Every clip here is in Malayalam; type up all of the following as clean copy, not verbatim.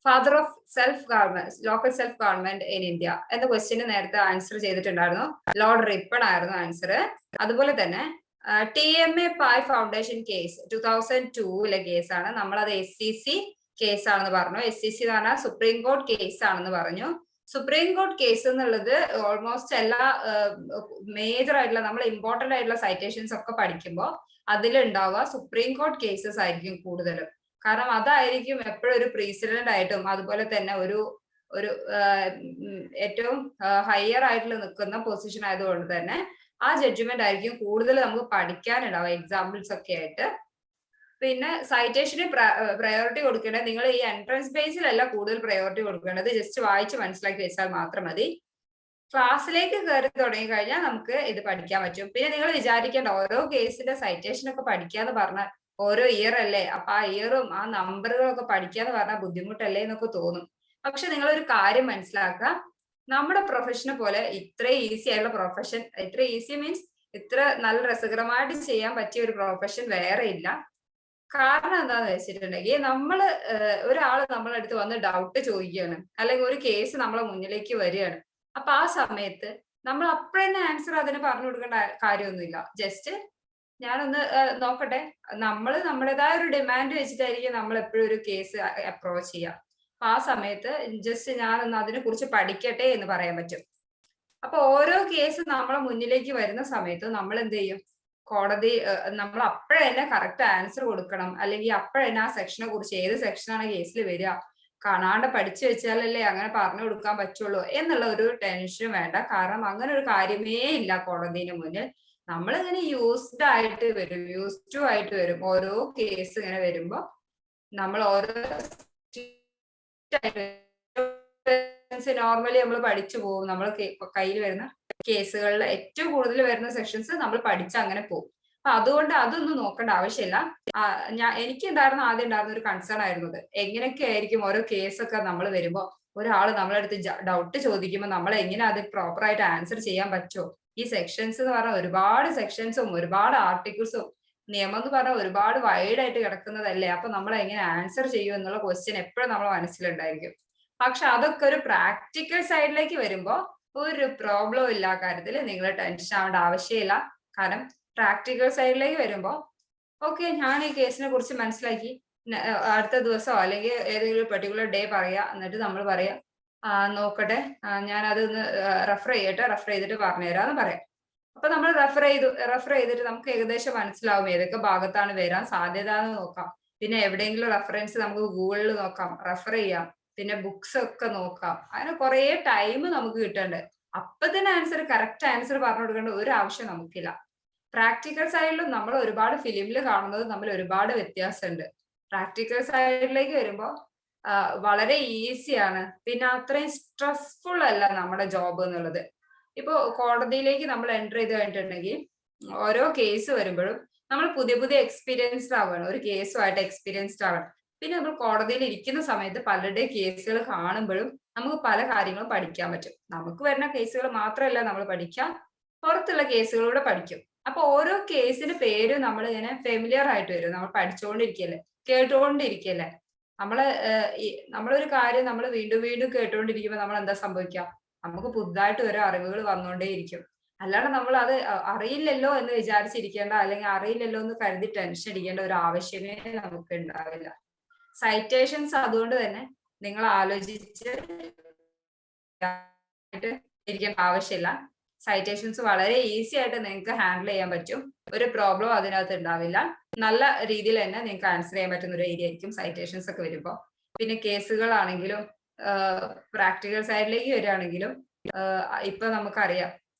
Father of self government, local self government in India എന്ന ക്വസ്റ്റ്യന് നേരത്തെ ആൻസർ ചെയ്തിട്ടുണ്ടായിരുന്നു. ലോർഡ് റിപ്പൺ ആയിരുന്നു ആൻസർ. അതുപോലെ തന്നെ TMA പായ് ഫൗണ്ടേഷൻ കേസ് 2002 കേസാണ്. നമ്മളത് SCC കേസ് ആണെന്ന് പറഞ്ഞു. SCC എന്ന് പറഞ്ഞാൽ സുപ്രീം കോർട്ട് കേസ് ആണെന്ന് പറഞ്ഞു. സുപ്രീം കോർട്ട് കേസ് എന്നുള്ളത് ഓൾമോസ്റ്റ് എല്ലാ മേജർ ആയിട്ടുള്ള നമ്മൾ ഇമ്പോർട്ടന്റ് ആയിട്ടുള്ള സൈറ്റേഷൻസ് ഒക്കെ പഠിക്കുമ്പോൾ അതിലുണ്ടാവുക സുപ്രീം കോർട്ട് കേസസ് ആയിരിക്കും കൂടുതലും. കാരണം അതായിരിക്കും എപ്പോഴും ഒരു പ്രീസിഡന്റ് ആയിട്ടും അതുപോലെ തന്നെ ഒരു ഏറ്റവും ഹയർ ആയിട്ടുള്ള നിൽക്കുന്ന പൊസിഷൻ ആയതുകൊണ്ട് തന്നെ ആ ജഡ്ജ്മെന്റ് ആയിരിക്കും കൂടുതൽ നമുക്ക് പഠിക്കാനുണ്ടാവുക എക്സാമ്പിൾസ് ഒക്കെ ആയിട്ട്. പിന്നെ സൈറ്റേഷന് പ്രയോറിറ്റി കൊടുക്കേണ്ടത് നിങ്ങൾ ഈ എൻട്രൻസ് ബേസിലല്ല കൂടുതൽ പ്രയോറിറ്റി കൊടുക്കേണ്ടത്, ജസ്റ്റ് വായിച്ച് മനസ്സിലാക്കി വെച്ചാൽ മാത്രം മതി. ക്ലാസ്സിലേക്ക് കയറി തുടങ്ങി കഴിഞ്ഞാൽ നമുക്ക് ഇത് പഠിക്കാൻ പറ്റും. പിന്നെ നിങ്ങൾ വിചാരിക്കേണ്ട ഓരോ കേസിന്റെ സൈറ്റേഷൻ ഒക്കെ പഠിക്കാന്ന് പറഞ്ഞാൽ ഓരോ ഇയർ അല്ലേ, അപ്പൊ ആ ഇയറും ആ നമ്പറുകളൊക്കെ പഠിക്കാന്ന് പറഞ്ഞാൽ ബുദ്ധിമുട്ടല്ലേ എന്നൊക്കെ തോന്നും. പക്ഷെ നിങ്ങൾ ഒരു കാര്യം മനസ്സിലാക്കുക, നമ്മുടെ പ്രൊഫഷനെ പോലെ ഇത്ര ഈസി ആയിട്ടുള്ള പ്രൊഫഷൻ, ഇത്ര ഈസി മീൻസ് ഇത്ര നല്ല രസകരമായിട്ട് ചെയ്യാൻ പറ്റിയ ഒരു പ്രൊഫഷൻ വേറെ ഇല്ല. കാരണം എന്താന്ന് വെച്ചിട്ടുണ്ടെങ്കിൽ ഒരാള് നമ്മളെ അടുത്ത് വന്ന് ഡൗട്ട് ചോദിക്കുകയാണ്, അല്ലെങ്കിൽ ഒരു കേസ് നമ്മളെ മുന്നിലേക്ക് വരികയാണ്. അപ്പൊ ആ സമയത്ത് നമ്മൾ അപ്പഴന്നെ ആൻസർ അതിന് പറഞ്ഞു കൊടുക്കേണ്ട കാര്യമൊന്നുമില്ല. ജസ്റ്റ് ഞാനൊന്ന് നോക്കട്ടെ, നമ്മൾ നമ്മുടേതായ ഒരു ഡിമാൻഡ് വെച്ചിട്ടായിരിക്കും നമ്മൾ എപ്പോഴും ഒരു കേസ് അപ്രോച്ച് ചെയ്യുക. അപ്പൊ ആ സമയത്ത് ജസ്റ്റ് ഞാനൊന്ന് അതിനെ കുറിച്ച് പഠിക്കട്ടെ എന്ന് പറയാൻ പറ്റും. അപ്പൊ ഓരോ കേസ് നമ്മളെ മുന്നിലേക്ക് വരുന്ന സമയത്ത് നമ്മൾ എന്ത് ചെയ്യും, കോടതി നമ്മൾ അപ്പോഴന്നെ കറക്റ്റ് ആൻസർ കൊടുക്കണം, അല്ലെങ്കിൽ അപ്പോഴന്നെ ആ സെക്ഷനെ കുറിച്ച് ഏത് സെക്ഷനാണ് കേസിൽ വരിക കാണാണ്ട് പഠിച്ചു വെച്ചാലല്ലേ അങ്ങനെ പറഞ്ഞു കൊടുക്കാൻ പറ്റുള്ളൂ എന്നുള്ള ഒരു ടെൻഷനും വേണ്ട. കാരണം അങ്ങനെ ഒരു കാര്യമേ ഇല്ല കോടതിന് മുന്നിൽ. നമ്മളിങ്ങനെ യൂസ്ഡ് ആയിട്ട് വരും, യൂസ് ടു ആയിട്ട് വരും. ഓരോ കേസ് ഇങ്ങനെ വരുമ്പോ നമ്മൾ ഓരോ നോർമലി നമ്മൾ പഠിച്ചു പോകും. നമ്മൾ കയ്യിൽ വരുന്ന കേസുകളിൽ ഏറ്റവും കൂടുതൽ വരുന്ന സെക്ഷൻസ് നമ്മൾ പഠിച്ച് അങ്ങനെ പോകും. അപ്പൊ അതുകൊണ്ട് അതൊന്നും നോക്കേണ്ട ആവശ്യമില്ല. എനിക്ക് ആദ്യം ഉണ്ടായിരുന്ന ഒരു കൺസേൺ ആയിരുന്നത്, എങ്ങനെയൊക്കെ ആയിരിക്കും ഓരോ കേസൊക്കെ നമ്മൾ വരുമ്പോ ഒരാൾ നമ്മളടുത്ത് ഡൗട്ട് ചോദിക്കുമ്പോൾ നമ്മൾ എങ്ങനെ അത് പ്രോപ്പർ ആയിട്ട് ആൻസർ ചെയ്യാൻ പറ്റുമോ? ഈ സെക്ഷൻസ് എന്ന് പറഞ്ഞാൽ ഒരുപാട് സെക്ഷൻസും ഒരുപാട് ആർട്ടിക്കിൾസും നിയമം എന്ന് പറഞ്ഞാൽ ഒരുപാട് വൈഡ് ആയിട്ട് കിടക്കുന്നതല്ലേ. അപ്പൊ നമ്മൾ എങ്ങനെ ആൻസർ ചെയ്യും എന്നുള്ള ക്വസ്റ്റ്യൻ എപ്പോഴും നമ്മളെ മനസ്സിലുണ്ടായിരിക്കും. പക്ഷെ അതൊക്കെ ഒരു പ്രാക്ടിക്കൽ സൈഡിലേക്ക് വരുമ്പോ ഒരു പ്രോബ്ലം ഇല്ല കാര്യത്തിൽ നിങ്ങൾ ടെൻഷൻ ആവേണ്ട ആവശ്യമില്ല. കാരണം പ്രാക്ടിക്കൽ സൈഡിലേക്ക് വരുമ്പോ ഓക്കെ, ഞാൻ ഈ കേസിനെ കുറിച്ച് മനസ്സിലാക്കി, അടുത്ത ദിവസമോ അല്ലെങ്കിൽ ഏതെങ്കിലും പെർട്ടിക്കുലർ ഡേ പറയാ, എന്നിട്ട് നമ്മൾ പറയാം നോക്കട്ടെ ഞാൻ അതൊന്ന് റെഫർ ചെയ്തിട്ട് പറഞ്ഞുതരാന്ന് പറയാം. അപ്പൊ നമ്മൾ റെഫർ ചെയ്തിട്ട് നമുക്ക് ഏകദേശം മനസ്സിലാവും ഏതൊക്കെ ഭാഗത്താണ് വരാൻ സാധ്യത എന്ന് നോക്കാം. പിന്നെ എവിടെയെങ്കിലും റെഫറൻസ് നമുക്ക് ഗൂഗിളിൽ നോക്കാം, റെഫർ ചെയ്യാം. പിന്നെ ബുക്സ് ഒക്കെ നോക്കാം. അങ്ങനെ കുറെ ടൈം നമുക്ക് കിട്ടണ്ട്. അപ്പൊ തന്നെ കറക്റ്റ് ആൻസർ പറഞ്ഞു കൊടുക്കേണ്ട ഒരു ആവശ്യം നമുക്കില്ല. പ്രാക്ടിക്കൽ സൈഡിലും നമ്മൾ ഒരുപാട് ഫിലിമിൽ കാണുന്നത് തമ്മിൽ ഒരുപാട് വ്യത്യാസമുണ്ട്. പ്രാക്ടിക്കൽ സൈഡിലേക്ക് വരുമ്പോ വളരെ ഈസിയാണ്. പിന്നെ അത്രയും സ്ട്രെസ്ഫുൾ അല്ല നമ്മുടെ ജോബ് എന്നുള്ളത്. ഇപ്പൊ കോടതിയിലേക്ക് നമ്മൾ എൻ്റർ ചെയ്ത് കഴിഞ്ഞിട്ടുണ്ടെങ്കിൽ ഓരോ കേസ് വരുമ്പോഴും നമ്മൾ പുതിയ പുതിയ എക്സ്പീരിയൻസ്ഡ് ആവുകയാണ്, ഒരു കേസുമായിട്ട് എക്സ്പീരിയൻസ്ഡ് ആവണം. പിന്നെ നമ്മൾ കോടതിയിൽ ഇരിക്കുന്ന സമയത്ത് പലരുടെ കേസുകൾ കാണുമ്പോഴും നമുക്ക് പല കാര്യങ്ങളും പഠിക്കാൻ പറ്റും. നമുക്ക് വരുന്ന കേസുകൾ മാത്രമല്ല നമ്മൾ പഠിക്കാം, പുറത്തുള്ള കേസുകളൂടെ പഠിക്കും. അപ്പൊ ഓരോ കേസിന്റെ പേര് നമ്മൾ ഇങ്ങനെ ഫെമിലിയർ ആയിട്ട് വരും. നമ്മൾ പഠിച്ചുകൊണ്ടിരിക്കല്ലേ, കേട്ടുകൊണ്ടിരിക്കല്ലേ. നമ്മളൊരു കാര്യം നമ്മൾ വീണ്ടും വീണ്ടും കേട്ടുകൊണ്ടിരിക്കുമ്പോൾ നമ്മൾ എന്താ സംഭവിക്കുക, നമുക്ക് പുതുതായിട്ട് ഓരോ അറിവുകൾ വന്നുകൊണ്ടേയിരിക്കും. അല്ലാണ്ട് നമ്മൾ അത് അറിയില്ലല്ലോ എന്ന് വിചാരിച്ചിരിക്കേണ്ട, അല്ലെങ്കിൽ അറിയില്ലല്ലോ എന്ന് കരുതി ടെൻഷൻ അടിക്കേണ്ട ഒരു ആവശ്യമേ നമുക്ക് ഉണ്ടാവില്ല. സൈറ്റേഷൻസ് അതുകൊണ്ട് തന്നെ നിങ്ങൾ ആലോചിച്ച് ഇരിക്കേണ്ട ആവശ്യമില്ല. സൈറ്റേഷൻസ് വളരെ ഈസി ആയിട്ട് നിങ്ങൾക്ക് ഹാൻഡിൽ ചെയ്യാൻ പറ്റും. ഒരു പ്രോബ്ലം അതിനകത്ത് ഉണ്ടാവില്ല. നല്ല രീതിയിൽ തന്നെ നിങ്ങൾക്ക് ആൻസർ ചെയ്യാൻ പറ്റുന്ന ഒരു ഏരിയ ആയിരിക്കും സൈറ്റേഷൻസ് ഒക്കെ വരുമ്പോൾ. പിന്നെ കേസുകളാണെങ്കിലും പ്രാക്ടിക്കൽ സൈഡിലേക്ക് വരികയാണെങ്കിലും ഇപ്പൊ നമുക്കറിയാം,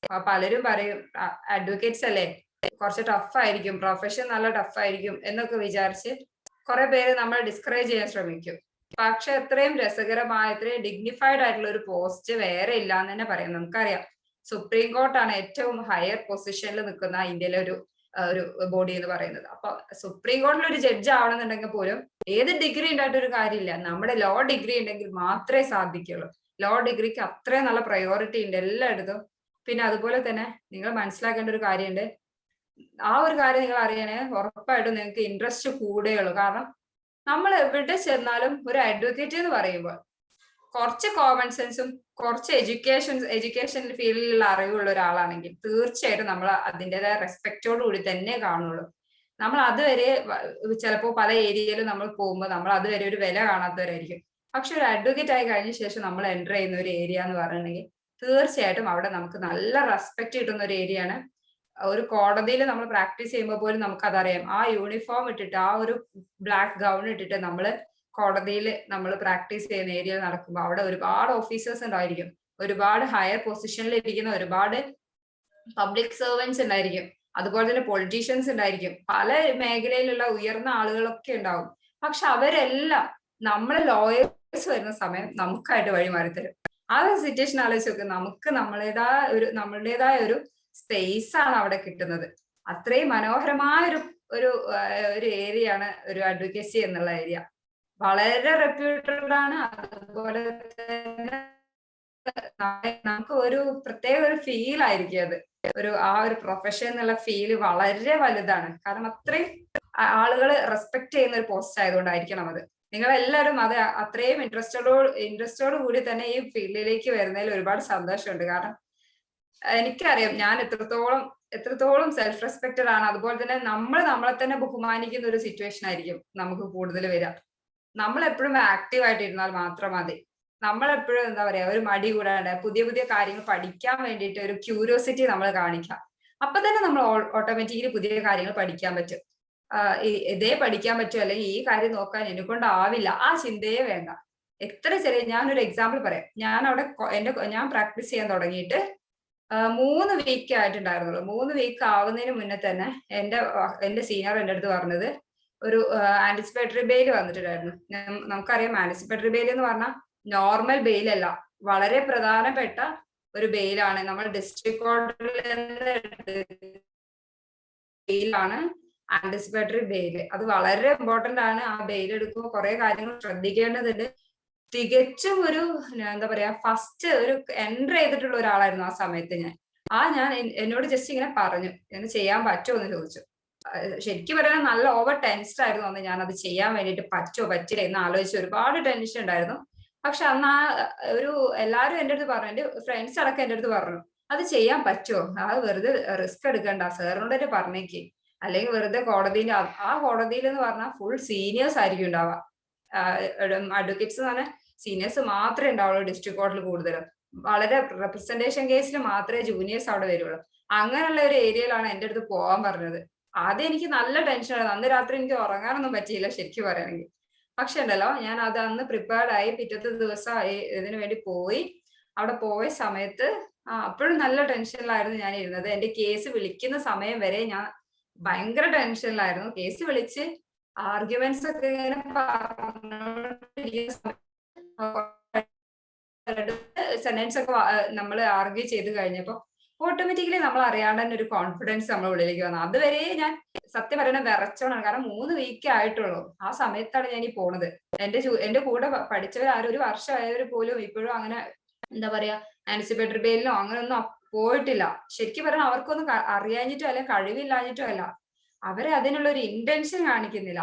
പലരും പറയും അഡ്വക്കേറ്റ്സ് അല്ലേ കുറച്ച് ടഫ് ആയിരിക്കും, പ്രൊഫഷൻ നല്ല ടഫ് ആയിരിക്കും എന്നൊക്കെ വിചാരിച്ച് കുറെ പേര് നമ്മൾ ഡിസ്കറേജ് ചെയ്യാൻ ശ്രമിക്കും. പക്ഷെ എത്രയും രസകരമായ, എത്രയും ഡിഗ്നിഫൈഡ് ആയിട്ടുള്ള ഒരു പോസ്റ്റ് വേറെ ഇല്ല എന്ന് തന്നെ പറയാം. നമുക്കറിയാം സുപ്രീം കോർട്ടാണ് ഏറ്റവും ഹയർ പൊസിഷനിൽ നിൽക്കുന്ന ഇന്ത്യയിലെ ഒരു ബോഡി എന്ന് പറയുന്നത്. അപ്പൊ സുപ്രീം കോർട്ടിൽ ഒരു ജഡ്ജ് ആവണമെന്നുണ്ടെങ്കിൽ പോലും ഏത് ഡിഗ്രി ഉണ്ടായിട്ടൊരു കാര്യമില്ല, നമ്മുടെ ലോ ഡിഗ്രി ഉണ്ടെങ്കിൽ മാത്രമേ സാധിക്കുള്ളൂ. ലോ ഡിഗ്രിക്ക് അത്രയും നല്ല പ്രയോറിറ്റി ഉണ്ട് എല്ലായിടത്തും. പിന്നെ അതുപോലെ തന്നെ നിങ്ങൾ മനസ്സിലാക്കേണ്ട ഒരു കാര്യമുണ്ട്, ആ ഒരു കാര്യം നിങ്ങൾ അറിയണേ ഉറപ്പായിട്ടും നിങ്ങൾക്ക് ഇൻട്രസ്റ്റ് കൂടുകയുള്ളൂ. കാരണം നമ്മൾ എവിടെ ചെന്നാലും ഒരു അഡ്വക്കേറ്റ് എന്ന് പറയുമ്പോൾ കുറച്ച് കോമൺ സെൻസും കുറച്ച് എഡ്യൂക്കേഷൻ ഫീൽഡിലുള്ള അറിവുള്ള ഒരാളാണെങ്കിൽ തീർച്ചയായിട്ടും നമ്മൾ അതിൻ്റെതായ റെസ്പെക്റ്റോട് കൂടി തന്നെ കാണുള്ളൂ. നമ്മൾ അതുവരെ ചിലപ്പോൾ പല ഏരിയയിലും നമ്മൾ പോകുമ്പോൾ നമ്മൾ അതുവരെ ഒരു വില കാണാത്തവരായിരിക്കും. പക്ഷെ ഒരു അഡ്വക്കേറ്റ് ആയി കഴിഞ്ഞ ശേഷം നമ്മൾ എൻ്റർ ചെയ്യുന്ന ഒരു ഏരിയ എന്ന് പറഞ്ഞിട്ടുണ്ടെങ്കിൽ തീർച്ചയായിട്ടും അവിടെ നമുക്ക് നല്ല റെസ്പെക്ട് കിട്ടുന്ന ഒരു ഏരിയ ആണ്. ഒരു കോടതിയിൽ നമ്മൾ പ്രാക്ടീസ് ചെയ്യുമ്പോൾ പോലും നമുക്കതറിയാം. ആ യൂണിഫോം ഇട്ടിട്ട്, ആ ഒരു ബ്ലാക്ക് ഗൗൺ ഇട്ടിട്ട് നമ്മൾ കോടതിയിൽ നമ്മൾ പ്രാക്ടീസ് ചെയ്യുന്ന ഏരിയയിൽ നടക്കുമ്പോൾ അവിടെ ഒരുപാട് ഓഫീസേഴ്സ് ഉണ്ടായിരിക്കും, ഒരുപാട് ഹയർ പൊസിഷനിൽ ഇരിക്കുന്ന ഒരുപാട് പബ്ലിക് സെർവൻസ് ഉണ്ടായിരിക്കും, അതുപോലെ തന്നെ പൊളിറ്റീഷ്യൻസ് ഉണ്ടായിരിക്കും, പല മേഖലയിലുള്ള ഉയർന്ന ആളുകളൊക്കെ ഉണ്ടാവും. പക്ഷെ അവരെല്ലാം നമ്മളെ ലോയേഴ്സ് വരുന്ന സമയം നമുക്കായിട്ട് വഴിമാറി തരും. ആ ഒരു സിറ്റുവേഷൻ ആലോചിച്ച് നോക്ക്. നമുക്ക് നമ്മളുടേതായ ഒരു സ്പേസ് ആണ് അവിടെ കിട്ടുന്നത്. അത്രയും മനോഹരമായ ഒരു ഏരിയ ആണ് ഒരു അഡ്വക്കസി എന്നുള്ള ഏരിയ. വളരെ റെപ്യൂട്ടഡ് ആണ്. അതുപോലെ തന്നെ നമുക്ക് ഒരു പ്രത്യേക ഒരു ഫീൽ ആയിരിക്കും അത്. ആ ഒരു പ്രൊഫഷൻ എന്നുള്ള ഫീല് വളരെ വലുതാണ്. കാരണം അത്രയും ആളുകൾ റെസ്പെക്ട് ചെയ്യുന്ന ഒരു പോസ്റ്റ് ആയതുകൊണ്ടായിരിക്കണം അത്. നിങ്ങൾ എല്ലാവരും അത് അത്രയും ഇൻട്രസ്റ്റോട് കൂടി തന്നെ ഈ ഫീൽഡിലേക്ക് വരുന്നതിൽ ഒരുപാട് സന്തോഷമുണ്ട്. കാരണം എനിക്കറിയാം ഞാൻ എത്രത്തോളം സെൽഫ് റെസ്പെക്റ്റഡ് ആണ്. അതുപോലെ തന്നെ നമ്മളെ തന്നെ ബഹുമാനിക്കുന്ന ഒരു സിറ്റുവേഷൻ ആയിരിക്കും നമുക്ക് കൂടുതൽ വരിക. നമ്മൾ എപ്പോഴും ആക്റ്റീവ് ആയിട്ടിരുന്നാൽ മാത്രം മതി. നമ്മളെപ്പോഴും എന്താ പറയാ, ഒരു മടി കൂടാണ്ട് പുതിയ പുതിയ കാര്യങ്ങൾ പഠിക്കാൻ വേണ്ടിയിട്ട് ഒരു ക്യൂരിയോസിറ്റി നമ്മൾ കാണിക്കാം. അപ്പൊ തന്നെ നമ്മൾ ഓട്ടോമാറ്റിക്കലി പുതിയ കാര്യങ്ങൾ പഠിക്കാൻ പറ്റും. ഇതേ പഠിക്കാൻ പറ്റും, അല്ലെങ്കിൽ ഈ കാര്യം നോക്കാൻ എന്നെ കൊണ്ടാവില്ല, ആ ചിന്തയെ വേണ്ട. എത്ര ചെറിയ, ഞാനൊരു എക്സാമ്പിൾ പറയാം. ഞാൻ അവിടെ ഞാൻ പ്രാക്ടീസ് ചെയ്യാൻ തുടങ്ങിയിട്ട് 3 വീക്ക് ആയിട്ടുണ്ടായിരുന്നുള്ളൂ. 3 വീക്ക് ആവുന്നതിന് മുന്നേ തന്നെ എന്റെ സീനിയർ എന്റെ അടുത്ത് പറഞ്ഞത് ഒരു ആന്റിസിപ്പേറ്ററി ബെയിൽ വന്നിട്ടുണ്ടായിരുന്നു. നമുക്കറിയാം ആന്റിസിപ്പേറ്ററി ബെയിൽ എന്ന് പറഞ്ഞാൽ നോർമൽ ബെയിൽ അല്ല, വളരെ പ്രധാനപ്പെട്ട ഒരു ബെയിലാണ്. നമ്മൾ ഡിസ്ട്രിക്ട് കോടതിയിൽ ബെയിലാണ് ആന്റിസിപ്പേറ്ററി ബെയിൽ. അത് വളരെ ഇമ്പോർട്ടന്റ് ആണ്. ആ ബെയിൽ എടുക്കുമ്പോൾ കുറെ കാര്യങ്ങൾ ശ്രദ്ധിക്കേണ്ടതുണ്ട്. തികച്ചും ഒരു എന്താ പറയാ, ഫസ്റ്റ് ഒരു എൻട്രി ചെയ്തിട്ടുള്ള ഒരാളായിരുന്നു ആ സമയത്ത് ഞാൻ എന്നോട് ജസ്റ്റ് ഇങ്ങനെ പറഞ്ഞു, ഇങ്ങനെ ചെയ്യാൻ പറ്റുമോ എന്ന് ചോദിച്ചു. ശരിക്കും പറയാൻ നല്ല ഓവർ ടെൻസ്ഡ് ആയിരുന്നു അന്ന്. ഞാൻ അത് ചെയ്യാൻ വേണ്ടിയിട്ട് പറ്റില്ല എന്ന് ആലോചിച്ച് ഒരുപാട് ടെൻഷൻ ഉണ്ടായിരുന്നു. പക്ഷെ അന്ന് എല്ലാവരും എൻ്റെ അടുത്ത് പറഞ്ഞു, എന്റെ ഫ്രണ്ട്സ് അടക്കം എൻ്റെ അടുത്ത് പറഞ്ഞു, അത് ചെയ്യാൻ പറ്റുമോ, അത് വെറുതെ റിസ്ക് എടുക്കണ്ട, സാറിനോട് തന്നെ പറഞ്ഞേക്ക്, അല്ലെങ്കിൽ വെറുതെ ആ കോടതിയിൽ എന്ന് പറഞ്ഞാൽ ഫുൾ സീനിയേഴ്സ് ആയിരിക്കും ഉണ്ടാവുക. അഡ്വക്കേറ്റ്സ് എന്ന് പറഞ്ഞാൽ സീനിയേഴ്സ് മാത്രമേ ഉണ്ടാവുള്ളൂ ഡിസ്ട്രിക്ട് കോർട്ടിൽ കൂടുതലും. വളരെ റെപ്രസെന്റേഷൻ കേസിൽ മാത്രമേ ജൂനിയേഴ്സ് അവിടെ വരുള്ളൂ. അങ്ങനെയുള്ള ഒരു ഏരിയയിലാണ് എൻ്റെ അടുത്ത് പോകാൻ പറഞ്ഞത്. ആദ്യം എനിക്ക് നല്ല ടെൻഷനായിരുന്നു. അന്ന് രാത്രി എനിക്ക് ഉറങ്ങാനൊന്നും പറ്റിയില്ല ശരിക്കും പറയുകയാണെങ്കിൽ. പക്ഷെ ഉണ്ടല്ലോ, ഞാൻ അത് അന്ന് പ്രിപ്പയർഡ് ആയി പിറ്റത്തെ ദിവസം ഇതിനു വേണ്ടി പോയി. അവിടെ പോയ സമയത്ത് അപ്പോഴും നല്ല ടെൻഷനിലായിരുന്നു ഞാൻ ഇരുന്നത്. എന്റെ കേസ് വിളിക്കുന്ന സമയം വരെ ഞാൻ ഭയങ്കര ടെൻഷനിലായിരുന്നു. കേസ് വിളിച്ച് ആർഗ്യുമെന്റ്സ് ഒക്കെ ഇങ്ങനെ സെന്റൻസ് ഒക്കെ നമ്മൾ ആർഗ്യൂ ചെയ്ത് കഴിഞ്ഞപ്പോ ഓട്ടോമാറ്റിക്കലി നമ്മൾ അറിയാണ്ട് തന്നെ ഒരു കോൺഫിഡൻസ് നമ്മുടെ ഉള്ളിലേക്ക് വന്നു. അതുവരെ ഞാൻ സത്യം പറയുന്നത് വിറച്ചോണാണ്. കാരണം 3 വീക്ക് ആയിട്ടുള്ളൂ. ആ സമയത്താണ് ഞാൻ ഈ പോണത്. എന്റെ കൂടെ പഠിച്ചവർ ഒരു വർഷമായവർ പോലും ഇപ്പോഴും അങ്ങനെ എന്താ പറയാ, ആന്റിസിപ്പേറ്ററി ബെയിലിനോ അങ്ങനെയൊന്നും പോയിട്ടില്ല. ശരിക്കും പറഞ്ഞാൽ അവർക്കൊന്നും അറിയാഞ്ഞിട്ടോ അല്ല, കഴിവില്ലാഞ്ഞിട്ടോ അല്ല, അവരെ അതിനുള്ള ഒരു ഇന്റൻഷൻ കാണിക്കുന്നില്ല.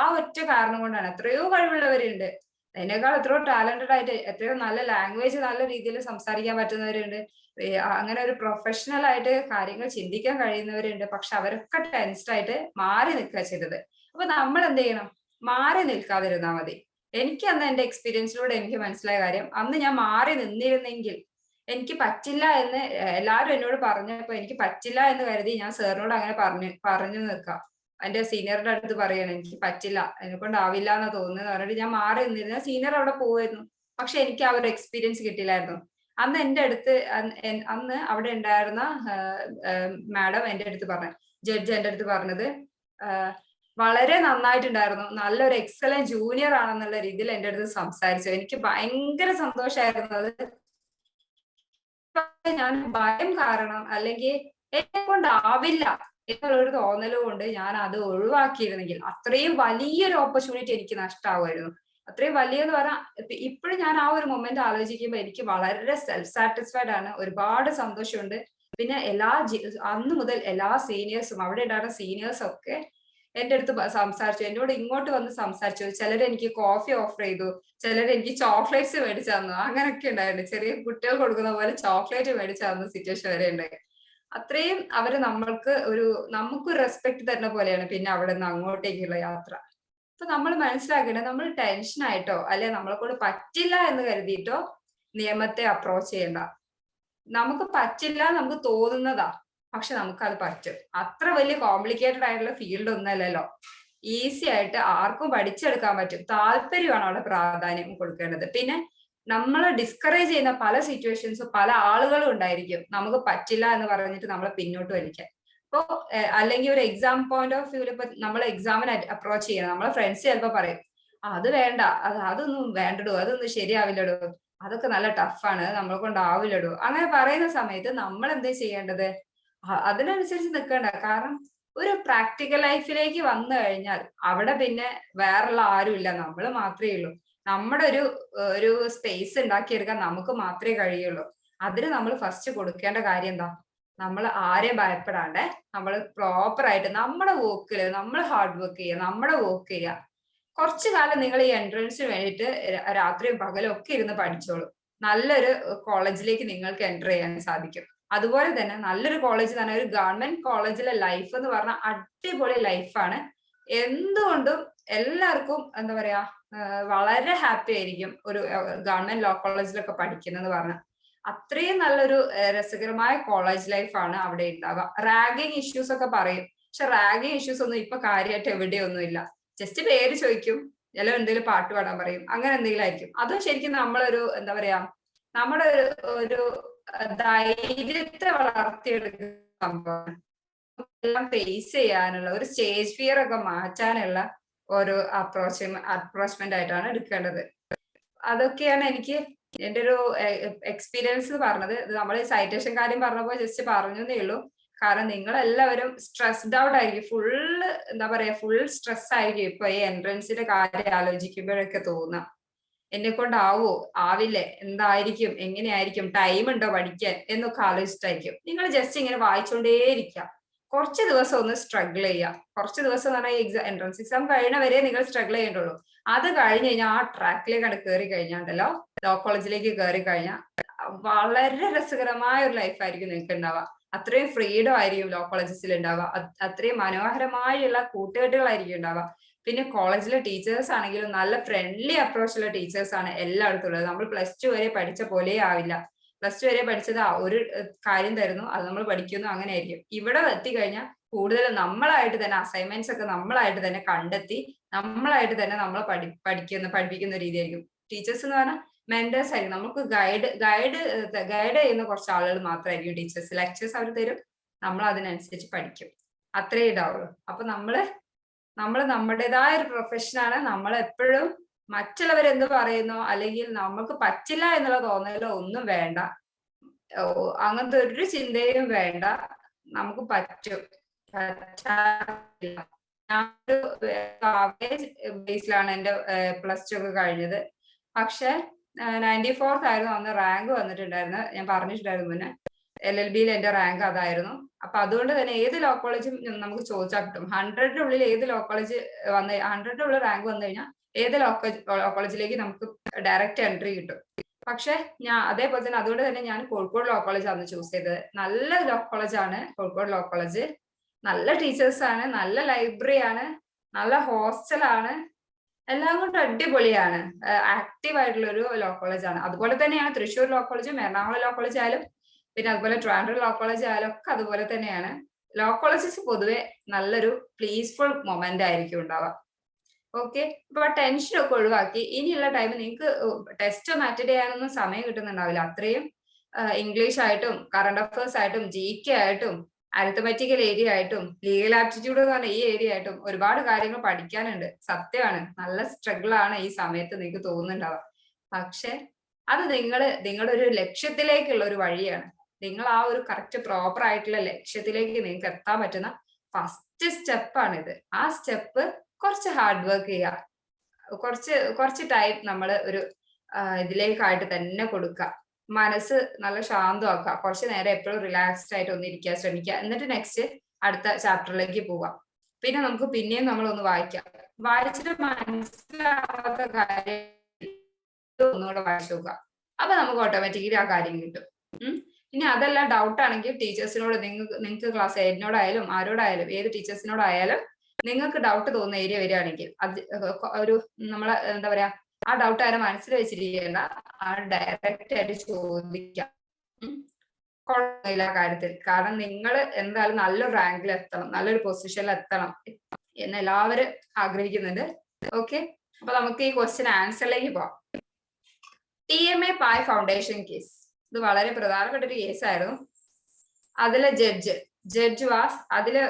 ആ ഒറ്റ കാരണം കൊണ്ടാണ്. എത്രയോ കഴിവുള്ളവരുണ്ട്, അതിനേക്കാൾ എത്രയോ ടാലന്റഡ് ആയിട്ട്, എത്രയോ നല്ല ലാംഗ്വേജ് നല്ല രീതിയിൽ സംസാരിക്കാൻ പറ്റുന്നവരുണ്ട്, അങ്ങനെ ഒരു പ്രൊഫഷണൽ ആയിട്ട് കാര്യങ്ങൾ ചിന്തിക്കാൻ കഴിയുന്നവരുണ്ട്. പക്ഷെ അവരൊക്കെ ടെൻസ്ഡ് ആയിട്ട് മാറി നിൽക്കുക ചെയ്തത്. അപ്പൊ നമ്മൾ എന്ത് ചെയ്യണം? മാറി നിൽക്കാതിരുന്നാ മതി. എനിക്ക് അന്ന് എന്റെ എക്സ്പീരിയൻസിലൂടെ എനിക്ക് മനസ്സിലായ കാര്യം, അന്ന് ഞാൻ മാറി നിന്നിരുന്നെങ്കിൽ എനിക്ക് പറ്റില്ല എന്ന് എല്ലാവരും എന്നോട് പറഞ്ഞപ്പോ എനിക്ക് പറ്റില്ല എന്ന് കരുതി ഞാൻ സാറിനോട് അങ്ങനെ പറഞ്ഞു നിൽക്കാം. എന്റെ സീനിയറുടെ അടുത്ത് പറയണം എനിക്ക് പറ്റില്ല, എന്നെ കൊണ്ടാവില്ല എന്നാ തോന്നുന്നത് പറഞ്ഞിട്ട് ഞാൻ മാറി നിന്നിരുന്ന സീനിയർ അവിടെ പോവായിരുന്നു. പക്ഷെ എനിക്ക് ആ ഒരു എക്സ്പീരിയൻസ് കിട്ടില്ലായിരുന്നു. അന്ന് എന്റെ അടുത്ത് അന്ന് അവിടെ ഉണ്ടായിരുന്ന മാഡം എന്റെ അടുത്ത് ജഡ്ജ് എന്റെ അടുത്ത് പറഞ്ഞത് വളരെ നന്നായിട്ടുണ്ടായിരുന്നു, നല്ലൊരു എക്സലന്റ് ജൂനിയർ ആണെന്നുള്ള രീതിയിൽ എന്റെ അടുത്ത് സംസാരിച്ചു. എനിക്ക് ഭയങ്കര സന്തോഷമായിരുന്നു അത്. ഞാൻ ഭയം കാരണം അല്ലെങ്കിൽ എന്നെ കൊണ്ടാവില്ല എന്നുള്ളൊരു തോന്നല് കൊണ്ട് ഞാൻ അത് ഒഴിവാക്കിയിരുന്നെങ്കിൽ അത്രയും വലിയൊരു ഓപ്പർച്യൂണിറ്റി എനിക്ക് നഷ്ടമാവുമായിരുന്നു. അത്രയും വലിയെന്ന് പറഞ്ഞാൽ ഇപ്പോഴും ഞാൻ ആ ഒരു മൊമെന്റ് ആലോചിക്കുമ്പോൾ എനിക്ക് വളരെ സെൽഫ് സാറ്റിസ്ഫൈഡ് ആണ്, ഒരുപാട് സന്തോഷമുണ്ട്. പിന്നെ അന്ന് മുതൽ എല്ലാ സീനിയേഴ്സും, അവിടെ ഉണ്ടായിരുന്ന സീനിയേഴ്സും ഒക്കെ എന്റെ അടുത്ത് സംസാരിച്ചു, എന്നോട് ഇങ്ങോട്ട് വന്ന് സംസാരിച്ചു. ചിലർ എനിക്ക് കോഫി ഓഫർ ചെയ്തു, ചിലർ എനിക്ക് ചോക്ലേറ്റ്സ് മേടിച്ചു തന്നു. അങ്ങനെയൊക്കെ ഉണ്ടായിരുന്നു. ചെറിയ കുട്ടികൾ കൊടുക്കുന്ന പോലെ ചോക്ലേറ്റ് മേടിച്ചു തന്ന സിറ്റുവേഷൻ വരെ ഉണ്ടായി. അത്രയും അവര് നമുക്കൊരു റെസ്പെക്ട് തരുന്ന പോലെയാണ് പിന്നെ അവിടെ നിന്ന് അങ്ങോട്ടേക്കുള്ള യാത്ര. അപ്പൊ നമ്മൾ മനസ്സിലാക്കേണ്ടത്, നമ്മൾ ടെൻഷൻ ആയിട്ടോ അല്ലെ നമ്മളെ കൊണ്ട് പറ്റില്ല എന്ന് കരുതിയിട്ടോ നിയമത്തെ അപ്രോച്ച് ചെയ്യണ്ട. നമുക്ക് പറ്റില്ല നമുക്ക് തോന്നുന്നതാ, പക്ഷെ നമുക്കത് പറ്റും. അത്ര വലിയ കോംപ്ലിക്കേറ്റഡ് ആയിട്ടുള്ള ഫീൽഡ് ഒന്നല്ലല്ലോ. ഈസി ആയിട്ട് ആർക്കും പഠിച്ചെടുക്കാൻ പറ്റും. താല്പര്യമാണ് അവിടെ പ്രാധാന്യം കൊടുക്കേണ്ടത്. പിന്നെ നമ്മളെ ഡിസ്കറേജ് ചെയ്യുന്ന പല സിറ്റുവേഷൻസും പല ആളുകളും ഉണ്ടായിരിക്കും നമുക്ക് പറ്റില്ല എന്ന് പറഞ്ഞിട്ട് നമ്മളെ പിന്നോട്ട് വലിക്കാൻ. അപ്പോ അല്ലെങ്കിൽ ഒരു എക്സാം പോയിന്റ് ഓഫ് വ്യൂവിൽ ഇപ്പൊ നമ്മൾ എക്സാമിന് അപ്രോച്ച് ചെയ്യണം, നമ്മളെ ഫ്രണ്ട്സ് ചിലപ്പോ പറയും അത് വേണ്ട, അതൊന്നും വേണ്ടടോ, അതൊന്നും ശരിയാവില്ലടോ, അതൊക്കെ നല്ല ടഫാണ്, നമ്മളെ കൊണ്ടാവില്ലടോ. അങ്ങനെ പറയുന്ന സമയത്ത് നമ്മൾ എന്താ ചെയ്യേണ്ടത്? അതിനനുസരിച്ച് നിൽക്കണ്ട. കാരണം ഒരു പ്രാക്ടിക്കൽ ലൈഫിലേക്ക് വന്നു കഴിഞ്ഞാൽ അവിടെ പിന്നെ വേറുള്ള ആരുമില്ല, നമ്മൾ മാത്രമേ ഉള്ളൂ. നമ്മുടെ ഒരു സ്പേസ് ഉണ്ടാക്കിയെടുക്കാൻ നമുക്ക് മാത്രമേ കഴിയുള്ളൂ. അതിന് നമ്മൾ ഫസ്റ്റ് കൊടുക്കേണ്ട കാര്യം എന്താ? നമ്മൾ ആരെയും ഭയപ്പെടാണ്ട് നമ്മൾ പ്രോപ്പർ ആയിട്ട് നമ്മുടെ വർക്കില് നമ്മൾ ഹാർഡ് വർക്ക് ചെയ്യുക, നമ്മുടെ വർക്ക് ചെയ്യുക. കുറച്ചു കാലം നിങ്ങൾ ഈ എൻട്രൻസിന് വേണ്ടിയിട്ട് രാത്രിയും പകലും ഒക്കെ ഇരുന്ന് പഠിച്ചോളൂ. നല്ലൊരു കോളേജിലേക്ക് നിങ്ങൾക്ക് എൻ്റർ ചെയ്യാൻ സാധിക്കും. അതുപോലെ തന്നെ നല്ലൊരു കോളേജ് തന്നെ, ഒരു ഗവൺമെന്റ് കോളേജിലെ ലൈഫ് എന്ന് പറഞ്ഞാൽ അടിപൊളി ലൈഫാണ്. എന്തുകൊണ്ടും എല്ലാവർക്കും എന്താ പറയാ വളരെ ഹാപ്പി ആയിരിക്കും ഒരു ഗവൺമെന്റ് ലോ കോളേജിലൊക്കെ പഠിക്കുന്നത് പറഞ്ഞാൽ. അത്രയും നല്ലൊരു രസകരമായ കോളേജ് ലൈഫാണ് അവിടെ ഉണ്ടാവുക. റാഗിങ് ഇഷ്യൂസ് ഒക്കെ പറയും, പക്ഷെ റാഗിങ് ഇഷ്യൂസ് ഒന്നും ഇപ്പൊ കാര്യമായിട്ട് എവിടെയൊന്നും ഇല്ല. ജസ്റ്റ് പേര് ചോദിക്കും, ചില എന്തെങ്കിലും പാട്ട് പാടാൻ പറയും, അങ്ങനെ എന്തെങ്കിലും ആയിരിക്കും. അതും ശരിക്കും നമ്മളൊരു എന്താ പറയാ നമ്മുടെ ഒരു ധൈര്യത്തെ വളർത്തിയെടുക്കുന്ന സംഭവമാണ്. എല്ലാം ഫേസ് ചെയ്യാനുള്ള ഒരു സ്റ്റേജ് ഫിയർ ഒക്കെ മാറ്റാനുള്ള ഒരു അപ്രോച്ച്മെന്റ് ആയിട്ടാണ് എടുക്കേണ്ടത്. അതൊക്കെയാണ് എനിക്ക് എന്റെ ഒരു എക്സ്പീരിയൻസ് പറഞ്ഞത്. നമ്മൾ സൈറ്റേഷൻ കാര്യം പറഞ്ഞപ്പോൾ ജസ്റ്റ് പറഞ്ഞതേ ഉള്ളൂ. കാരണം നിങ്ങളെല്ലാവരും സ്ട്രെസ്ഡ് ഔട്ട് ആയിരിക്കും, ഫുള്ള് എന്താ പറയാ ഫുൾ സ്ട്രെസ് ആയിരിക്കും ഇപ്പൊ ഈ എൻട്രൻസിന്റെ കാര്യം ആലോചിക്കുമ്പോഴൊക്കെ തോന്നാം. എന്നെ കൊണ്ടാവോ, ആവില്ലേ, എന്തായിരിക്കും, എങ്ങനെയായിരിക്കും, ടൈം ഉണ്ടോ പഠിക്കാൻ എന്നൊക്കെ ആലോചിച്ചിട്ടായിരിക്കും. നിങ്ങൾ ജസ്റ്റ് ഇങ്ങനെ വായിച്ചുകൊണ്ടേയിരിക്കുക. കുറച്ച് ദിവസം ഒന്ന് സ്ട്രഗിൾ ചെയ്യുക. കുറച്ച് ദിവസം എന്ന് പറഞ്ഞാൽ എൻട്രൻസ് എക്സാം കഴിയണ വരെ നിങ്ങൾ സ്ട്രഗിൾ ചെയ്യേണ്ടുള്ളൂ. അത് കഴിഞ്ഞ് കഴിഞ്ഞാൽ ആ ട്രാക്കിലേക്ക് കയറി കഴിഞ്ഞാണ്ടല്ലോ, ലോ കോളേജിലേക്ക് കയറി കഴിഞ്ഞാൽ വളരെ രസകരമായ ഒരു ലൈഫായിരിക്കും നിങ്ങൾക്ക് ഉണ്ടാവുക. അത്രയും ഫ്രീഡം ആയിരിക്കും ലോ കോളേജസിൽ ഉണ്ടാവുക. അത്രയും മനോഹരമായുള്ള കൂട്ടുകെട്ടുകളായിരിക്കും ഉണ്ടാവുക. പിന്നെ കോളേജിലെ ടീച്ചേഴ്സ് ആണെങ്കിലും നല്ല ഫ്രണ്ട്ലി അപ്രോച്ചുള്ള ടീച്ചേഴ്സ് ആണ് എല്ലായിടത്തും ഉള്ളത്. നമ്മൾ +2 വരെ പഠിച്ച പോലെ ആവില്ല. +2 വരെ പഠിച്ചത് ഒരു കാര്യം തരുന്നു, അത് നമ്മൾ പഠിക്കുന്നു, അങ്ങനെ ആയിരിക്കും. ഇവിടെ എത്തിക്കഴിഞ്ഞാൽ കൂടുതൽ നമ്മളായിട്ട് തന്നെ അസൈൻമെന്റ്സ് ഒക്കെ നമ്മളായിട്ട് തന്നെ കണ്ടെത്തി നമ്മളായിട്ട് തന്നെ നമ്മൾ പഠിപ്പിക്കുന്ന രീതിയായിരിക്കും. ടീച്ചേഴ്സ് എന്ന് പറഞ്ഞാൽ മെന്റേഴ്സ് ആയിരിക്കും. നമുക്ക് ഗൈഡ് ചെയ്യുന്ന കുറച്ച് ആളുകൾ മാത്രമായിരിക്കും ടീച്ചേഴ്സ്. ലെക്ചേഴ്സ് അവർ തരും, നമ്മൾ അതിനനുസരിച്ച് പഠിക്കും. അത്രേ ഇതാവുള്ളൂ. അപ്പൊ നമ്മള് നമ്മുടേതായ ഒരു പ്രൊഫഷനാണ്. നമ്മൾ എപ്പോഴും മറ്റുള്ളവരെന്ത് പറയുന്നോ അല്ലെങ്കിൽ നമുക്ക് പറ്റില്ല എന്നുള്ള തോന്നലോ ഒന്നും വേണ്ട. അങ്ങനത്തെ ഒരു ചിന്തയും വേണ്ട. നമുക്ക് പറ്റും. ഞാനൊരു ആവറേജ് ബേസിലാണ് എന്റെ +2 ഒക്കെ കഴിഞ്ഞത്. പക്ഷെ 94th ആയിരുന്നു അന്ന് റാങ്ക് വന്നിട്ടുണ്ടായിരുന്നത്. ഞാൻ പറഞ്ഞിട്ടുണ്ടായിരുന്നു മുന്നേ. LLBയിൽ എന്റെ റാങ്ക് അതായിരുന്നു. അപ്പൊ അതുകൊണ്ട് തന്നെ ഏത് ലോ കോളേജും നമുക്ക് ചോദിച്ചാൽ കിട്ടും. 100-നുള്ളിൽ ഏത് ലോ കോളേജ് 100-നുള്ളിൽ റാങ്ക് വന്നു കഴിഞ്ഞാൽ ഏത് ലോ കോളേജിലേക്ക് നമുക്ക് ഡയറക്റ്റ് എൻട്രി കിട്ടും. പക്ഷെ അതേപോലെ തന്നെ അതുകൊണ്ട് തന്നെ ഞാൻ കോഴിക്കോട് ലോ കോളേജ് ആണ് ചൂസ് ചെയ്തത്. നല്ല ലോ കോളേജാണ് കോഴിക്കോട് ലോ കോളേജ്. നല്ല ടീച്ചേഴ്സ് ആണ്, നല്ല ലൈബ്രറി ആണ്, നല്ല ഹോസ്റ്റലാണ്, എല്ലാം കൊണ്ടും അടിപൊളിയാണ്. ആക്റ്റീവ് ആയിട്ടുള്ള ഒരു ലോ കോളേജ് ആണ്. അതുപോലെ തന്നെയാണ് തൃശ്ശൂർ ലോ കോളേജും എറണാകുളം ലോ കോളേജ് ആയാലും പിന്നെ അതുപോലെ ട്രിവാൻഡ്രം ലോ കോളേജ് ആയാലും ഒക്കെ അതുപോലെ തന്നെയാണ്. ലോ കോളേജസ് പൊതുവെ നല്ലൊരു പീസ്ഫുൾ മൊമെന്റ് ആയിരിക്കും ഉണ്ടാവുക. ഓക്കെ, ഇപ്പൊ ടെൻഷൻ ഒക്കെ ഒഴിവാക്കി ഇനിയുള്ള ടൈം നിങ്ങൾക്ക് ടെസ്റ്റ് ഒന്നും അറ്റൻഡ് ചെയ്യാനൊന്നും സമയം കിട്ടുന്നുണ്ടാവില്ല. അത്രയും ഇംഗ്ലീഷ് ആയിട്ടും കറണ്ട് അഫയേഴ്സ് ആയിട്ടും GK ആയിട്ടും അരിത്തമെറ്റിക്കൽ ഏരിയ ആയിട്ടും ലീഗൽ ആപ്റ്റിറ്റ്യൂഡ് എന്ന് പറഞ്ഞ ഈ ഏരിയ ആയിട്ടും ഒരുപാട് കാര്യങ്ങൾ പഠിക്കാനുണ്ട്. സത്യമാണ്, നല്ല സ്ട്രഗിൾ ആണ് ഈ സമയത്ത് നിങ്ങൾക്ക് തോന്നുന്നുണ്ടാവുക. പക്ഷെ അത് നിങ്ങളുടെ ഒരു ലക്ഷ്യത്തിലേക്കുള്ള ഒരു വഴിയാണ്. നിങ്ങൾ ആ ഒരു കറക്റ്റ് പ്രോപ്പർ ആയിട്ടുള്ള ലക്ഷ്യത്തിലേക്ക് നിങ്ങൾക്ക് എത്താൻ പറ്റുന്ന ഫസ്റ്റ് സ്റ്റെപ്പാണിത്. ആ സ്റ്റെപ്പ് കുറച്ച് ഹാർഡ് വർക്ക് ചെയ്യുക, കുറച്ച് ടൈം നമ്മൾ ഒരു ഇതിലേക്കായിട്ട് തന്നെ കൊടുക്കുക. മനസ്സ് നല്ല ശാന്തമാക്കുക, കുറച്ച് നേരം എപ്പോഴും റിലാക്സ്ഡ് ആയിട്ട് ഒന്നിരിക്കാൻ ശ്രമിക്കുക. എന്നിട്ട് നെക്സ്റ്റ് അടുത്ത ചാപ്റ്ററിലേക്ക് പോവാം. പിന്നെ നമുക്ക് പിന്നെയും നമ്മളൊന്ന് വായിക്കാം. വായിച്ചിട്ട് മനസ്സിലാവാത്ത കാര്യം ഒന്നുകൂടെ വായിച്ചു നോക്കുക. അപ്പൊ നമുക്ക് ഓട്ടോമാറ്റിക്കലി ആ കാര്യം കിട്ടും. ഇനി അതല്ല ഡൗട്ട് ആണെങ്കിൽ ടീച്ചേഴ്സിനോട് നിങ്ങൾക്ക് ക്ലാസ് എന്നോടായാലും ആരോടായാലും ഏത് ടീച്ചേഴ്സിനോടായാലും നിങ്ങൾക്ക് ഡൗട്ട് തോന്നുന്ന ഏരിയ വരികയാണെങ്കിൽ അത് ഒരു നമ്മളെ എന്താ പറയാ ആ ഡൗട്ട് ആരും മനസ്സിൽ വെച്ചിരിക്കേണ്ട, ആ ഡയറക്റ്റ് ആയിട്ട് ചോദിക്കാം. കുഴപ്പമില്ല കാര്യത്തിൽ. കാരണം നിങ്ങൾ എന്തായാലും നല്ലൊരു റാങ്കിൽ എത്തണം, നല്ലൊരു പൊസിഷനിൽ എത്തണം എന്ന് എല്ലാവരും ആഗ്രഹിക്കുന്നുണ്ട്. ഓക്കെ, അപ്പൊ നമുക്ക് ഈ ക്വസ്റ്റ്യൻ ആൻസറിലേക്ക് പോവാം. TMA Pi ഫൗണ്ടേഷൻ കേസ്, ഇത് വളരെ പ്രധാനപ്പെട്ട ഒരു കേസായിരുന്നു. അതിലെ ജഡ്ജ് വാസ് അതില്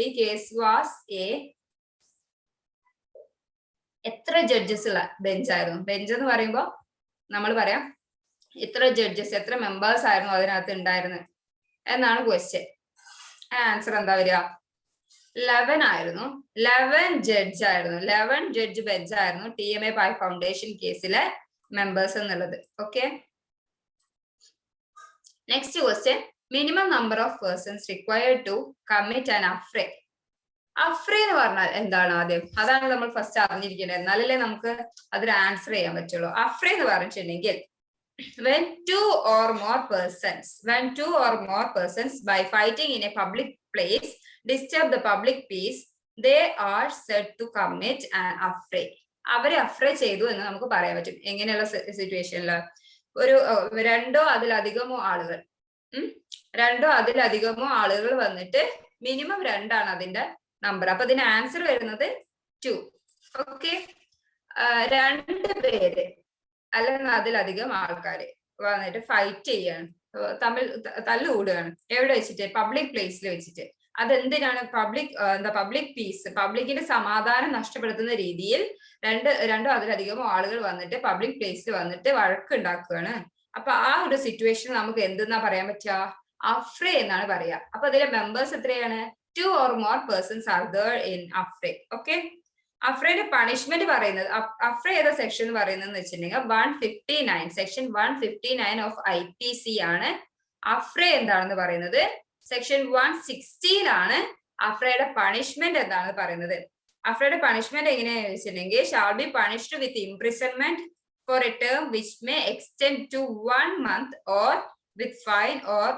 ഈ കേസ് വാസ് എത്ര ജഡ്ജസ് ഉള്ള ബെഞ്ചായിരുന്നു? ബെഞ്ച് എന്ന് പറയുമ്പോൾ നമ്മൾ പറയാം എത്ര ജഡ്ജസ്, എത്ര മെമ്പേഴ്സ് ആയിരുന്നു അതിനകത്ത് ഉണ്ടായിരുന്നത് എന്നാണ് ക്വസ്റ്റ്യൻ. ആൻസർ എന്താ വരിക? 11 ആയിരുന്നു. 11 ജഡ്ജ് ആയിരുന്നു. 11 ജഡ്ജ് ബെഞ്ച് ആയിരുന്നു TMA Pi ഫൗണ്ടേഷൻ കേസിലെ മെമ്പേഴ്സ് എന്നുള്ളത്. Okay, next question. Minimum number of persons required to commit an affray. Affray എന്ന് പറഞ്ഞാൽ എന്താണ്? ആദ്യം അതാണ് നമ്മൾ ഫസ്റ്റ് അറിഞ്ഞിരിക്കേണ്ടത്, എന്നാലല്ലേ നമുക്ക് അതിന് ആൻസർ ചെയ്യാൻ പറ്റുള്ളൂ. അഫ്രേ എന്ന് പറഞ്ഞിട്ടുണ്ടെങ്കിൽ when two or more persons by fighting in a public place disturb the public peace, they are said to commit an affray. അവരെ അഫ്രേ ചെയ്തു എന്ന് നമുക്ക് പറയാൻ പറ്റും. എങ്ങനെയുള്ള സിറ്റുവേഷനില്? ഒരു രണ്ടോ അതിലധികമോ ആളുകൾ വന്നിട്ട് മിനിമം 2 ആണ് അതിന്റെ നമ്പർ. അപ്പൊ ഇതിന്റെ ആൻസർ വരുന്നത് 2. ഓക്കെ, 2 പേര് അല്ലെങ്കിൽ അതിലധികം ആൾക്കാര് വന്നിട്ട് ഫൈറ്റ് ചെയ്യാണ്, തമ്മിൽ തല്ലുകൂടുകയാണ്. എവിടെ വെച്ചിട്ട്? പബ്ലിക് പ്ലേസിൽ വെച്ചിട്ട്. അതെന്തിനാണ്? പബ്ലിക് പീസ്, പബ്ലിക്കിന്റെ സമാധാനം നഷ്ടപ്പെടുത്തുന്ന രീതിയിൽ രണ്ടോ അതിലധികമോ ആളുകൾ വന്നിട്ട് പബ്ലിക് പ്ലേസിൽ വന്നിട്ട് വഴക്കുണ്ടാക്കുകയാണ്. അപ്പൊ ആ ഒരു സിറ്റുവേഷൻ നമുക്ക് എന്തെന്നാ പറയാൻ പറ്റുക? അഫ്രേ എന്നാണ് പറയാ. അപ്പൊ അതിലെ മെമ്പേഴ്സ് എത്രയാണ്? 2 or more persons are there in affray. Okay, അഫ്രയുടെ പണിഷ്മെന്റ് പറയുന്നത്, അഫ്ര ഏതാ സെക്ഷൻ പറയുന്നത് വെച്ചിട്ടുണ്ടെങ്കിൽ 159, സെക്ഷൻ 159 ഓഫ് IPC ആണ് അഫ്ര എന്താണെന്ന് പറയുന്നത്. സെക്ഷൻ 160 ആണ് അഫ്രയുടെ പണിഷ്മെന്റ് എന്താണെന്ന് പറയുന്നത്. അഫ്രയുടെ പണിഷ്മെന്റ് എങ്ങനെയാണെന്ന് വെച്ചിട്ടുണ്ടെങ്കിൽ shall be punished with imprisonment for a term which may extend to 1 month or with fine or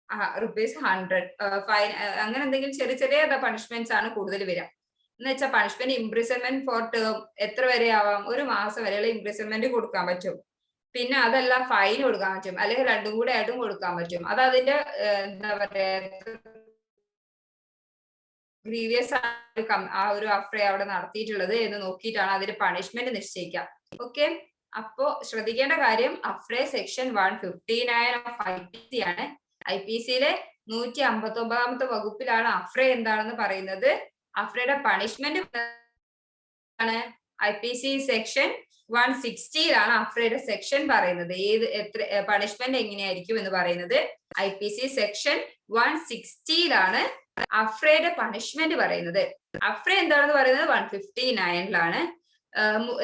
₹100 fine. അങ്ങനെ എന്തെങ്കിലും ചെറിയ പണിഷ്മെന്റ്സ് ആണ് കൂടുതൽ വരിക. എന്ന് വെച്ചാൽ പണിഷ്മെന്റ് ഇംപ്രിസൺമെന്റ് ഫോർ ടേം എത്ര വരെ ആവാം? 1 മാസം വരെയുള്ള ഇംപ്രിസൺമെന്റ് കൊടുക്കാൻ പറ്റും. പിന്നെ അതല്ല ഫൈൻ കൊടുക്കാൻ പറ്റും, അല്ലെങ്കിൽ 2 കൂടെ ആയിട്ടും കൊടുക്കാൻ പറ്റും. അത് അതിന്റെ എന്താ പറയാ ഗ്രീവിയസ് ആ ഒരു അഫ്രേ അവിടെ നടത്തിയിട്ടുള്ളത് എന്ന് നോക്കിയിട്ടാണ് അതിന്റെ പണിഷ്മെന്റ് നിശ്ചയിക്കുക. ഓക്കെ, അപ്പോ ശ്രദ്ധിക്കേണ്ട കാര്യം അഫ്രേ സെക്ഷൻ 159 ഓഫ് IPC ആണ്. IPCയിലെ 159ാമത്തെ വകുപ്പിലാണ് അഫ്രേ എന്താണെന്ന് പറയുന്നത്. അഫ്രയുടെ പണിഷ്മെന്റ് ആണ് IPC സെക്ഷൻ 160യിലാണ് അഫ്രയുടെ സെക്ഷൻ പറയുന്നത്. എത്ര പണിഷ്മെന്റ് എങ്ങനെയായിരിക്കും എന്ന് പറയുന്നത് IPC സെക്ഷൻ 160യിലാണ് അഫ്രയുടെ പണിഷ്മെന്റ് പറയുന്നത്. അഫ്രേ എന്താണെന്ന് പറയുന്നത് 159ലാണ്.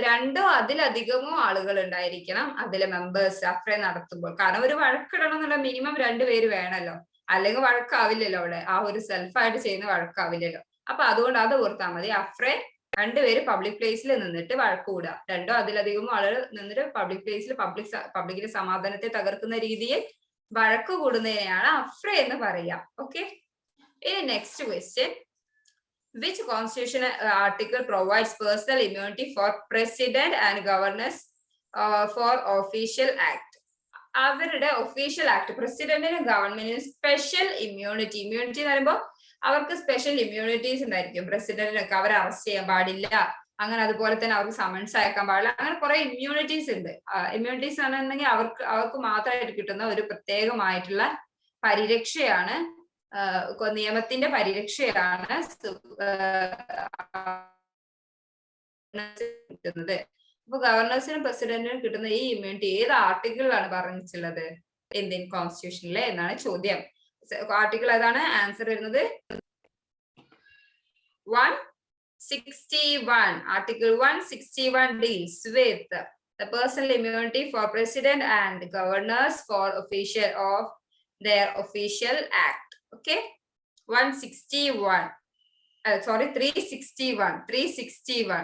2 അതിലധികമോ ആളുകൾ ഉണ്ടായിരിക്കണം അതിലെ മെമ്പേഴ്സ് അഫ്രേ നടത്തുമ്പോൾ. കാരണം ഒരു വഴക്കിടണം എന്നുള്ള മിനിമം 2 പേര് വേണമല്ലോ, അല്ലെങ്കിൽ വഴക്കാവില്ലല്ലോ. അവിടെ ആ ഒരു സെൽഫായിട്ട് ചെയ്യുന്ന വഴക്കാവില്ലല്ലോ. അപ്പൊ അതുകൊണ്ട് അത് ഓർത്താൽ മതി. അഫ്രേ 2 പേര് പബ്ലിക് പ്ലേസിൽ നിന്നിട്ട് വഴക്ക് കൂടുക, 2 അതിലധികമോ ആളുകൾ നിന്നിട്ട് പബ്ലിക് പ്ലേസിൽ പബ്ലിക്കിന്റെ സമാധാനത്തെ തകർക്കുന്ന രീതിയിൽ വഴക്ക് കൂടുന്നതിനെയാണ് അഫ്രേ എന്ന് പറയുക. ഓക്കെ, ഇനി next question. Which constitution article provides personal immunity for president and governors for official act? അവരുടെ ഒഫീഷ്യൽ ആക്ട്, പ്രസിഡന്റിനും ഗവൺമെന്റിനും സ്പെഷ്യൽ ഇമ്മ്യൂണിറ്റി എന്ന് പറയുമ്പോൾ അവർക്ക് സ്പെഷ്യൽ ഇമ്മ്യൂണിറ്റീസ് ഉണ്ടായിരിക്കും. പ്രസിഡന്റിനൊക്കെ അവരെ അറസ്റ്റ് ചെയ്യാൻ പാടില്ല, അങ്ങനെ അതുപോലെ തന്നെ അവർക്ക് സമൻസ് അയക്കാൻ പാടില്ല, അങ്ങനെ കുറെ ഇമ്മ്യൂണിറ്റീസ് ഉണ്ട്. ഇമ്മ്യൂണിറ്റീസ് ആണെന്നുണ്ടെങ്കിൽ അവർക്ക് മാത്രമായിട്ട് കിട്ടുന്ന ഒരു പ്രത്യേകമായിട്ടുള്ള പരിരക്ഷയാണ്, നിയമത്തിന്റെ പരിരക്ഷയാണ് കിട്ടുന്നത്. അപ്പൊ ഗവർണേഴ്സിനും പ്രസിഡന്റിനും കിട്ടുന്ന ഈ ഇമ്മ്യൂണിറ്റി ഏത് ആർട്ടിക്കിളിലാണ് പറഞ്ഞിട്ടുള്ളത് ഇന്ത്യൻ കോൺസ്റ്റിറ്റ്യൂഷനിലെ എന്നാണ് ചോദ്യം. ആർട്ടിക്കിൾ ഏതാണ്? ആൻസർ വരുന്നത് 161. Article 161 deals with the personal immunity for president and governors for their official act. Okay, 161. Sorry 361 361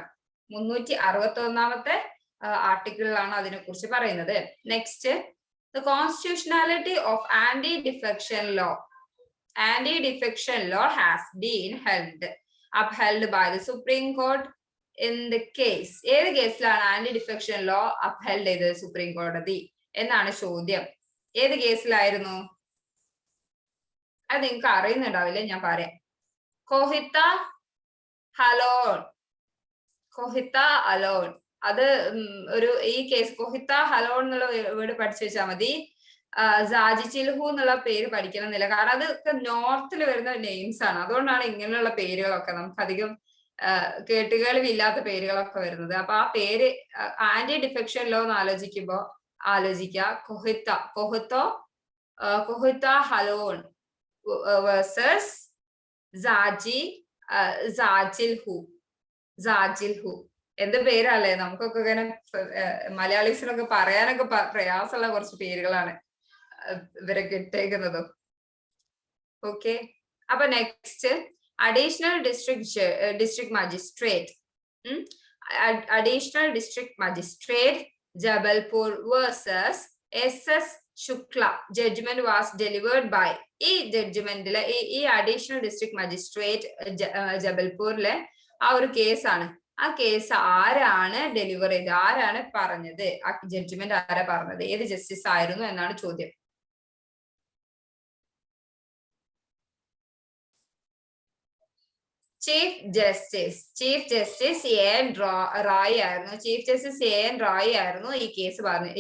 ആർട്ടിക്കിളിലാണ് അതിനെ കുറിച്ച് പറയുന്നത്. Next, the constitutionality of anti defection law has been upheld by the Supreme Court in the case. ഏത് കേസിലാണ് ആന്റി ഡിഫെക്ഷൻ ലോ അപ്ഹെൽഡ് ചെയ്തത് സുപ്രീം കോടതി എന്നാണ് ചോദ്യം. ഏത് കേസിലായിരുന്നു? അത് നിങ്ങൾക്ക് അറിയുന്നുണ്ടാവില്ലേ, ഞാൻ പറയാം. കോഹിത്ത അലോൺ. അത് ഈ കേസ് കോഹിത്ത ഹലോൺ എന്നുള്ള വേർഡ് പഠിച്ചു വെച്ചാൽ മതി. സാജി ചിൽഹു എന്നുള്ള പേര് പഠിക്കണമെന്നില്ല, കാരണം അതൊക്കെ നോർത്തിൽ വരുന്ന നെയിംസ് ആണ്. അതുകൊണ്ടാണ് ഇങ്ങനെയുള്ള പേരുകളൊക്കെ നമുക്ക് അധികം കേട്ടുകളില്ലാത്ത പേരുകളൊക്കെ വരുന്നത്. അപ്പൊ ആ പേര് ആന്റി ഡിഫെക്ഷൻ ലോ എന്ന് ആലോചിക്കുക. കൊഹിത്ത ഹലോൺ വേഴ്സസ് സാജിൽഹു. എന്ത് പേരല്ലേ, നമുക്കൊക്കെ ഇങ്ങനെ മലയാളീസിനൊക്കെ പറയാനൊക്കെ പ്രയാസമുള്ള കുറച്ച് പേരുകളാണ് ഇവരൊക്കെ ഇട്ടേക്കുന്നതും. ഓക്കെ, അപ്പൊ next, additional district magistrate Jabalpur versus SS Shukla. Judgment was delivered by. ഈ ജഡ്ജ്മെന്റിലെ ഈ അഡീഷണൽ ഡിസ്ട്രിക്ട് മജിസ്ട്രേറ്റ് ജബൽപൂരിലെ ആ ഒരു കേസാണ്. ആ കേസ് ആരാണ് ഡെലിവർ ചെയ്തത്, ആരാണ് പറഞ്ഞത്, ആ ജഡ്ജ്മെന്റ് ആരാ പറഞ്ഞത്, ഏത് ജസ്റ്റിസ് ആയിരുന്നു എന്നാണ് ചോദ്യം. Chief justice A.N. റായ് ആയിരുന്നു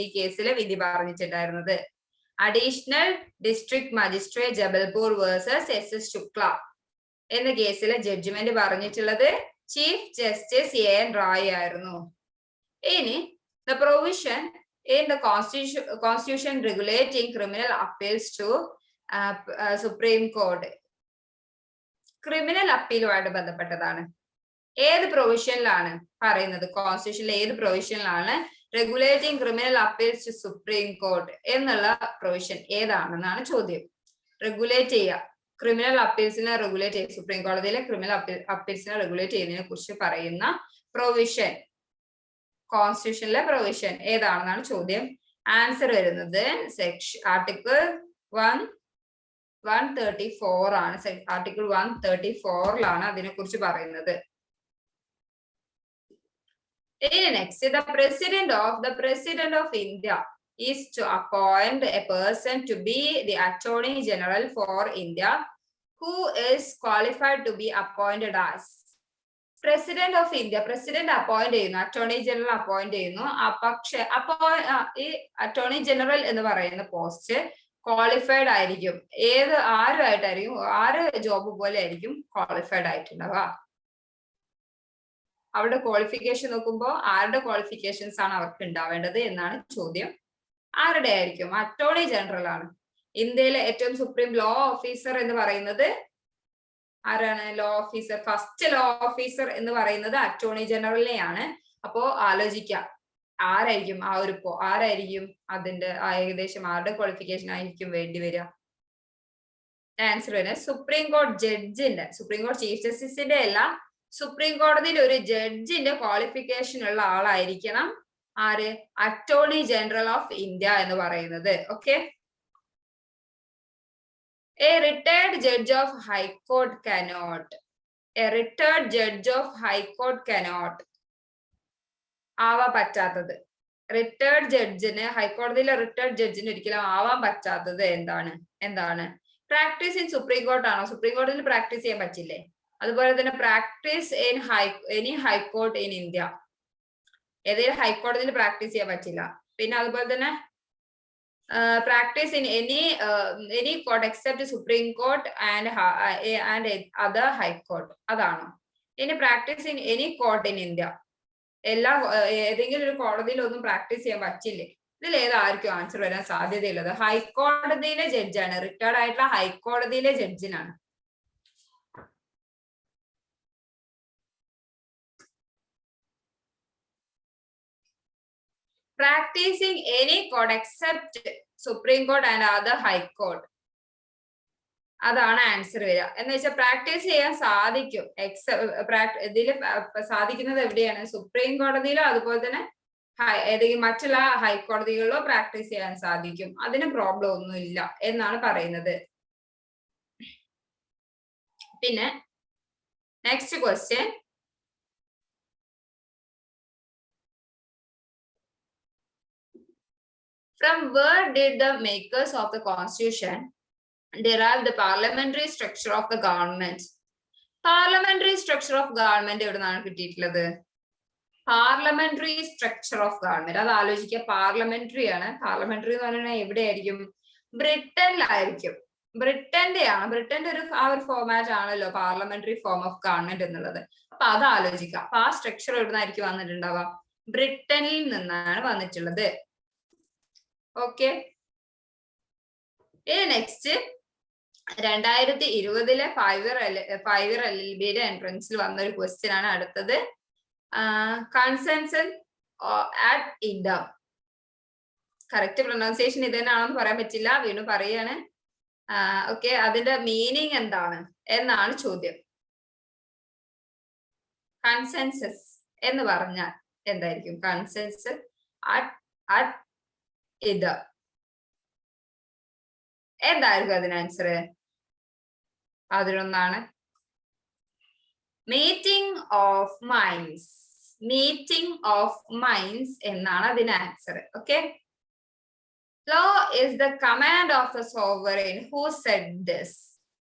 ഈ കേസിലെ വിധി പറഞ്ഞിട്ടുണ്ടായിരുന്നത്. Additional district magistrate Jabalpur versus SS Shukla എന്ന കേസിലെ ജഡ്ജ്മെന്റ് പറഞ്ഞിട്ടുള്ളത് ചീഫ് ജസ്റ്റിസ് A.N. റായ് ആയിരുന്നു. ഇനി the provision in the constitution regulating criminal appeals to supreme court. Criminal അപ്പീലുമായിട്ട് ബന്ധപ്പെട്ടതാണ്. ഏത് പ്രൊവിഷനിലാണ് പറയുന്നത്? കോൺസ്റ്റിറ്റ്യൂഷനിലെ ഏത് പ്രൊവിഷനിലാണ് regulating criminal appeals to supreme court എന്നുള്ള പ്രൊവിഷൻ ഏതാണെന്നാണ് ചോദ്യം. റെഗുലേറ്റ് ചെയ്യുക, ക്രിമിനൽ അപ്പീൽസിനെ റെഗുലേറ്റ് ചെയ്യുക, സുപ്രീം കോടതിയിലെ ക്രിമിനൽ അപ്പീൽസിനെ റെഗുലേറ്റ് ചെയ്യുന്നതിനെ കുറിച്ച് പറയുന്ന പ്രൊവിഷൻ, കോൺസ്റ്റിറ്റ്യൂഷനിലെ പ്രൊവിഷൻ ഏതാണെന്നാണ് ചോദ്യം. ആൻസർ വരുന്നത് ആർട്ടിക്കിൾ 134 ആണ്. ആർട്ടിക്കിൾ 134 അതിനെ കുറിച്ച് പറയുന്നത്. Next, the president of India is to appoint a person to be the Attorney General for India who is qualified to be appointed as. President of India, president appoint ചെയ്യുന്നു, അറ്റോർണി ജനറൽ അപ്പോയിന്റ് ചെയ്യുന്നു. പക്ഷെ ഈ അറ്റോർണി ജനറൽ എന്ന് പറയുന്ന പോസ്റ്റ് ക്വാളിഫൈഡ് ആയിരിക്കും. ആരുമായിട്ടായിരിക്കും, ആര് ജോബ് പോലെ ആയിരിക്കും ക്വാളിഫൈഡ് ആയിട്ടുണ്ടാവുക. അവരുടെ ക്വാളിഫിക്കേഷൻ നോക്കുമ്പോൾ ആരുടെ ക്വാളിഫിക്കേഷൻസ് ആണ് അവർക്ക് ഉണ്ടാവേണ്ടത് എന്നാണ് ചോദ്യം. ആരുടെ ആയിരിക്കും? അറ്റോർണി ജനറൽ ആണ്. ഇന്ത്യയിലെ ഏറ്റവും സുപ്രീം ലോ ഓഫീസർ എന്ന് പറയുന്നത് ആരാണ്? ഫസ്റ്റ് ലോ ഓഫീസർ എന്ന് പറയുന്നത് അറ്റോർണി ജനറലിനെയാണ്. അപ്പോ ആലോചിക്കാം ആരായിരിക്കും ആരായിരിക്കും അതിന്റെ ഏകദേശം ആരുടെ ക്വാളിഫിക്കേഷൻ ആയിരിക്കും വേണ്ടി വരിക? ആൻസർ വരുന്നത് സുപ്രീം കോടതി ജഡ്ജിന്റെ, സുപ്രീം കോടതി ചീഫ് ജസ്റ്റിസിന്റെ അല്ല, സുപ്രീം കോടതിയിൽ ഒരു ജഡ്ജിന്റെ ക്വാളിഫിക്കേഷൻ ഉള്ള ആളായിരിക്കണം ആര്? അറ്റോർണി ജനറൽ ഓഫ് ഇന്ത്യ എന്ന് പറയുന്നത്. Okay, A retired judge of high court cannot, ആവാൻ പറ്റാത്തത്, റിട്ടയർഡ് ജഡ്ജിന്, ഹൈക്കോടതിയിലെ റിട്ടയർഡ് ജഡ്ജിന് ഒരിക്കലും ആവാൻ പറ്റാത്തത് എന്താണ്? പ്രാക്ടീസ് ഇൻ സുപ്രീം കോർട്ട് ആണോ? സുപ്രീം കോടതിയിൽ പ്രാക്ടീസ് ചെയ്യാൻ പറ്റില്ലേ? അതുപോലെ തന്നെ practice in any high court in India, ഏതെങ്കിലും ഹൈക്കോടതിയിൽ പ്രാക്ടീസ് ചെയ്യാൻ പറ്റില്ല. പിന്നെ അതുപോലെ തന്നെ practice in any court except supreme court and other high court, അതാണോ? ഇനി practice in any court in India, ഏതെങ്കിലും ഒരു കോടതിയിൽ ഒന്നും പ്രാക്ടീസ് ചെയ്യാൻ പറ്റില്ലേ? ഇതിൽ ഏതായിരിക്കും ആൻസർ വരാൻ സാധ്യതയുള്ളത്? ഹൈക്കോടതിയിലെ ജഡ്ജാണ്, റിട്ടയർഡ് ആയിട്ടുള്ള ഹൈക്കോടതിയിലെ ജഡ്ജിനാണ്. Practicing any court except Supreme Court and other High Court. അതാണ് ആൻസർ വരിക. എന്ന് വെച്ചാൽ പ്രാക്ടീസ് ചെയ്യാൻ സാധിക്കും. ഇതിൽ സാധിക്കുന്നത് എവിടെയാണ്? സുപ്രീം കോടതിയിലോ അതുപോലെ തന്നെ ഏതെങ്കിലും മറ്റുള്ള ഹൈക്കോടതികളിലോ പ്രാക്ടീസ് ചെയ്യാൻ സാധിക്കും. അതിന് പ്രോബ്ലം ഒന്നുമില്ല എന്നാണ് പറയുന്നത്. പിന്നെ next question, from where did the makers of the constitution derive the parliamentary structure of the government? Parliamentary structure of government എവിടെ നിന്നാണ് കിട്ടിയിട്ടുള്ളത്? പാർലമെന്ററി സ്ട്രക്ചർ ഓഫ് ഗവൺമെന്റ്, അത് ആലോചിക്കുക. പാർലമെന്ററി ആണ്. പാർലമെന്ററി എന്ന് പറഞ്ഞാൽ എവിടെയായിരിക്കും? ബ്രിട്ടനിലായിരിക്കും. ബ്രിട്ടന്റെ ഒരു ഫോർമാറ്റ് ആണല്ലോ പാർലമെന്ററി ഫോം ഓഫ് ഗവൺമെന്റ് എന്നുള്ളത്. അപ്പൊ അത് ആലോചിക്കുക. അപ്പൊ ആ സ്ട്രക്ചർ എവിടെ നിന്നായിരിക്കും വന്നിട്ടുണ്ടാവുക? ബ്രിട്ടനിൽ നിന്നാണ് വന്നിട്ടുള്ളത്. ഓക്കെ. ഇനി നെക്സ്റ്റ് 2020 5 ഇയർ LLBയുടെ എൻട്രൻസിൽ വന്ന ഒരു ക്വസ്റ്റ്യൻ ആണ് അടുത്തത്. കൺസെൻസസ് അറ്റ് ഇൻഡം. കറക്റ്റ് പ്രൊനൗൺസിയേഷൻ ഇത് തന്നെയാണെന്ന് പറയാൻ പറ്റില്ല, വീണ്ടും പറയാണ്. ഓക്കെ, അതിന്റെ മീനിങ് എന്താണ് എന്നാണ് ചോദ്യം. കൺസെൻസസ് എന്ന് പറഞ്ഞാൽ എന്തായിരിക്കും? കൺസെൻസസ് അറ്റ് ഇത് എന്തായിരിക്കും അതിന് answer? 11 meeting of minds. Meeting of minds എന്നാണ് അതിന് answer. Okay. Law is the command of the sovereign who said this.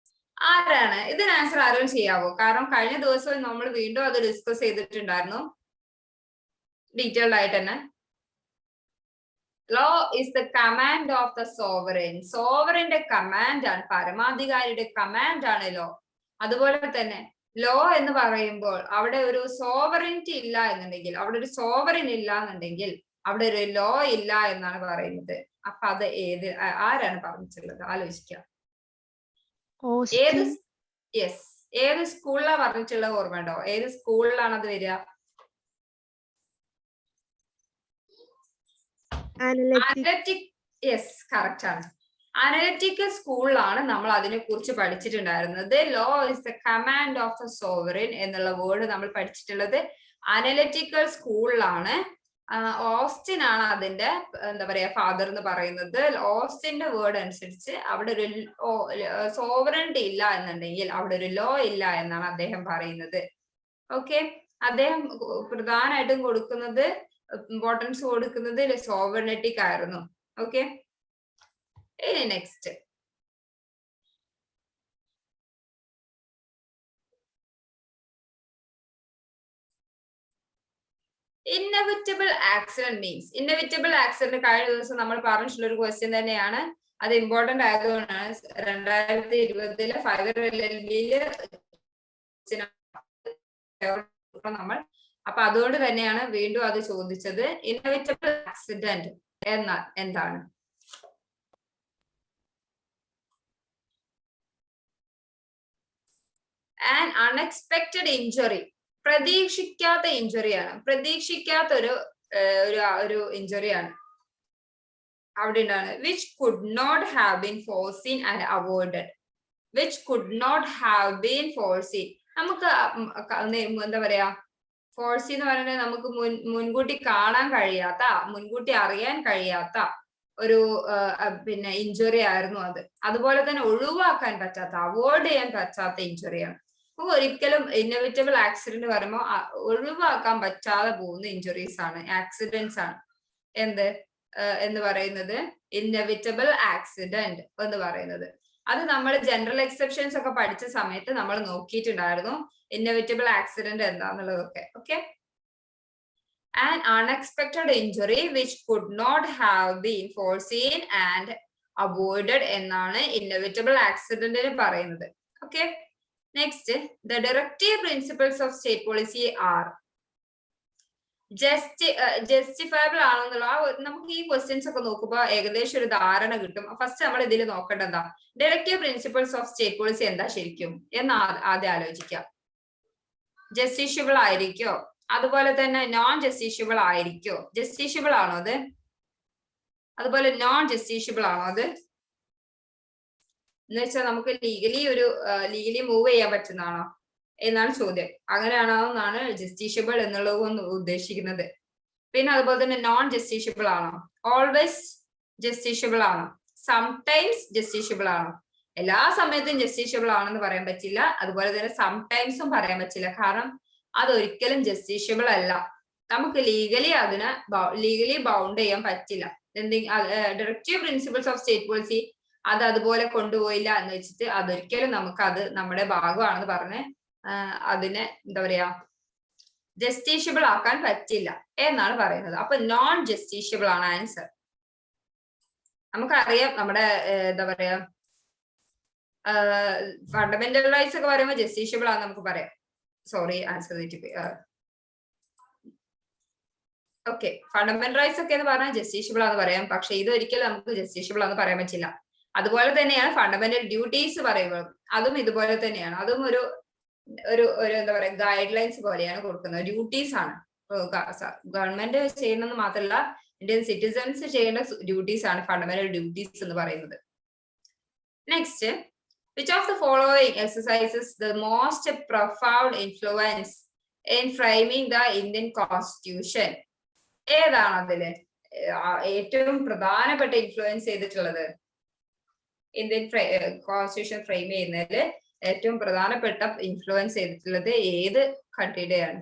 ആരാണ് ഇതിന് ആൻസർ? ആരും ചെയ്യാവോ? കാരണം കഴിഞ്ഞ ദിവസം നമ്മൾ വീണ്ടും അത് ഡിസ്കസ് ചെയ്തിട്ടുണ്ടായിരുന്നു ഡീറ്റെയിൽഡ് ആയിട്ട് തന്നെ. Law is the command of the sovereign. സോവറിന്റെ കമാൻഡ് ആണ്, പരമാധികാരിയുടെ കമാൻഡ് ആണ് ലോ. അതുപോലെ തന്നെ ലോ എന്ന് പറയുമ്പോൾ അവിടെ ഒരു സോവറിനിറ്റി ഇല്ല എന്നുണ്ടെങ്കിൽ, അവിടെ ഒരു സോവറിൻ ഇല്ല എന്നുണ്ടെങ്കിൽ അവിടെ ഒരു ലോ ഇല്ല എന്നാണ് പറയുന്നത്. അപ്പൊ അത് ആരാണ് പറഞ്ഞിട്ടുള്ളത്? ആലോചിക്കാം. ഏത് സ്കൂളിലാണ് പറഞ്ഞിട്ടുള്ളത്? ഓർമ്മയുണ്ടോ? ഏത് സ്കൂളിലാണ് അത് വരിക? അനലറ്റിക്. യെസ്, കറക്റ്റ് ആണ്. അനലറ്റിക്കൽ സ്കൂളിലാണ് നമ്മൾ അതിനെ കുറിച്ച് പഠിച്ചിട്ടുണ്ടായിരുന്നത്. Law is the command of the sovereign എന്നുള്ള വേർഡ് നമ്മൾ പഠിച്ചിട്ടുള്ളത് അനലറ്റിക്കൽ സ്കൂളിലാണ്. ഓസ്റ്റിൻ ആണ് അതിന്റെ എന്താ പറയാ ഫാദർ എന്ന് പറയുന്നത്. ഓസ്റ്റിന്റെ വേർഡ് അനുസരിച്ച് അവിടെ ഒരു സോവറിനിറ്റി ഇല്ല എന്നുണ്ടെങ്കിൽ അവിടെ ഒരു ലോ ഇല്ല എന്നാണ് അദ്ദേഹം പറയുന്നത്. ഓക്കെ. അദ്ദേഹം പ്രധാനമായിട്ടും കൊടുക്കുന്നത്, ഇമ്പോർട്ടൻസ് കൊടുക്കുന്നത് സോവറിനിറ്റിക്ക് ആയിരുന്നു. ഓക്കെ. ഇനി next, inevitable accident means. Inevitable accident കഴിഞ്ഞ ദിവസം നമ്മൾ പറഞ്ഞിട്ടുള്ള ഒരു ക്വസ്റ്റ്യൻ തന്നെയാണ്. അത് ഇമ്പോർട്ടന്റ് ആയതുകൊണ്ടാണ് 2020 5 ഇയർ LLBയില് നമ്മൾ. അപ്പൊ അതുകൊണ്ട് തന്നെയാണ് വീണ്ടും അത് ചോദിച്ചത്. ഇന്നവിറ്റബിൾ ആക്സിഡന്റ് എന്നാൽ എന്താണ്? An unexpected injury. പ്രതീക്ഷിക്കാത്ത ഇഞ്ചുറിയാണ്. പ്രതീക്ഷിക്കാത്ത ഒരു ഇഞ്ചുറിയാണ് അവിടെ ഉണ്ടാണ്. Which could not have been foreseen and avoided. Which could not have been foreseen. നമുക്ക് എന്താ പറയാ, ഫോർസീൻ എന്ന് പറയുന്നത് നമുക്ക് മുൻകൂട്ടി കാണാൻ കഴിയാത്ത, മുൻകൂട്ടി അറിയാൻ കഴിയാത്ത ഒരു പിന്നെ ഇഞ്ചുറി ആയിരുന്നു അത്. അതുപോലെ തന്നെ ഒഴിവാക്കാൻ പറ്റാത്ത, അവോയ്ഡ് ചെയ്യാൻ പറ്റാത്ത ഇഞ്ചുറിയാണ്. അപ്പൊ ഒരിക്കലും ഇന്നവിറ്റബിൾ ആക്സിഡന്റ് പറയുമ്പോൾ ഒഴിവാക്കാൻ പറ്റാതെ പോകുന്ന ഇഞ്ചുറീസ് ആണ്, ആക്സിഡന്റ്സ് ആണ് എന്ന് പറയുന്നത് ഇന്നവിറ്റബിൾ ആക്സിഡന്റ് എന്ന് പറയുന്നത്. അത് നമ്മൾ ജനറൽ എക്സെപ്ഷൻസ് ഒക്കെ പഠിച്ച സമയത്ത് നമ്മൾ നോക്കിയിട്ടുണ്ടായിരുന്നു ഇന്നവിറ്റബിൾ ആക്സിഡന്റ് എന്താന്നുള്ളതൊക്കെ. Okay. An unexpected injury which could not have been foreseen and avoided എന്നാണ് ഇന്നവിറ്റബിൾ ആക്സിഡന്റിന് പറയുന്നത്. Okay. Next, the directive principles of state policy are. Justifiable ആണെന്നുള്ള നമുക്ക് ഈ ക്വസ്റ്റ്യൻസ് ഒക്കെ നോക്കുമ്പോൾ ഏകദേശം ഒരു ധാരണ കിട്ടും. ഫസ്റ്റ് നമ്മൾ ഇതിൽ നോക്കേണ്ടത് എന്താ? Directive principles of state policy എന്താ ശരിക്കും എന്ന് ആദ്യം ആലോചിക്കാം. ജസ്റ്റിഷ്യബിൾ ആയിരിക്കോ? അതുപോലെ തന്നെ നോൺ ജസ്റ്റിഷ്യബിൾ ആയിരിക്കോ? ജസ്റ്റിഷ്യബിൾ ആണോ അത്? അതുപോലെ നോൺ ജസ്റ്റിഷ്യബിൾ ആണോ അത്? എന്ന് വെച്ചാൽ നമുക്ക് ലീഗലി മൂവ് ചെയ്യാൻ പറ്റുന്നതാണോ എന്നാണ് ചോദ്യം. അങ്ങനെയാണോ എന്നാണ് ജസ്റ്റീഷ്യബിൾ എന്നുള്ളത് കൊണ്ട് ഉദ്ദേശിക്കുന്നത്. പിന്നെ അതുപോലെ തന്നെ നോൺ ജസ്റ്റീഷ്യബിൾ ആണോ, ഓൾവേസ് ജസ്റ്റീഷ്യബിൾ ആണോ, സംടൈംസ് ജസ്റ്റീഷ്യബിൾ ആണോ? എല്ലാ സമയത്തും ജസ്റ്റീഷ്യബിൾ ആണെന്ന് പറയാൻ പറ്റില്ല, അതുപോലെ തന്നെ സംടൈംസും പറയാൻ പറ്റില്ല. കാരണം അതൊരിക്കലും ജസ്റ്റീഷ്യബിൾ അല്ല. നമുക്ക് ലീഗലി ബൗണ്ട് ചെയ്യാൻ പറ്റില്ല. Directive principles of state policy അത് അതുപോലെ കൊണ്ടുപോയില്ല എന്ന് വെച്ചിട്ട് അതൊരിക്കലും നമുക്ക് അത് നമ്മുടെ ഭാഗമാണെന്ന് പറഞ്ഞ് അതിനെ എന്താ പറയാ ജസ്റ്റീഷ്യബിൾ ആക്കാൻ പറ്റില്ല എന്നാണ് പറയുന്നത്. അപ്പൊ നോൺ ജസ്റ്റീഷ്യബിൾ ആണ് ആൻസർ. നമുക്കറിയാം നമ്മുടെ എന്താ പറയാ ഫണ്ടമെന്റൽ റൈറ്റ്സ് ഒക്കെ പറയുമ്പോൾ ജസ്റ്റീഷ്യബിൾ ആണെന്ന് നമുക്ക് പറയാം. സോറി, ആൻസർ തെറ്റിപ്പോയി. ഓക്കെ, ഫണ്ടമെന്റൽ റൈറ്റ്സ് ഒക്കെ എന്ന് പറഞ്ഞാൽ ജസ്റ്റീഷ്യബിൾ ആണെന്ന് പറയാം, പക്ഷെ ഇതൊരിക്കലും നമുക്ക് ജസ്റ്റീഷ്യബിൾ ആണെന്ന് പറയാൻ പറ്റില്ല. അതുപോലെ തന്നെയാണ് ഫണ്ടമെന്റൽ ഡ്യൂട്ടീസ് പറയുമ്പോൾ അതും ഇതുപോലെ തന്നെയാണ്. അതും ഒരു എന്താ പറയാ ഗൈഡ് ലൈൻസ് പോലെയാണ് കൊടുക്കുന്നത്. ഡ്യൂട്ടീസ് ആണ്, ഗവൺമെന്റ് ചെയ്യുന്നത് മാത്രമല്ല ഇന്ത്യൻ സിറ്റിസൺസ് ചെയ്യേണ്ട ഡ്യൂട്ടീസ് ആണ് ഫണ്ടമെന്റൽ ഡ്യൂട്ടീസ് എന്ന് പറയുന്നത്. Next, which of the following exercises the most profound influence in framing the Indian Constitution? ഏതാണ് അതില് ഏറ്റവും പ്രധാനപ്പെട്ട ഇൻഫ്ലുവൻസ് ചെയ്തിട്ടുള്ളത്? ഇന്ത്യൻ കോൺസ്റ്റിറ്റ്യൂഷൻ ഫ്രെയിം ചെയ്യുന്നതിൽ ഏറ്റവും പ്രധാനപ്പെട്ട ഇൻഫ്ലുവൻസ് ചെയ്തിട്ടുള്ളത് ഏത് കൺട്രിയുടെയാണ്,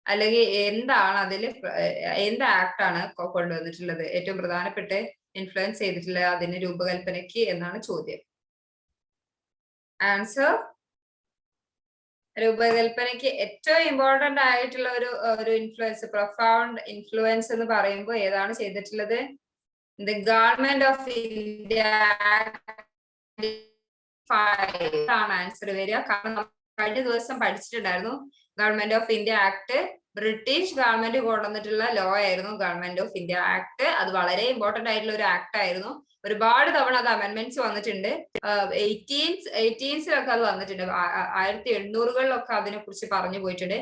അല്ലെങ്കിൽ എന്താണ് അതിൽ എന്ത് ആക്ട് ആണ് കൊണ്ടുവന്നിട്ടുള്ളത് ഏറ്റവും പ്രധാനപ്പെട്ട ഇൻഫ്ലുവൻസ് ചെയ്തിട്ടുള്ളത് അതിന് രൂപകൽപ്പനയ്ക്ക് എന്നാണ് ചോദ്യം. ആൻസർ, രൂപകൽപ്പനയ്ക്ക് ഏറ്റവും ഇമ്പോർട്ടന്റ് ആയിട്ടുള്ള ഒരു ഇൻഫ്ലുവൻസ്, പ്രൊഫൗണ്ട് ഇൻഫ്ലുവൻസ് എന്ന് പറയുമ്പോൾ ഏതാണ് ചെയ്തിട്ടുള്ളത്? ദി ഗവൺമെന്റ് ഓഫ് ഇന്ത്യ ആണ് ആൻസർ വരിക. കാരണം കഴിഞ്ഞ ദിവസം പഠിച്ചിട്ടുണ്ടായിരുന്നു government of India act British government കൊണ്ടുവന്നിട്ടുള്ള ലോ ആയിരുന്നു ഗവൺമെന്റ് ഓഫ് ഇന്ത്യ ആക്ട്. അത് വളരെ ഇമ്പോർട്ടന്റ് ആയിട്ടുള്ള ഒരു ആക്ട് ആയിരുന്നു. ഒരുപാട് തവണ അത് അമെന്റ്മെന്റ്സ് വന്നിട്ടുണ്ട്. 1880s അത് വന്നിട്ടുണ്ട്. 1800-കളിലൊക്കെ അതിനെ കുറിച്ച് പറഞ്ഞു പോയിട്ടുണ്ട്.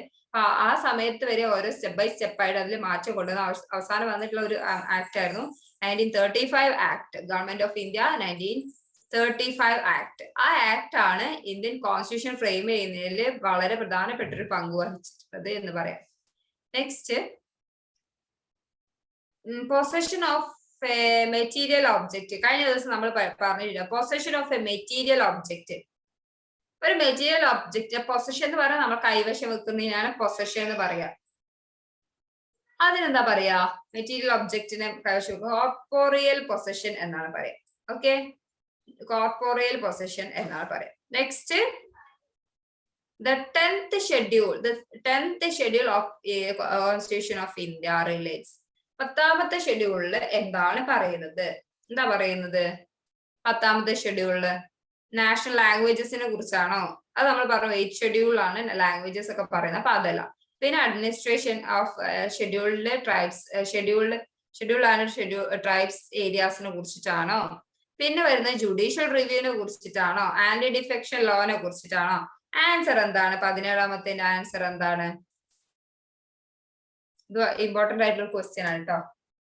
ആ സമയത്ത് വരെ ഓരോ സ്റ്റെപ്പ് ബൈ സ്റ്റെപ്പ് ആയിട്ട് അതിൽ മാറ്റം കൊണ്ടുവന്ന അവസാനം വന്നിട്ടുള്ള ഒരു ആക്ട് ആയിരുന്നു 1935 act. Government of India 1935 act. ആ ആക്ട് ആണ് ഇന്ത്യൻ കോൺസ്റ്റിറ്റ്യൂഷൻ ഫ്രെയിം ചെയ്യുന്നതിൽ വളരെ പ്രധാനപ്പെട്ട ഒരു പങ്ക് വഹിച്ചിട്ടുള്ളത് എന്ന് പറയാം. Next, possession of material object. കഴിഞ്ഞ ദിവസം നമ്മൾ പറഞ്ഞിട്ടുണ്ട് possession of A material object. ഒരു മെറ്റീരിയൽ ഒബ്ജക്റ്റ് പൊസഷൻ എന്ന് പറഞ്ഞാൽ നമ്മൾ കൈവശം വെക്കുന്നതിനാണ് പൊസഷൻ എന്ന് പറയാ. അതിനെന്താ പറയാ? മെറ്റീരിയൽ ഒബ്ജക്റ്റിനെ കൈവശം കോർപ്പോറിയൽ പൊസഷൻ എന്നാണ് പറയാം. ഓക്കെ, കോർപ്പോറിയൽ പൊസഷൻ എന്നാണ് പറയാം. Next, the 10th schedule of Constitution of India relates. 10ാമത്തെ ഷെഡ്യൂളില് എന്താണ് പറയുന്നത്? എന്താ പറയുന്നത് 10ാമത്തെ ഷെഡ്യൂളില്? നാഷണൽ ലാംഗ്വേജസിനെ കുറിച്ചാണോ? അത് നമ്മൾ പറഞ്ഞു 8th ഷെഡ്യൂളാണ് ലാംഗ്വേജസ് ഒക്കെ പറയുന്നത്, അപ്പൊ അതല്ല. പിന്നെ അഡ്മിനിസ്ട്രേഷൻ ഓഫ് ഷെഡ്യൂൾഡ് ട്രൈബ്സ്, ഷെഡ്യൂളാണ് ട്രൈബ്സ് ഏരിയാസിനെ കുറിച്ചിട്ടാണോ? പിന്നെ വരുന്നത് ജുഡീഷ്യൽ റിവ്യൂവിനെ കുറിച്ചിട്ടാണോ? ആന്റി ഡിഫെക്ഷൻ ലോനെ കുറിച്ചിട്ടാണോ? ആൻസർ എന്താണ്? 17ാമത്തെ ആൻസർ എന്താണ്? ഇത് ഇമ്പോർട്ടന്റ് ആയിട്ടുള്ള ക്വസ്റ്റ്യൻ ആണ് കേട്ടോ.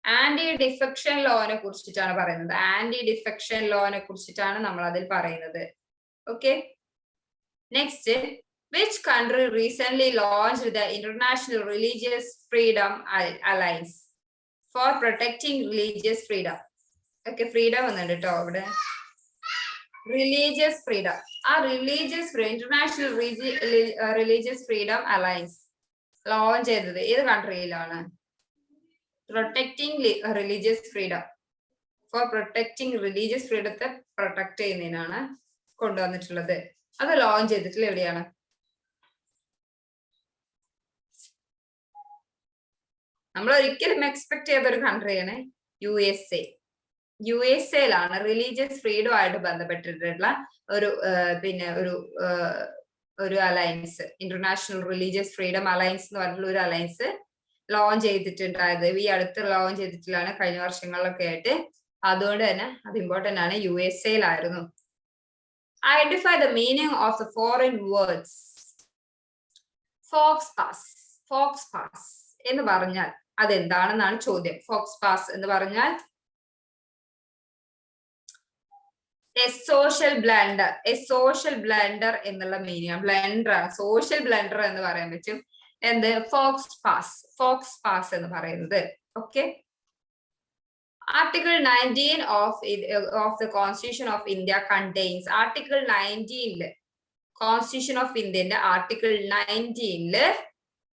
ആന്റി ഡിഫെക്ഷൻ ലോനെ കുറിച്ചിട്ടാണ് പറയുന്നത്. ആന്റി ഡിഫെക്ഷൻ ലോനെ കുറിച്ചിട്ടാണ് നമ്മൾ അതിൽ പറയുന്നത്. Okay, next, which country recent launched the international religious freedom alliance for protecting religious freedom? Okay, freedom വന്നിട്ടുണ്ട് കേട്ടോ ഇവിടെ. റിലീജിയസ് ഫ്രീഡം, ആ international religious freedom alliance launch ചെയ്തത് ഏത് കൺട്രിയിലാണ്? Protecting religious freedom, for protecting religious ഫ്രീഡത്തെ പ്രൊട്ടക്ട് ചെയ്യുന്നതിനാണ് കൊണ്ടുവന്നിട്ടുള്ളത്. അത് ലോഞ്ച് ചെയ്തിട്ടുള്ള എവിടെയാണ്? നമ്മൾ ഒരിക്കലും എക്സ്പെക്ട് ചെയ്ത ഒരു കൺട്രിയാണ് USA. USA-ലാണ് റിലീജിയസ് ഫ്രീഡം ആയിട്ട് ബന്ധപ്പെട്ടിട്ടുള്ള ഒരു alliance, international religious freedom alliance എന്ന് പറഞ്ഞിട്ടുള്ള ഒരു അലയൻസ് ലോഞ്ച് ചെയ്തിട്ടുണ്ടായത്. ഈ അടുത്ത് ലോഞ്ച് ചെയ്തിട്ടുള്ളതാണ് കഴിഞ്ഞ വർഷങ്ങളിലൊക്കെ ആയിട്ട്. അതുകൊണ്ട് തന്നെ അത് ഇമ്പോർട്ടന്റ് ആണ്. USA-ലായിരുന്നു. Identify the meaning of the foreign words. Faux pas എന്ന് പറഞ്ഞാൽ അതെന്താണെന്നാണ് ചോദ്യം. ഫോക്സ് പാസ് എന്ന് പറഞ്ഞാൽ a social blunder. A social blunder എന്നുള്ള മീനിങ് ബ്ലണ്ടർ ആണ്. സോഷ്യൽ ബ്ലണ്ടർ എന്ന് പറയാൻ പറ്റും. എന്ത്? Fox pass. ഫോക്സ് പാസ് എന്ന് പറയുന്നത്. Okay. Article 19 of the Constitution of India contains Article 19 Constitution of India Article 19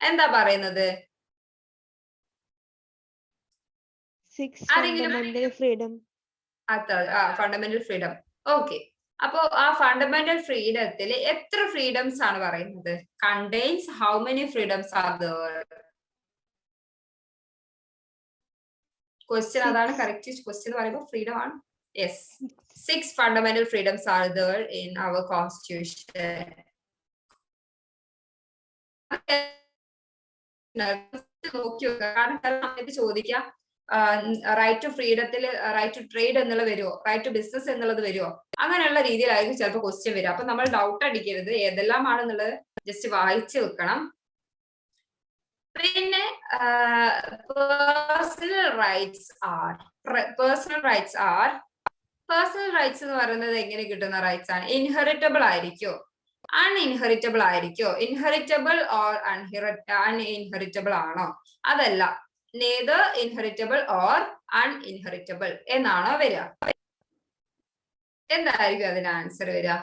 എന്താ പറയുന്നത്? Fundamental freedom. Fundamental freedom. Okay. അപ്പോ ആ ഫണ്ടമെന്റൽ ഫ്രീഡത്തിൽ എത്ര ഫ്രീഡംസ് ആണ് പറയുന്നത്? Contains how many freedoms are there? Question അതാണ്. കറക്റ്റ് ക്വസ്റ്റ്യൻ പറയുമ്പോൾ ഫ്രീഡം ആണ്. Yes, 6 fundamental freedoms are there in our constitution. നോക്കി നോക്കുക. കാരണം ചില സമയത്ത് ചോദിക്കാം റൈറ്റ് ടു ഫ്രീഡത്തിൽ റൈറ്റ് ടു ട്രേഡ് എന്നുള്ളത് വരുമോ, റൈറ്റ് ടു ബിസിനസ് എന്നുള്ളത് വരുമോ, അങ്ങനെയുള്ള രീതിയിലായിരിക്കും ചിലപ്പോൾ ക്വസ്റ്റ്യൻ വരിക. അപ്പൊ നമ്മൾ ഡൗട്ട് അടിക്കരുത്, ഏതെല്ലാമാണെന്നുള്ളത് ജസ്റ്റ് വായിച്ചു വെക്കണം. പിന്നെ പേഴ്സണൽ റൈറ്റ്സ് ആർ എന്ന് പറയുന്നത് എങ്ങനെ കിട്ടുന്ന റൈറ്റ്സ് ആണ്? ഇൻഹെറിറ്റബിൾ ആയിരിക്കോ, അൺഇൻഹെറിറ്റബിൾ ആയിരിക്കോ? ഇൻഹെറിറ്റബിൾ ഓർ അൺഇൻഹെറിറ്റബിൾ ആണോ? അതല്ല, നെയ്തർ ഇൻഹെറിറ്റബിൾ ഓർ അൺഇൻഹെറിറ്റബിൾ എന്നാണോ വരിക? എന്തായിരിക്കും അതിന് ആൻസർ വരിക?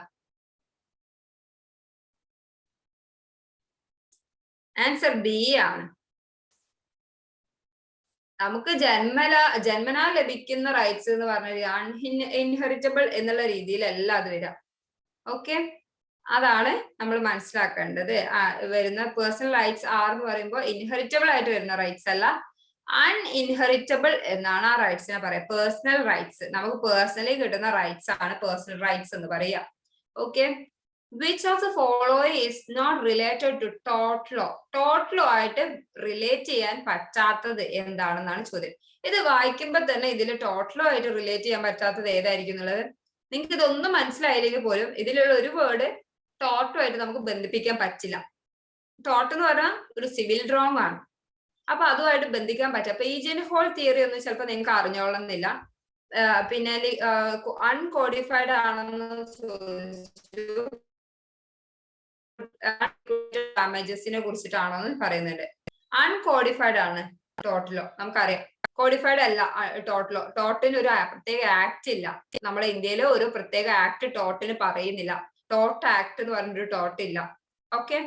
ആൻസർ ബി ആണ്. നമുക്ക് ജന്മനാ ലഭിക്കുന്ന റൈറ്റ്സ് എന്ന് പറഞ്ഞാൽ അൺഇൻഹെറിറ്റബിൾ എന്നുള്ള രീതിയിലല്ല അത് വരിക. ഓക്കെ, അതാണ് നമ്മൾ മനസ്സിലാക്കേണ്ടത്. വരുന്ന പേഴ്സണൽ റൈറ്റ്സ് ആർ എന്ന് പറയുമ്പോൾ ഇൻഹെറിറ്റബിൾ ആയിട്ട് വരുന്ന റൈറ്റ്സ് അല്ല, അൺഇൻഹെറിറ്റബിൾ എന്നാണ് ആ റൈറ്റ്സിനെ പറയാം. പേഴ്സണൽ റൈറ്റ്സ്, നമുക്ക് പേഴ്സണലി കിട്ടുന്ന റൈറ്റ്സ് ആണ് പേഴ്സണൽ റൈറ്റ്സ് എന്ന് പറയാ. Okay. Which of the following is not related to ടോട്ട് ലോ? ടോട്ട് ലോ ആയിട്ട് റിലേറ്റ് ചെയ്യാൻ പറ്റാത്തത് എന്താണെന്നാണ് ചോദ്യം. ഇത് വായിക്കുമ്പോൾ തന്നെ ഇതിൽ ടോട്ട് ലോ ആയിട്ട് റിലേറ്റ് ചെയ്യാൻ പറ്റാത്തത് ഏതായിരിക്കും എന്നുള്ളത് നിങ്ങൾക്ക് ഇതൊന്നും മനസ്സിലായില്ലെങ്കിൽ പോലും ഇതിലുള്ള ഒരു വേർഡ് ടോട്ടുമായിട്ട് നമുക്ക് ബന്ധിപ്പിക്കാൻ പറ്റില്ല. ടോട്ട് എന്ന് പറഞ്ഞാൽ ഒരു സിവിൽ ഡ്രോങ് ആണ്. അപ്പൊ അതുമായിട്ട് ബന്ധിക്കാൻ പറ്റും. അപ്പൊ ഈജൻ ഹോൾ തിയറി ഒന്നും ചിലപ്പോൾ നിങ്ങൾക്ക് അറിഞ്ഞോളുന്നില്ല. പിന്നെ അൺകോഡിഫൈഡ് ആണെന്ന് ചോദിച്ചു, ഡാമേജസിനെ കുറിച്ചിട്ടാണോ എന്ന് പറയുന്നുണ്ട്. അൺകോഡിഫൈഡ് ആണ് ടോട്ടലോ, നമുക്കറിയാം. കോഡിഫൈഡ് അല്ല ടോട്ടലോ. ടോട്ടിന് ഒരു പ്രത്യേക ആക്ട് ഇല്ല. നമ്മുടെ ഇന്ത്യയിലെ ഒരു പ്രത്യേക ആക്ട് ടോട്ടിന് പറയുന്നില്ല. ടോട്ട് ആക്ട് എന്ന് പറഞ്ഞൊരു ടോട്ട് ഇല്ല. ഓക്കെ,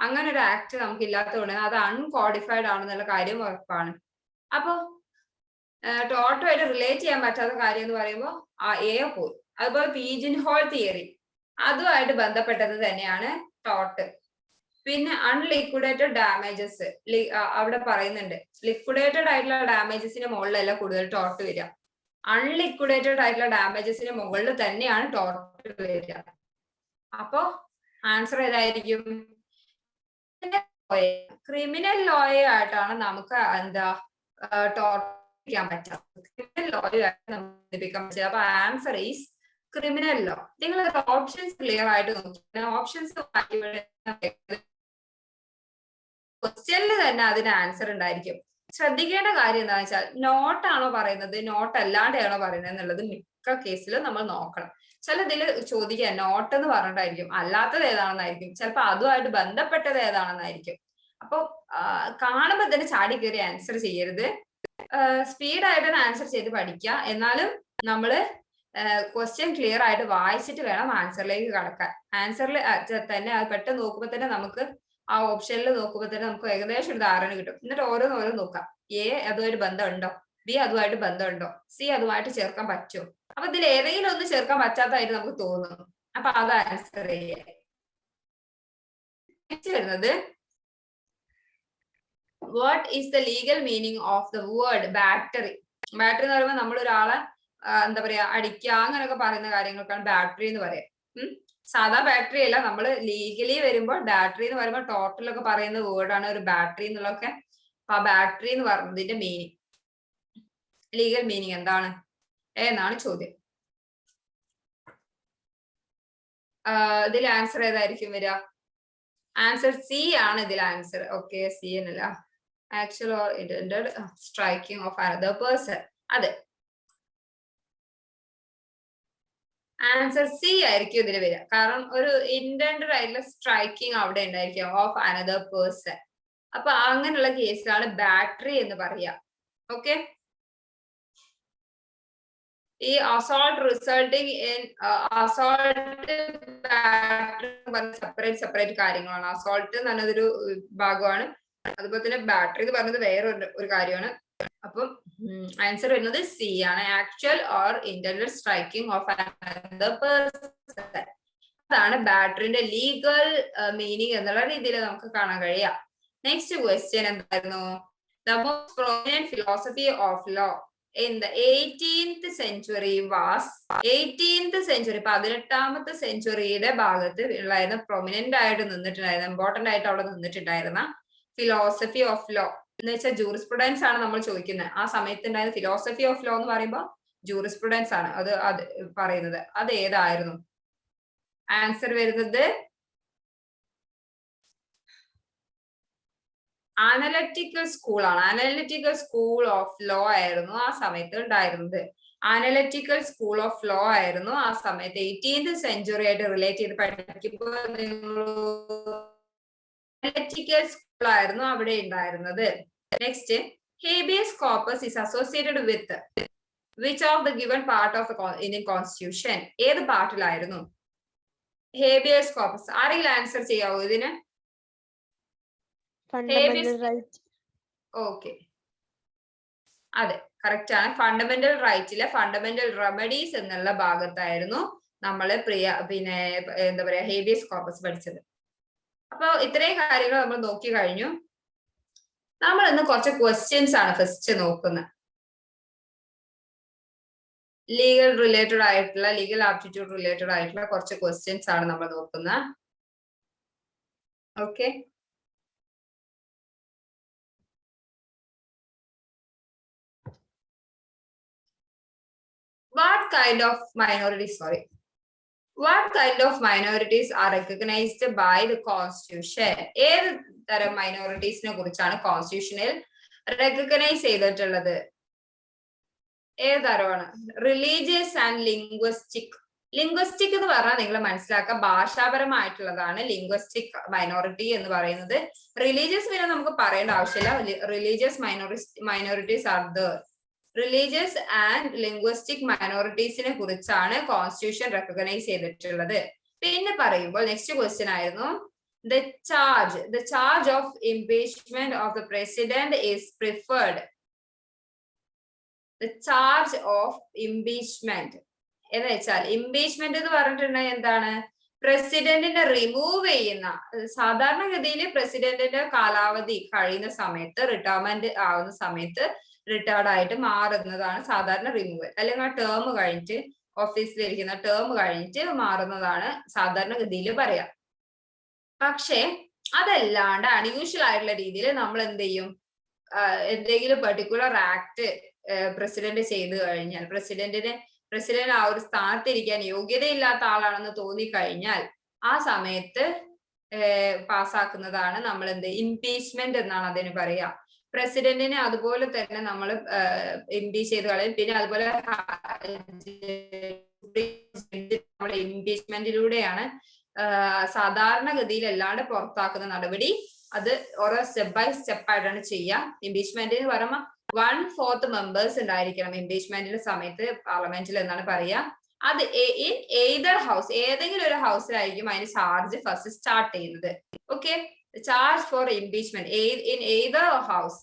അങ്ങനെ ഒരു ആക്ട് നമുക്ക് ഇല്ലാത്തതുകൊണ്ട് അത് അൺകോഡിഫൈഡ് ആണെന്നുള്ള കാര്യം ഉറപ്പാണ്. അപ്പോ ടോട്ടുമായിട്ട് റിലേറ്റ് ചെയ്യാൻ പറ്റാത്ത കാര്യം എന്ന് പറയുമ്പോൾ ആ എ പോയി. അതുപോലെ പീജിൻ ഹോൾ തിയറി അതുമായിട്ട് ബന്ധപ്പെട്ടത് തന്നെയാണ് ടോട്ട്. പിന്നെ അൺലിക്വിഡേറ്റഡ് ഡാമേജസ് അവിടെ പറയുന്നുണ്ട്. ലിക്വിഡേറ്റഡ് ആയിട്ടുള്ള ഡാമേജസിന് മുകളിലല്ല കൂടുതൽ ടോട്ട് വരിക, അൺലിക്വിഡേറ്റഡ് ആയിട്ടുള്ള ഡാമേജസിന് മുകളിൽ തന്നെയാണ് ടോട്ട് വരിക. അപ്പോ ആൻസർ ഏതായിരിക്കും? ക്രിമിനൽ ലോയെ ആയിട്ടാണ് നമുക്ക് എന്താ ടോർക്കാൻ പറ്റാത്തത്. ക്രിമിനൽ ലോയുമായിട്ട് നമുക്ക് ബന്ധിപ്പിക്കാൻ പറ്റില്ല. അപ്പൊ ആൻസർ ഈസ് ക്രിമിനൽ ലോ. നിങ്ങൾ ഓപ്ഷൻസ് ക്ലിയർ ആയിട്ട് നോക്കി, ഓപ്ഷൻസ് ക്വസ്റ്റ്യനിൽ തന്നെ അതിന് ആൻസർ ഉണ്ടായിരിക്കും. ശ്രദ്ധിക്കേണ്ട കാര്യം എന്താണെന്ന് വെച്ചാൽ നോട്ടാണോ പറയുന്നത്, നോട്ട് അല്ലാണ്ടാണോ പറയുന്നത് എന്നുള്ളത് മിക്ക കേസിലും നമ്മൾ നോക്കണം. ചില ഇതിൽ ചോദിക്കുക നോട്ട് എന്ന് പറഞ്ഞിട്ടായിരിക്കും, അല്ലാത്തത് ഏതാണെന്നായിരിക്കും, ചിലപ്പോൾ അതുമായിട്ട് ബന്ധപ്പെട്ടത് ഏതാണെന്നായിരിക്കും. അപ്പൊ കാണുമ്പോൾ തന്നെ ചാടി കയറി ആൻസർ ചെയ്യരുത്. സ്പീഡായിട്ട് ആൻസർ ചെയ്ത് പഠിക്കുക. എന്നാലും നമ്മള് ക്വസ്റ്റ്യൻ ക്ലിയർ ആയിട്ട് വായിച്ചിട്ട് വേണം ആൻസറിലേക്ക് കടക്കാൻ. ആൻസറിൽ തന്നെ അത് പെട്ടെന്ന് നോക്കുമ്പോൾ തന്നെ നമുക്ക് ആ ഓപ്ഷനിൽ നോക്കുമ്പോൾ തന്നെ നമുക്ക് ഏകദേശം ഒരു ധാരണ കിട്ടും. എന്നിട്ട് ഓരോന്നോരോന്ന് നോക്കാം. എ അതുമായിട്ട് ബന്ധമുണ്ടോ, ബി അതുമായിട്ട് ബന്ധമുണ്ടോ, സി അതുമായിട്ട് ചേർക്കാൻ പറ്റുമോ. അപ്പൊ ഇതിൽ ഏതെങ്കിലും ഒന്ന് ചേർക്കാൻ പറ്റാത്തതായിട്ട് നമുക്ക് തോന്നുന്നു. അപ്പൊ അത് ആൻസർ ചെയ്യാം. വരുന്നത് what is the legal meaning of the word battery? Battery എന്ന് പറയുമ്പോൾ നമ്മൾ ഒരാളെ എന്താ പറയാ അടിക്കുക അങ്ങനെയൊക്കെ പറയുന്ന കാര്യങ്ങൾക്കാണ് ബാറ്ററി എന്ന് പറയാം. സാധാ ബാറ്ററി അല്ല, നമ്മൾ ലീഗലി വരുമ്പോൾ ബാറ്ററി എന്ന് പറയുമ്പോൾ ടോട്ടലൊക്കെ പറയുന്ന വേർഡാണ് ഒരു ബാറ്ററി എന്നുള്ളതൊക്കെ. അപ്പൊ ആ ബാറ്ററി എന്ന് പറയുന്നതിന്റെ മീനിങ്, ലീഗൽ മീനിങ് എന്താണ് എന്നാണ് ചോദ്യം. ഇതിൽ ആൻസർ ഏതായിരിക്കും വരിക? ആൻസർ സി ആണ് ഇതിൽ ആൻസർ. ഓക്കെ, സി എന്നല്ല, actual or intended striking of another person. അതെ, ആൻസർ സി ആയിരിക്കും ഇതിൽ വരിക. കാരണം ഒരു ഇന്റൻഡഡ് ആയിട്ടുള്ള സ്ട്രൈക്കിംഗ് അവിടെ ഉണ്ടായിരിക്കും ഓഫ് അനദർ പേഴ്സൺ. അപ്പൊ അങ്ങനെയുള്ള കേസിലാണ് ബാറ്ററി എന്ന് പറയാ. ഓക്കെ, ഈ assault resulting in assault separate കാര്യങ്ങളാണ്. അസോൾട്ട് എന്ന് പറഞ്ഞതൊരു ഭാഗമാണ്, അതുപോലെ തന്നെ ബാറ്ററി എന്ന് പറഞ്ഞത് വേറെ ഒരു കാര്യമാണ്. അപ്പം ആൻസർ വരുന്നത് സി ആണ്, actual or intended striking of another person. അതാണ് ബാറ്ററിന്റെ ലീഗൽ മീനിങ് എന്നുള്ള രീതിയിൽ നമുക്ക് കാണാൻ കഴിയാം. നെക്സ്റ്റ് ക്വസ്റ്റ്യൻ എന്തായിരുന്നു? The most prominent philosophy of law in the 18th century was 18th century 18ാമത്തെ സെഞ്ചുറിയുടെ ഭാഗത്ത് ഉള്ളായിരുന്ന പ്രൊമിനന്റ് ആയിട്ട് നിന്നിട്ടുണ്ടായിരുന്ന ഇമ്പോർട്ടന്റ് ആയിട്ട് അവിടെ നിന്നിട്ടുണ്ടായിരുന്ന ഫിലോസഫി ഓഫ് ലോ എന്ന് വെച്ചാൽ ജൂറിസ്പ്രുഡൻസ് ആണ് നമ്മൾ ചോദിക്കുന്നത്. ആ സമയത്ത് ഉണ്ടായിരുന്ന ഫിലോസഫി ഓഫ് ലോ എന്ന് പറയുമ്പോൾ ജൂറിസ്പ്രുഡൻസ് ആണ് അത് പറയുന്നത്. അത് ഏതായിരുന്നു? ആൻസർ വരുന്നത് അനലറ്റിക്കൽ സ്കൂൾ ആണ്. അനലറ്റിക്കൽ സ്കൂൾ ഓഫ് ലോ ആയിരുന്നു ആ സമയത്ത് ഉണ്ടായിരുന്നത്. അനലറ്റിക്കൽ സ്കൂൾ ഓഫ് ലോ ആയിരുന്നു ആ സമയത്ത് 18th സെഞ്ചുറി ആയിട്ട് റിലേറ്റ് ചെയ്ത് പഠിക്കുമ്പോൾ അനലറ്റിക്കൽ സ്കൂൾ ആയിരുന്നു അവിടെ ഉണ്ടായിരുന്നത്. Next, habeas corpus is associated with which of the given part of the Indian constitution? ഏത് പാർട്ടിലായിരുന്നു ഹേബിയസ് കോർപ്പസ്? ആരെങ്കിലും ആൻസർ ചെയ്യാവോ ഇതിന്? ഓക്കെ, അതെ, കറക്റ്റ് ആണ്. ഫണ്ടമെന്റൽ റൈറ്റിലെ ഫണ്ടമെന്റൽ റെമഡീസ് എന്നുള്ള ഭാഗത്തായിരുന്നു നമ്മള് എന്താ പറയാ ഹേബിയസ് കോർപ്പസ് പഠിച്ചത്. അപ്പൊ ഇത്രയും കാര്യങ്ങൾ നമ്മൾ നോക്കി കഴിഞ്ഞു. നമ്മൾ ഇന്ന് കുറച്ച് ക്വസ്റ്റ്യൻസ് ആണ് ഫസ്റ്റ് നോക്കുന്നത്. ലീഗൽ റിലേറ്റഡ് ആയിട്ടുള്ള ലീഗൽ ആപ്റ്റിറ്റ്യൂഡ് റിലേറ്റഡ് ആയിട്ടുള്ള കുറച്ച് ക്വസ്റ്റ്യൻസ് ആണ് നമ്മൾ നോക്കുന്നത്. Okay, what kind of minorities are recognized by the constitution? ഏത് തരം മൈനോറിറ്റീസിനെ കുറിച്ചാണ് കോൺസ്റ്റിറ്റ്യൂഷനിൽ റെക്കഗ്നൈസ് ചെയ്തിട്ടുള്ളത്? ഏത് തരമാണ്? Religious and linguistic. ലിംഗ്വിസ്റ്റിക് എന്ന് പറഞ്ഞാൽ നിങ്ങൾ മനസ്സിലാക്കുക ഭാഷാപരമായിട്ടുള്ളതാണ് ലിംഗ്വിസ്റ്റിക് മൈനോറിറ്റി എന്ന് പറയുന്നത്. റിലീജിയസ് പിന്നെ നമുക്ക് പറയേണ്ട ആവശ്യമില്ല. Religious minorities are there. Religious and linguistic മൈനോറിറ്റീസിനെ കുറിച്ചാണ് കോൺസ്റ്റിറ്റ്യൂഷൻ റെക്കഗ്നൈസ് ചെയ്തിട്ടുള്ളത്. പിന്നെ പറയുമ്പോൾ നെക്സ്റ്റ് ക്വസ്റ്റ്യൻ ആയിരുന്നു the charge of impeachment of the president is preferred. The charge of impeachment എന്ന് വെച്ചാൽ ഇംപീച്ച്മെന്റ് എന്ന് പറഞ്ഞിട്ടുണ്ടെങ്കിൽ എന്താണ്? പ്രസിഡന്റിനെ റിമൂവ് ചെയ്യുന്ന, സാധാരണഗതിയിൽ പ്രസിഡന്റിന്റെ കാലാവധി കഴിയുന്ന സമയത്ത് റിട്ടയർമെന്റ് ആവുന്ന സമയത്ത് റിട്ടയർഡ് ആയിട്ട് മാറുന്നതാണ് സാധാരണ റിമൂവൽ, അല്ലെങ്കിൽ ആ ടേം കഴിഞ്ഞിട്ട് ഓഫീസിലിരിക്കുന്ന ടേം കഴിഞ്ഞിട്ട് മാറുന്നതാണ് സാധാരണഗതിയിൽ പറയാം. പക്ഷെ അതല്ലാണ്ട് അൺയൂഷ്വൽ ആയിട്ടുള്ള രീതിയിൽ നമ്മൾ എന്ത് ചെയ്യും? എന്തെങ്കിലും പെർട്ടിക്കുലർ ആക്ട് പ്രസിഡന്റ് ചെയ്തു കഴിഞ്ഞാൽ പ്രസിഡന്റ് ആ ഒരു സ്ഥാനത്തിരിക്കാൻ യോഗ്യതയില്ലാത്ത ആളാണെന്ന് തോന്നിക്കഴിഞ്ഞാൽ ആ സമയത്ത് പാസ്സാക്കുന്നതാണ് നമ്മൾ ഇംപീച്ച്മെന്റ് എന്നാണ് അതിന് പറയാ. പ്രസിഡന്റിനെ അതുപോലെ തന്നെ നമ്മൾ ഇംപീച്ച് ചെയ്ത് കളയും. പിന്നെ അതുപോലെ ഇംപീച്ച്മെന്റിലൂടെയാണ് സാധാരണഗതിയിൽ അല്ലാണ്ട് പുറത്താക്കുന്ന നടപടി. അത് ഓരോ സ്റ്റെപ്പ് ബൈ സ്റ്റെപ്പ് ആയിട്ടാണ് ചെയ്യുക. ഇംപീച്ച്മെന്റ് എന്ന് പറയുമ്പോൾ 1/4 മെമ്പേഴ്സ് ഉണ്ടായിരിക്കണം ഇംപീച്ച്മെന്റിന്റെ സമയത്ത് പാർലമെന്റിൽ എന്നാണ് പറയുക. അത് ഇൻ എയ്തർ ഹൗസ്, ഏതെങ്കിലും ഒരു ഹൗസിലായിരിക്കും അതിന് ചാർജ് ഫസ്റ്റ് സ്റ്റാർട്ട് ചെയ്യുന്നത്. Okay, charge for impeachment in either house,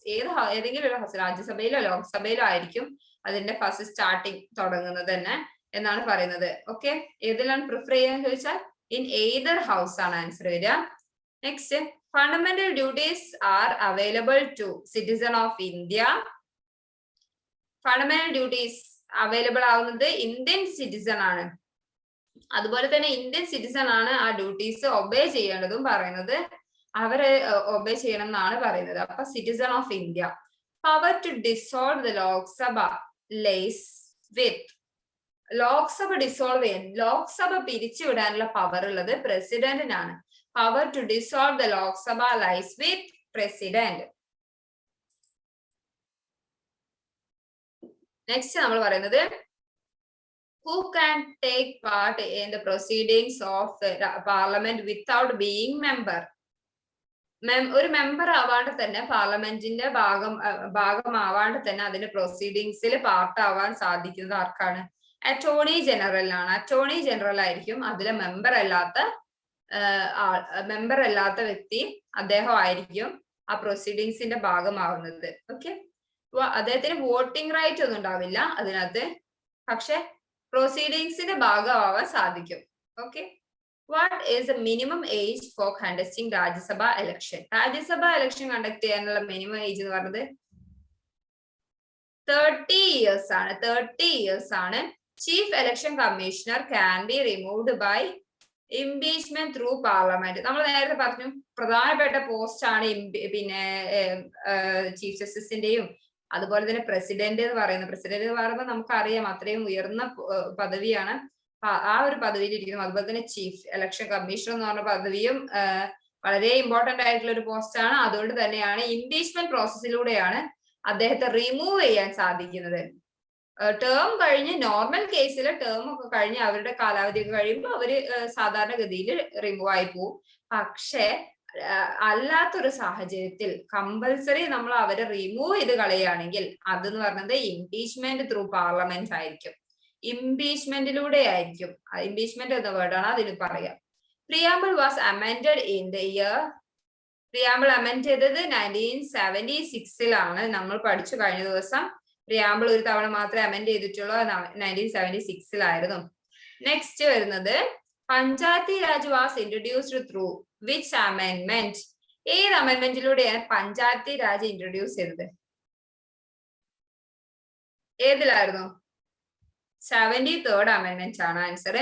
ഏതെങ്കിലും ഒരു ഹൗസ്, രാജ്യസഭയിലോ ലോക്സഭയിലോ ആയിരിക്കും അതിന്റെ ഫസ്റ്റ് സ്റ്റാർട്ടിങ് തുടങ്ങുന്നത് തന്നെ എന്നാണ് പറയുന്നത്. ഓക്കെ, ഏതിലാണ് പ്രിഫർ ചെയ്യാന്ന് ചോദിച്ചാൽ ഇൻ എയ്തർ ഹൗസ് ആണ് ആൻസർ വരിക. Next, fundamental duties are available to citizen of India. Fundamental duties available ആവുന്നത് ഇന്ത്യൻ സിറ്റിസൺ ആണ്. അതുപോലെ തന്നെ ഇന്ത്യൻ സിറ്റിസൺ ആണ് ആ ഡ്യൂട്ടീസ് ഒബേ ചെയ്യേണ്ടതും പറയുന്നത്. അവര് ഒബേ ചെയ്യണം എന്നാണ് പറയുന്നത്. അപ്പൊ citizen of India. Power to dissolve the Lok Sabha lies with. Lok Sabha dissolve ചെയ്യാൻ, ലോക്സഭ പിരിച്ചുവിടാനുള്ള പവർ ഉള്ളത് പ്രസിഡന്റിനാണ്. Power to dissolve the Lok Sabha lies with president. Next നമ്മൾ പറയുന്നത് Who can take part in the proceedings of parliament without being member? ഒരു മെമ്പർ ആവാണ്ട് തന്നെ പാർലമെന്റിന്റെ ഭാഗമാവാണ്ട് തന്നെ അതിന്റെ പ്രൊസീഡിങ്സിൽ പാർട്ടാവാൻ സാധിക്കുന്നത് ആർക്കാണ്? അറ്റോർണി ജനറലിനാണ്. അറ്റോർണി ജനറൽ ആയിരിക്കും അതിലെ മെമ്പർ അല്ലാത്ത വ്യക്തി, അദ്ദേഹം ആയിരിക്കും ആ പ്രൊസീഡിങ്സിന്റെ ഭാഗമാവുന്നത്. ഓക്കെ, അദ്ദേഹത്തിന് വോട്ടിംഗ് റൈറ്റ് ഒന്നും ഉണ്ടാവില്ല അതിനകത്ത്, പക്ഷെ പ്രൊസീഡിങ്സിന്റെ ഭാഗമാവാൻ സാധിക്കും. Okay, what is the minimum age for conducting Rajya Sabha election? Rajya Sabha election conduct ചെയ്യാനുള്ള മിനിമം ഏജ് എന്ന് പറയുന്നത് 30 ഇയേഴ്സ് ആണ്. 30 ഇയേഴ്സ് ആണ്. Chief election commissioner can be removed by impeachment through parliament. നമ്മൾ നേരത്തെ പറഞ്ഞു പ്രധാനപ്പെട്ട പോസ്റ്റ് ആണ് പിന്നെ ചീഫ് ജസ്റ്റിസിന്റെയും അതുപോലെ തന്നെ പ്രസിഡന്റ് എന്ന് പറയുന്നത്. പ്രസിഡന്റ് എന്ന് പറയുമ്പോൾ നമുക്കറിയാം അത്രയും ഉയർന്ന പദവിയാണ്, ആ ഒരു പദവിയിൽ ഇരിക്കുന്നു. അതുപോലെ തന്നെ ചീഫ് ഇലക്ഷൻ കമ്മീഷണർ എന്ന് പറഞ്ഞ പദവിയും വളരെ ഇമ്പോർട്ടന്റ് ആയിട്ടുള്ള ഒരു പോസ്റ്റ് ആണ്. അതുകൊണ്ട് തന്നെയാണ് ഇംപീച്ച്മെന്റ് പ്രോസസ്സിലൂടെയാണ് അദ്ദേഹത്തെ റിമൂവ് ചെയ്യാൻ സാധിക്കുന്നത്. ടേം കഴിഞ്ഞ് നോർമൽ കേസിൽ ടേം ഒക്കെ കഴിഞ്ഞ് അവരുടെ കാലാവധി ഒക്കെ കഴിയുമ്പോൾ അവര് സാധാരണഗതിയിൽ റിമൂവ് ആയി പോകും. പക്ഷെ അല്ലാത്തൊരു സാഹചര്യത്തിൽ കമ്പൽസറി നമ്മൾ അവരെ റിമൂവ് ചെയ്ത് കളയുകയാണെങ്കിൽ അതെന്ന് പറയുന്നത് ഇംപീച്ച്മെന്റ് ത്രൂ പാർലമെന്റ് ആയിരിക്കും. ഇംപീച്ച്മെന്റിലൂടെ ആയിരിക്കും. ഇംപീച്ച്മെന്റ് എന്ന വേർഡാണ് അതിന് പറയാം. Preamble was amended in the year. Preamble amend ചെയ്തത് 1976 നമ്മൾ പഠിച്ചു കഴിഞ്ഞ ദിവസം. പ്രിയാമ്പിൾ ഒരു തവണ മാത്രമേ അമെൻഡ് ചെയ്തിട്ടുള്ളൂ, 1976 നെക്സ്റ്റ് വരുന്നത് Panchayati Raj was introduced through which അമെൻമെന്റ്? ഏത് അമെൻമെന്റിലൂടെയാണ് പഞ്ചായത്തി രാജ് ഇൻട്രൊഡ്യൂസ് ചെയ്തത്? ഏതിലായിരുന്നു? 73rd അമെൻമെന്റ് ആണ് answer.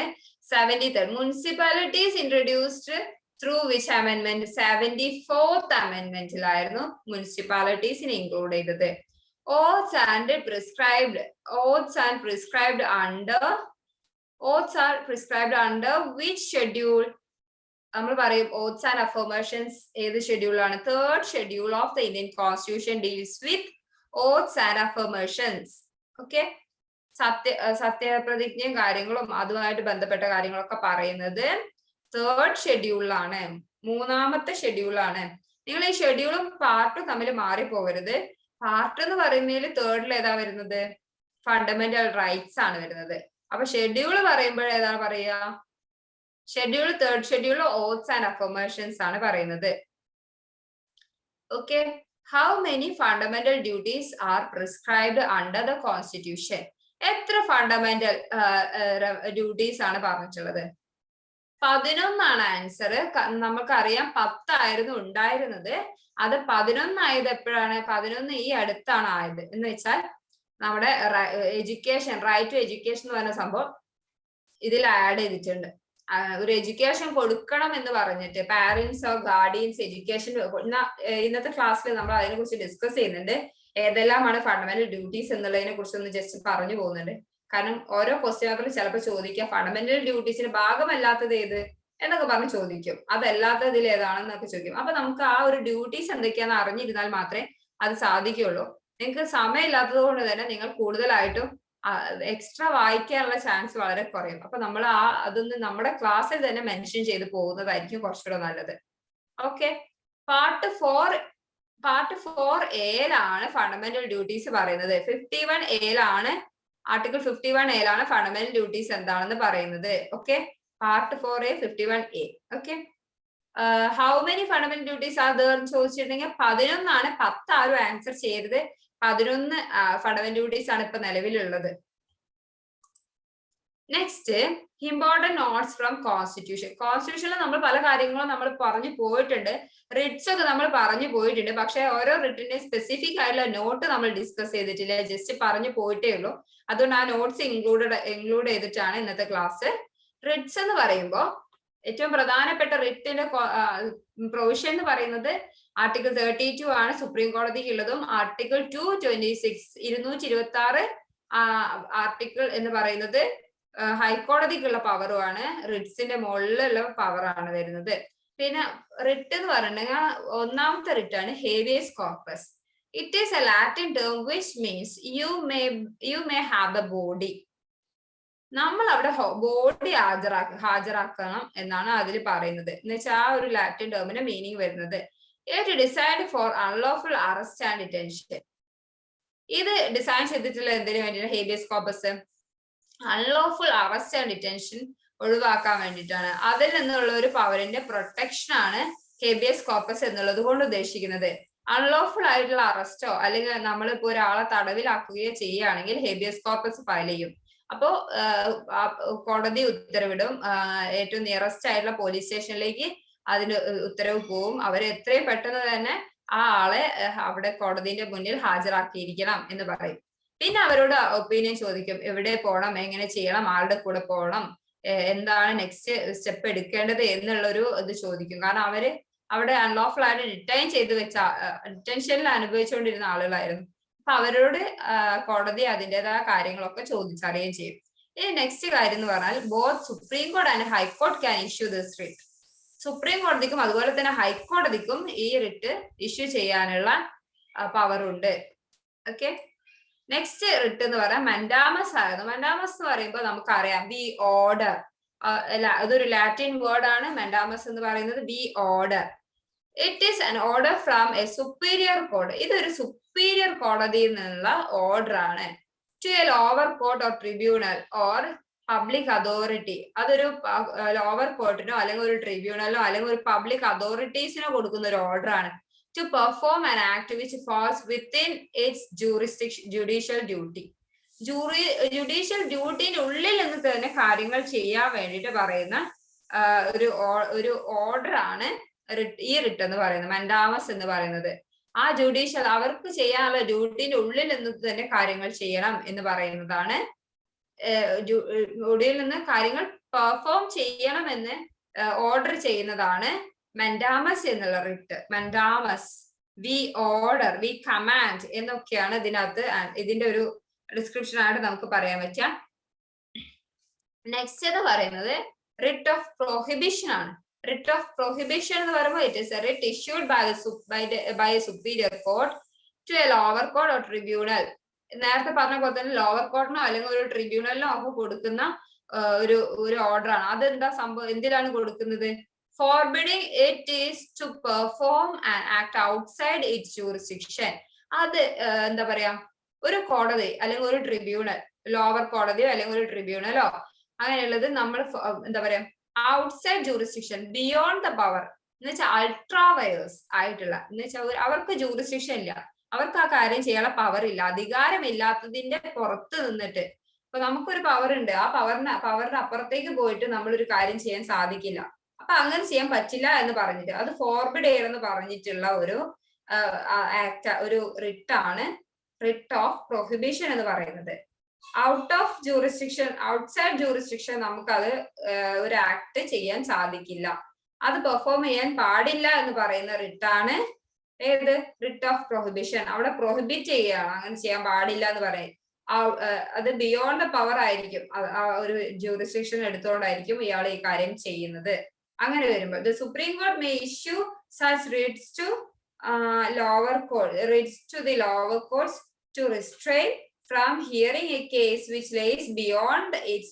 73rd. Municipalities introduced through which അമെൻമെന്റ്? 74th അമെൻമെന്റിലായിരുന്നു മുനിസിപ്പാലിറ്റീസിനെ ഇൻക്ലൂഡ് ചെയ്തത്. Oaths are prescribed under which schedule? നമ്മൾ പറയും oaths and affirmations ഏത് ഷെഡ്യൂളാണ്? 3rd schedule of the Indian Constitution deals with oaths and affirmations. Okay, സത്യപ്രതിജ്ഞയും കാര്യങ്ങളും അതുമായിട്ട് ബന്ധപ്പെട്ട കാര്യങ്ങളൊക്കെ പറയുന്നത് 3rd ഷെഡ്യൂളിലാണ്, 3ാമത്തെ ഷെഡ്യൂളാണ്. നിങ്ങൾ ഈ ഷെഡ്യൂളും പാർട്ടും തമ്മിൽ മാറിപ്പോകരുത്. പാർട്ട് എന്ന് പറയുന്നതിൽ 3rd ഏതാ വരുന്നത്? ഫണ്ടമെന്റൽ റൈറ്റ്സ് ആണ് വരുന്നത്. അപ്പൊ ഷെഡ്യൂൾ പറയുമ്പോൾ ഏതാണ് പറയുക? Schedule 3rd schedule oaths and affirmations ആണ് പറയുന്നത്. Okay, how many fundamental duties are prescribed under the constitution? എത്ര ഫണ്ടമെന്റൽ ഡ്യൂട്ടീസ് ആണ് പറഞ്ഞിട്ടുള്ളത്? 11 ആൻസർ. നമുക്കറിയാം 10 ഉണ്ടായിരുന്നത്, അത് 11 ആയത് എപ്പോഴാണ്? 11 ഈ അടുത്താണ് ആയത്. എന്ന് വെച്ചാൽ നമ്മുടെ എഡ്യൂക്കേഷൻ, റൈറ്റ് ടു എഡ്യൂക്കേഷൻ എന്ന് പറഞ്ഞ സംഭവം ഇതിൽ ആഡ് ചെയ്തിട്ടുണ്ട്. ഒരു എഡ്യൂക്കേഷൻ കൊടുക്കണം എന്ന് പറഞ്ഞിട്ട് പാരന്റ്സോ ഗാർഡിയൻസ് എഡ്യൂക്കേഷൻ. ഇന്നത്തെ ക്ലാസ്സിൽ നമ്മൾ അതിനെ കുറിച്ച് ഡിസ്കസ് ചെയ്യുന്നുണ്ട്. ഏതെല്ലാമാണ് ഫണ്ടമെന്റൽ ഡ്യൂട്ടീസ് എന്നുള്ളതിനെ കുറിച്ച് ഒന്ന് ജസ്റ്റ് പറഞ്ഞു പോകുന്നുണ്ട്. കാരണം ഓരോ ക്വസ്റ്റ്യൻ പേപ്പറിൽ ചിലപ്പോൾ ചോദിക്കാം ഫണ്ടമെന്റൽ ഡ്യൂട്ടീസിന് ഭാഗമല്ലാത്തത് ഏത് എന്നൊക്കെ പറഞ്ഞ് ചോദിക്കും. അതല്ലാത്തതിൽ ഏതാണെന്നൊക്കെ ചോദിക്കും. അപ്പൊ നമുക്ക് ആ ഒരു ഡ്യൂട്ടീസ് എന്തൊക്കെയാണെന്ന് അറിഞ്ഞിരുന്നാൽ മാത്രമേ അത് സാധിക്കുള്ളൂ. നിങ്ങൾക്ക് സമയമില്ലാത്തത് കൊണ്ട് തന്നെ നിങ്ങൾ കൂടുതലായിട്ടും എക്സ്ട്രാ വായിക്കാനുള്ള ചാൻസ് വളരെ കുറയും. അപ്പൊ നമ്മൾ അതൊന്ന് നമ്മുടെ ക്ലാസ്സിൽ തന്നെ മെൻഷൻ ചെയ്ത് പോകുന്നതായിരിക്കും കുറച്ചുകൂടെ നല്ലത്. Okay, part 4A fundamental duties പറയുന്നത്. 51A article 51A fundamental duties എന്താണെന്ന് പറയുന്നത്. Okay, part 4A 51A. Okay, how many fundamental duties are there എന്ന് ചോദിച്ചിട്ടുണ്ടെങ്കിൽ 11 10 ആരും ആൻസർ ചെയ്യരുത്. 11 ഫണ്ടമെന്റൽ ഡ്യൂട്ടീസ് ആണ് ഇപ്പൊ നിലവിലുള്ളത്. Next, important notes from constitution. കോൺസ്റ്റിറ്റ്യൂഷനിൽ നമ്മൾ പല കാര്യങ്ങളും നമ്മൾ പറഞ്ഞു പോയിട്ടുണ്ട്. റിട്സ് ഒക്കെ നമ്മൾ പറഞ്ഞു പോയിട്ടുണ്ട്. പക്ഷെ ഓരോ റിട്ടിന്റെ സ്പെസിഫിക് ആയിട്ടുള്ള നോട്ട് നമ്മൾ ഡിസ്കസ് ചെയ്തിട്ടില്ല, ജസ്റ്റ് പറഞ്ഞു പോയിട്ടേ ഉള്ളൂ. അതുകൊണ്ട് ആ നോട്ട്സ് ഇൻക്ലൂഡ് ചെയ്തിട്ടാണ് ഇന്നത്തെ ക്ലാസ്. റിട്സ് എന്ന് പറയുമ്പോൾ ഏറ്റവും പ്രധാനപ്പെട്ട റിട്ടിന്റെ പ്രൊവിഷൻ എന്ന് പറയുന്നത് ആർട്ടിക്കിൾ 32 ആണ് സുപ്രീം കോടതിക്ക് ഉള്ളതും. ആർട്ടിക്കിൾ 226 226 ആർട്ടിക്കിൾ എന്ന് പറയുന്നത് ഹൈക്കോടതിക്കുള്ള പവറുമാണ്. റിട്സിന്റെ മുകളിലുള്ള പവറാണ് വരുന്നത്. പിന്നെ റിട്ട് എന്ന് പറഞ്ഞിട്ടുണ്ടെങ്കിൽ ഒന്നാമത്തെ റിട്ടാണ് habeas corpus. It is a Latin term which means you may have a body. നമ്മൾ അവിടെ ബോഡി ഹാജരാക്കണം എന്നാണ് അതിൽ പറയുന്നത്. എന്ന് വെച്ചാൽ ആ ഒരു ലാറ്റിൻ ടേമിന്റെ മീനിങ് വരുന്നത് to decide for unlawful arrest and detention. ഇത് ഡിസൈൻ ചെയ്തിട്ടുള്ള എന്തിനു വേണ്ടിയാണ്? Habeas corpus unlawful arrest and detention ഒഴിവാക്കാൻ വേണ്ടിയിട്ടാണ്. അതിൽ നിന്നുള്ള ഒരു പവറിന്റെ പ്രൊട്ടക്ഷൻ ആണ് ഹേബിയസ് കോർപ്പസ് എന്നുള്ളത് കൊണ്ട് ഉദ്ദേശിക്കുന്നത്. അൺലോഫുൾ ആയിട്ടുള്ള അറസ്റ്റോ അല്ലെങ്കിൽ നമ്മളിപ്പോ ഒരാളെ തടവിലാക്കുകയോ ചെയ്യുകയാണെങ്കിൽ ഹേബിയസ് കോർപ്പസ് ഫയൽ ചെയ്യും. അപ്പോ കോടതി ഉത്തരവിടും, ഏറ്റവും നിയറസ്റ്റ് ആയിട്ടുള്ള പോലീസ് സ്റ്റേഷനിലേക്ക് അതിന് ഉത്തരവ് പോവും. അവർ എത്രയും പെട്ടെന്ന് തന്നെ ആ ആളെ അവിടെ കോടതിന്റെ മുന്നിൽ ഹാജരാക്കിയിരിക്കണം എന്ന് പറയും. പിന്നെ അവരോട് ഒപ്പീനിയൻ ചോദിക്കും, എവിടെ പോകണം, എങ്ങനെ ചെയ്യണം, ആരുടെ കൂടെ പോകണം, എന്താണ് നെക്സ്റ്റ് സ്റ്റെപ്പ് എടുക്കേണ്ടത് എന്നുള്ളൊരു ഇത് ചോദിക്കും. കാരണം അവര് അവിടെ അൺലോഫുൾ ആയിട്ട് ഡിറ്റൻഷനിൽ അനുഭവിച്ചുകൊണ്ടിരുന്ന ആളുകളായിരുന്നു. അപ്പൊ അവരോട് കോടതി അതിൻ്റെതായ കാര്യങ്ങളൊക്കെ ചോദിച്ചറിയുകയും ചെയ്യും. ഇനി നെക്സ്റ്റ് കാര്യം എന്ന് പറഞ്ഞാൽ ബോത്ത് സുപ്രീം കോടതി and high court can issue this writ. Supreme കോടതിക്കും അതുപോലെ തന്നെ ഹൈക്കോടതിക്കും ഈ റിട്ട് ഇഷ്യൂ ചെയ്യാനുള്ള പവർ ഉണ്ട്. ഓക്കെ, നെക്സ്റ്റ് റിട്ട് എന്ന് പറയാൻ മൻഡാമസ് ആയിരുന്നു. മൻഡാമസ് എന്ന് പറയുമ്പോൾ നമുക്കറിയാം ബി ഓർഡർ, അതൊരു ലാറ്റിൻ വേർഡ് ആണ്. മൻഡാമസ് എന്ന് പറയുന്നത് be order. It is an order from a superior court. ഇതൊരു സുപ്പീരിയർ കോടതിയിൽ നിന്നുള്ള ഓർഡർ ആണ്. To a lower court or tribunal or public authority. അതൊരു ലോവർ കോർട്ടിനോ അല്ലെങ്കിൽ ഒരു ട്രിബ്യൂണലോ അല്ലെങ്കിൽ ഒരു പബ്ലിക് അതോറിറ്റീസിനോ കൊടുക്കുന്ന ഒരു ഓർഡർ ആണ്. To perform an act which falls within its jurisdiction, judicial duty. Judicial ഡ്യൂട്ടിന്റെ ഉള്ളിൽ നിന്ന് തന്നെ കാര്യങ്ങൾ ചെയ്യാൻ വേണ്ടിയിട്ട് പറയുന്ന ഒരു ഓർഡർ ആണ് ഈ റിട്ട് എന്ന് പറയുന്നത്, മൻഡാമസ് എന്ന് പറയുന്നത്. ആ ജുഡീഷ്യൽ അവർക്ക് ചെയ്യാനുള്ള ഡ്യൂട്ടിന്റെ ഉള്ളിൽ നിന്ന് തന്നെ കാര്യങ്ങൾ ചെയ്യണം എന്ന് പറയുന്നതാണ്. ഡ്യൂട്ടിയിൽ നിന്ന് കാര്യങ്ങൾ പെർഫോം ചെയ്യണമെന്ന് ഓർഡർ ചെയ്യുന്നതാണ് മൻഡാമസ് എന്നുള്ള writ. Mandamus, V order, V command എന്നൊക്കെയാണ് ഇതിനകത്ത് ഇതിന്റെ ഒരു ഡിസ്ക്രിപ്ഷൻ ആയിട്ട് നമുക്ക് പറയാൻ പറ്റുക. നെക്സ്റ്റ് എന്ന് പറയുന്നത് റിട്ട് ഓഫ് പ്രൊഹിബിഷൻ ആണ്. റിട്ട് ഓഫ് പ്രൊഹിബിഷൻ എന്ന് പറയുമ്പോൾ it is a writ issued by a superior court to a lower court or tribunal. നേരത്തെ പറഞ്ഞ പോലെ തന്നെ ലോവർ കോർട്ടിനോ അല്ലെങ്കിൽ ഒരു ട്രിബ്യൂണലിനോ ഒക്കെ കൊടുക്കുന്ന ഒരു ഓർഡർ ആണ്. അതെന്താ സംഭവം, എന്തിനാണ് കൊടുക്കുന്നത്? Forbidding it is to perform an act outside its jurisdiction. അത് എന്താ പറയാ, ഒരു കോടതി അല്ലെങ്കിൽ ഒരു ട്രിബ്യൂണൽ, ലോവർ കോടതിയോ അല്ലെങ്കിൽ ഒരു ട്രിബ്യൂണലോ അങ്ങനെയുള്ളത് നമ്മൾ എന്താ പറയാ outside jurisdiction, beyond the power എന്ന് വെച്ചാൽ അൾട്രാ വയേഴ്സ് ആയിട്ടുള്ള, എന്ന് വെച്ചാൽ അവർക്ക് ജൂറിസ്ഡിക്ഷൻ ഇല്ല, അവർക്ക് ആ കാര്യം ചെയ്യാനുള്ള പവർ ഇല്ല, അധികാരമില്ലാത്തതിന്റെ പുറത്ത് നിന്നിട്ട്. അപ്പൊ നമുക്കൊരു പവർ ഉണ്ട്, ആ പവറിന്റെ അപ്പുറത്തേക്ക് പോയിട്ട് നമ്മളൊരു കാര്യം ചെയ്യാൻ സാധിക്കില്ല. അപ്പൊ അങ്ങനെ ചെയ്യാൻ പറ്റില്ല എന്ന് പറഞ്ഞിട്ട് അത് ഫോർബിഡ് ചെയ്യണമെന്ന് പറഞ്ഞിട്ടുള്ള ഒരു ആക്ട്, ഒരു റിട്ട് ആണ് റിട്ട് ഓഫ് പ്രൊഹിബിഷൻ എന്ന് പറയുന്നത്. Out of jurisdiction, outside jurisdiction നമുക്കത് ഒരു ആക്ട് ചെയ്യാൻ സാധിക്കില്ല, അത് പെർഫോം ചെയ്യാൻ പാടില്ല എന്ന് പറയുന്ന റിട്ടാണ് ഏത്? Writ of prohibition. അവിടെ പ്രൊഹിബിറ്റ് ചെയ്യുകയാണ്, അങ്ങനെ ചെയ്യാൻ പാടില്ല എന്ന് പറയും. അത് ബിയോണ്ട് ദ പവർ ആയിരിക്കും, ഒരു ജൂറിസ്ഡിക്ഷൻ എടുത്തുകൊണ്ടായിരിക്കും ഇയാൾ ഈ കാര്യം ചെയ്യുന്നത്. അങ്ങനെ വരുമ്പോൾ the Supreme Court may issue such writs to lower court, writs to the lower courts to restrain from hearing a case which lays beyond its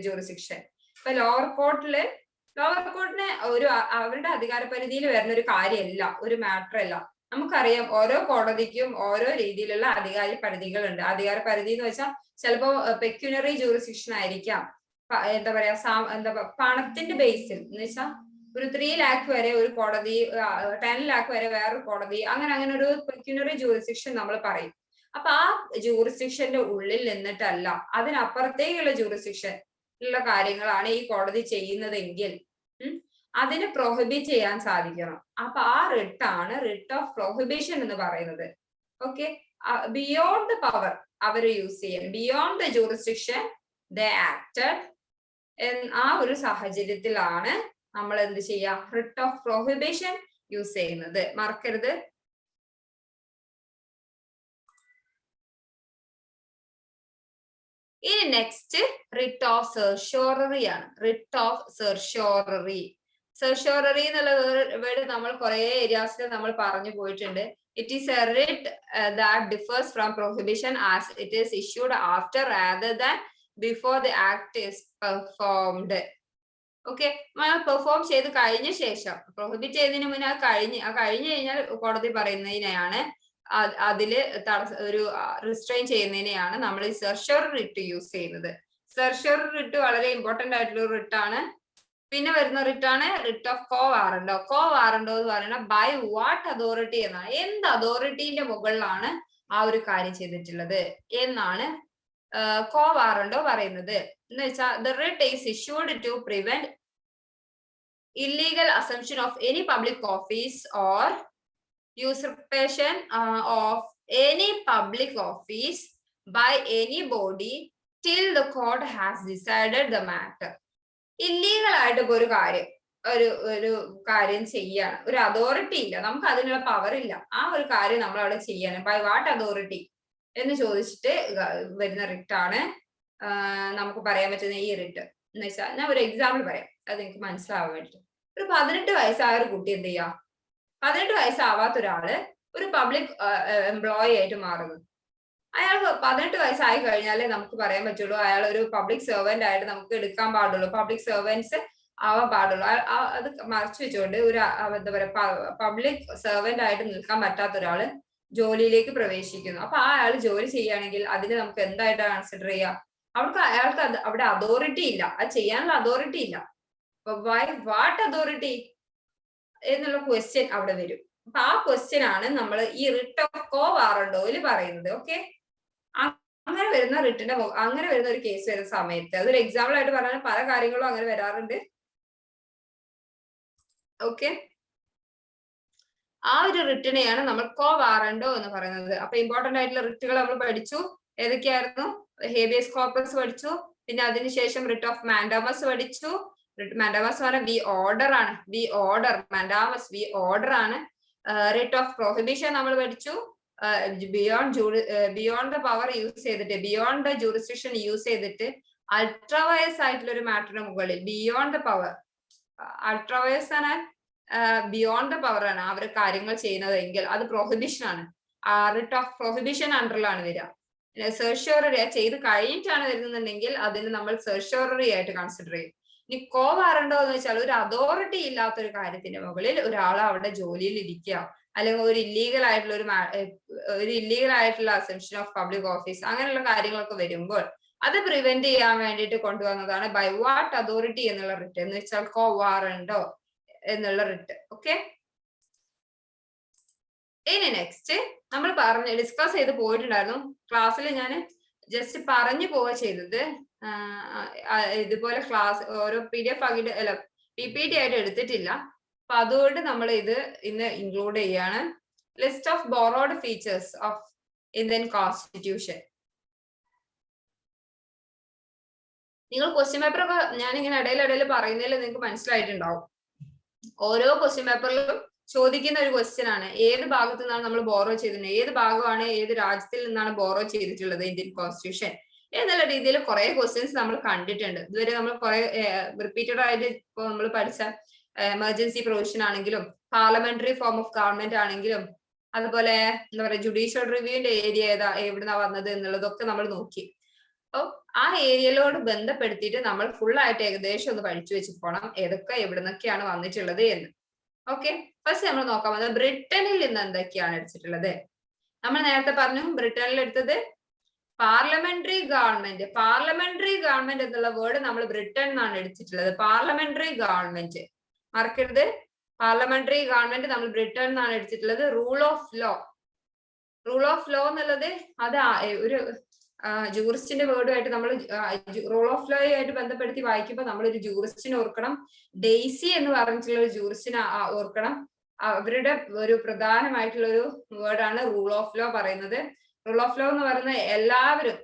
jurisdiction. ഇപ്പൊ ലോവർ കോർട്ടിന് ഒരു അവരുടെ അധികാര പരിധിയിൽ വരുന്ന ഒരു കാര്യമല്ല, ഒരു മാറ്റർ അല്ല. നമുക്കറിയാം ഓരോ കോടതിക്കും ഓരോ രീതിയിലുള്ള അധികാര പരിധികളുണ്ട്. അധികാര പരിധി എന്ന് വെച്ചാൽ ചിലപ്പോ പെക്യുനറി ജൂറിസ്ഡിക്ഷൻ ആയിരിക്കാം, എന്താ പറയാ പണത്തിന്റെ ബേസിൽ എന്ന് വെച്ചാൽ ഒരു 3 lakh വരെ ഒരു കോടതി, 10 lakh വരെ വേറൊരു കോടതി, അങ്ങനെ ഒരു പെക്യുനറി ജൂറിസ്ഡിക്ഷൻ നമ്മൾ പറയും. അപ്പൊ ആ ജൂറിസ്ഡിക്ഷന്റെ ഉള്ളിൽ നിന്നിട്ടല്ല, അതിനപ്പുറത്തേക്കുള്ള ജൂറിസ്ഡിക്ഷൻ ഉള്ള കാര്യങ്ങളാണ് ഈ കോടതി ചെയ്യുന്നതെങ്കിൽ അതിനെ പ്രൊഹിബിറ്റ് ചെയ്യാൻ സാധിക്കണം. അപ്പൊ ആ റിട്ടാണ് റിട്ട് ഓഫ് പ്രൊഹിബിഷൻ എന്ന് പറയുന്നത്. ഓക്കെ, ബിയോണ്ട് ദ പവർ അവർ യൂസ് ചെയ്യാൻ, beyond the jurisdiction they acted. ആ ഒരു സാഹചര്യത്തിലാണ് നമ്മൾ എന്ത് ചെയ്യാ, റിട്ട് ഓഫ് പ്രൊഹിബിഷൻ യൂസ് ചെയ്യുന്നത്. മറക്കരുത്. ഇനി നെക്സ്റ്റ് റിട്ട് ഓഫ് സെർഷ്യോററി ആണ്. റിട്ട് ഓഫ് സെർഷ്യോററി, സെർഷ്യോററി എന്നുള്ള വേർഡ് നമ്മൾ കുറെ ഏരിയാസിൽ നമ്മൾ പറഞ്ഞു പോയിട്ടുണ്ട്. It is A writ that differs from prohibition as it is issued after rather than before the act is performed. Okay, perform ചെയ്ത് കഴിഞ്ഞ ശേഷം, പ്രൊഹിബിറ്റ് ചെയ്തതിന് മുന്നേ അത് കഴിഞ്ഞു കഴിഞ്ഞാൽ കോടതി പറയുന്നതിനെയാണ്, അതില് ഒരു റിസ്ട്രെയിൻ ചെയ്യുന്നതിനെയാണ് നമ്മൾ ഈ സെർഷർ റിട്ട് യൂസ് ചെയ്യുന്നത്. സെർഷർ റിട്ട് വളരെ ഇമ്പോർട്ടന്റ് ആയിട്ടുള്ള ഒരു റിട്ടാണ്. പിന്നെ വരുന്ന റിട്ടാണ് writ of quo warranto. Quo warranto എന്ന് പറയുന്നത് ബൈ വാട്ട് അതോറിറ്റി എന്നാണ്. എന്ത് അതോറിറ്റിന്റെ മുകളിലാണ് ആ ഒരു കാര്യം ചെയ്തിട്ടുള്ളത് എന്നാണ് കോ വാറണ്ടോ പറയുന്നത്. എന്ന് വെച്ചാൽ the writ is issued to prevent illegal assumption of any public office or usurpation of any public office by any body till the court has decided the matter. Illegal ആയിട്ട് ഇപ്പൊ ഒരു കാര്യം ചെയ്യാണ്, ഒരു അതോറിറ്റി ഇല്ല, നമുക്ക് അതിനുള്ള പവർ ഇല്ല, ആ ഒരു കാര്യം നമ്മൾ അവിടെ ചെയ്യാണ് ബൈ വാട്ട് അതോറിറ്റി എന്ന് ചോദിച്ചിട്ട് വരുന്ന റിട്ടാണ് നമുക്ക് പറയാൻ പറ്റുന്ന ഈ റിട്ട്. എന്ന് വെച്ചാൽ ഞാൻ ഒരു എക്സാമ്പിൾ പറയാം, അത് നിങ്ങൾക്ക് മനസ്സിലാവാൻ വേണ്ടിട്ട്. ഒരു 18 വയസ്സായ ഒരു കുട്ടി എന്ത് ചെയ്യാം, 18 വയസ്സാവാത്ത ഒരാള് ഒരു പബ്ലിക് എംപ്ലോയി ആയിട്ട് മാറുന്നു. അയാൾക്ക് 18 വയസ്സായി കഴിഞ്ഞാലേ നമുക്ക് പറയാൻ പറ്റുള്ളൂ അയാൾ ഒരു പബ്ലിക് സെർവന്റ് ആയിട്ട് നമുക്ക് എടുക്കാൻ പാടുള്ളൂ, പബ്ലിക് സെർവൻസ് ആവാൻ പാടുള്ളൂ. അത് മറച്ചു വെച്ചുകൊണ്ട് ഒരു എന്താ പറയാ പബ്ലിക് സെർവന്റ് ആയിട്ട് നിൽക്കാൻ പറ്റാത്ത ഒരാള് ജോലിയിലേക്ക് പ്രവേശിക്കുന്നു. അപ്പൊ അയാൾ ജോലി ചെയ്യുകയാണെങ്കിൽ അതിന് നമുക്ക് എന്തായിട്ടാണ് കൺസിഡർ ചെയ്യുക, അയാൾക്ക് അവിടെ അതോറിറ്റി ഇല്ല, അത് ചെയ്യാനുള്ള അതോറിറ്റി ഇല്ല. അപ്പൊ വൈ വാട്ട് അതോറിറ്റി എന്നുള്ള ക്വസ്റ്റ്യൻ അവിടെ വരും. അപ്പൊ ആ ക്വസ്റ്റ്യൻ ആണ് നമ്മൾ ഈ റിട്ട് ഓഫ് കോ വാറണ്ടോയിൽ പറയുന്നത്. ഓക്കെ, അങ്ങനെ വരുന്ന ഒരു കേസ് വരുന്ന സമയത്ത് അതൊരു എക്സാമ്പിൾ ആയിട്ട് പറഞ്ഞാൽ പല കാര്യങ്ങളും അങ്ങനെ വരാറുണ്ട്. ഓക്കെ, ആ ഒരു റിട്ടിനെയാണ് നമ്മൾ കോ വാറണ്ടോ എന്ന് പറയുന്നത്. അപ്പൊ ഇമ്പോർട്ടന്റ് ആയിട്ടുള്ള റിട്ടുകൾ നമ്മൾ പഠിച്ചു. ഏതൊക്കെയായിരുന്നു? ഹേബിയസ് കോർപ്പസ് പഠിച്ചു, പിന്നെ അതിനുശേഷം റിട്ട് ഓഫ് മാൻഡാമസ് പഠിച്ചു. മാൻഡാമസ് പറഞ്ഞാൽ വി ഓർഡർ ആണ്, വി ഓർഡർ, മാൻഡാമസ് വി ഓർഡർ ആണ്. റിട്ട് ഓഫ് പ്രൊഹിബിഷൻ നമ്മൾ പഠിച്ചു, ബിയോണ്ട് ദ പവർ യൂസ് ചെയ്തിട്ട്, ബിയോണ്ട് ദ ജൂറിസ്ഡിക്ഷൻ യൂസ് ചെയ്തിട്ട് അൾട്രാവയസ് ആയിട്ടുള്ള ഒരു മാറ്ററിന് മുകളിൽ ബിയോണ്ട് ദ പവർ, അൾട്രാവയസ് ആണ് ബിയോണ്ട് ദ പവർ ആണ് അവർ കാര്യങ്ങൾ ചെയ്യുന്നതെങ്കിൽ അത് പ്രൊഹിബിഷൻ ആണ്. റിട്ട് ഓഫ് പ്രൊഹിബിഷൻ അണ്ടറിലാണ് വരിക. സെർഷ്യോററി ചെയ്ത് കഴിഞ്ഞിട്ടാണ് വരുന്നുണ്ടെങ്കിൽ അതിന് നമ്മൾ സെർഷ്യോററി ആയിട്ട് കൺസിഡർ ചെയ്യും. ഇനി കോ വാറണ്ടോ എന്ന് വെച്ചാൽ ഒരു അതോറിറ്റി ഇല്ലാത്ത ഒരു കാര്യത്തിന്റെ മുകളിൽ ഒരാൾ അവിടെ ജോലിയിൽ ഇരിക്കുക, അല്ലെങ്കിൽ ഒരു ഇല്ലീഗൽ ആയിട്ടുള്ള അസംഷൻ ഓഫ് പബ്ലിക് ഓഫീസ്, അങ്ങനെയുള്ള കാര്യങ്ങളൊക്കെ വരുമ്പോൾ അത് പ്രിവെന്റ് ചെയ്യാൻ വേണ്ടിയിട്ട് കൊണ്ടുവന്നതാണ് ബൈ വാട്ട് അതോറിറ്റി എന്നുള്ള റിട്ട്, എന്ന് വെച്ചാൽ കോ വാറണ്ടോ എന്നുള്ള റിട്ട്. ഓക്കെ, ഇനി നെക്സ്റ്റ് നമ്മൾ ഡിസ്കസ് ചെയ്ത് പോയിട്ടുണ്ടായിരുന്നു ക്ലാസ്സിൽ. ഞാൻ ജസ്റ്റ് പറഞ്ഞു പോവുക ചെയ്തത്, ഇതുപോലെ ക്ലാസ് ഓരോ PDF ആക്കിയിട്ട് അല്ല PPT ആയിട്ട് എടുത്തിട്ടില്ല. അപ്പൊ അതുകൊണ്ട് നമ്മൾ ഇത് ഇന്ന് ഇൻക്ലൂഡ് ചെയ്യാണ്. List of borrowed features of Indian constitution. നിങ്ങൾ ക്വസ്റ്റ്യൻ പേപ്പർ ഒക്കെ ഞാനിങ്ങനെ ഇടയിൽ പറയുന്നതിൽ നിങ്ങൾക്ക് മനസ്സിലായിട്ടുണ്ടാവും. ഓരോ ക്വസ്റ്റ്യൻ പേപ്പറിലും ചോദിക്കുന്ന ഒരു ക്വസ്റ്റ്യൻ ആണ്, ഏത് ഭാഗത്തു നിന്നാണ് നമ്മൾ ബോറോ ചെയ്തിട്ടുള്ളത്, ഏത് ഭാഗമാണ് ഏത് രാജ്യത്തിൽ നിന്നാണ് ബോറോ ചെയ്തിട്ടുള്ളത് ഇന്ത്യൻ കോൺസ്റ്റിറ്റ്യൂഷൻ എന്നുള്ള രീതിയിൽ കുറെ ക്വസ്റ്റ്യൻസ് നമ്മൾ കണ്ടിട്ടുണ്ട്. ഇതുവരെ നമ്മൾ കുറെ റിപ്പീറ്റഡ് ആയിട്ട് ഇപ്പോൾ നമ്മൾ പഠിച്ച എമർജൻസി പ്രൊവിഷൻ ആണെങ്കിലും പാർലമെന്ററി ഫോം ഓഫ് ഗവൺമെന്റ് ആണെങ്കിലും അതുപോലെ എന്താ പറയുക ജുഡീഷ്യൽ റിവ്യൂവിന്റെ ഏരിയ എവിടുന്നാ വന്നത് എന്നുള്ളതൊക്കെ നമ്മൾ നോക്കി. അപ്പോൾ ആ ഏരിയയിലോട് ബന്ധപ്പെടുത്തിയിട്ട് നമ്മൾ ഫുൾ ആയിട്ട് ഏകദേശം ഒന്ന് പഠിച്ചു വെച്ചിട്ട് പോകണം ഏതൊക്കെ എവിടുന്നൊക്കെയാണ് വന്നിട്ടുള്ളത് എന്ന്. ഓക്കെ, ഫസ്റ്റ് നമ്മൾ നോക്കാൻ വന്നത് ബ്രിട്ടനിൽ നിന്ന് എന്തൊക്കെയാണ് എടുത്തിട്ടുള്ളത്. നമ്മൾ നേരത്തെ പറഞ്ഞു ബ്രിട്ടനിൽ എടുത്തത് പാർലമെന്ററി ഗവൺമെന്റ്. പാർലമെന്ററി ഗവൺമെന്റ് എന്നുള്ള വേർഡ് നമ്മൾ ബ്രിട്ടൻ എന്നാണ് എടുത്തിട്ടുള്ളത്. പാർലമെന്ററി ഗവൺമെന്റ് മറക്കരുത്, പാർലമെന്ററി ഗവൺമെന്റ് നമ്മൾ ബ്രിട്ടൻ എന്നാണ് എടുത്തിട്ടുള്ളത്. Rule of law, rule of law എന്നുള്ളത് അത് ഒരു ജൂറിസ്റ്റിന്റെ വേർഡുമായിട്ട് നമ്മൾ റൂൾ ഓഫ് ലോ ആയിട്ട് ബന്ധപ്പെടുത്തി വായിക്കുമ്പോൾ നമ്മൾ ഒരു ജൂറിസ്റ്റിനെ ഓർക്കണം. ഡെയ്സി എന്ന് പറഞ്ഞിട്ടുള്ള ഒരു ജൂറിസ്റ്റിനെ ഓർക്കണം. അവരുടെ ഒരു പ്രധാനമായിട്ടുള്ള ഒരു വേർഡാണ് റൂൾ ഓഫ് ലോ പറയുന്നത്. റൂൾ ഓഫ് ലോ എന്ന് പറയുന്നത് എല്ലാവരും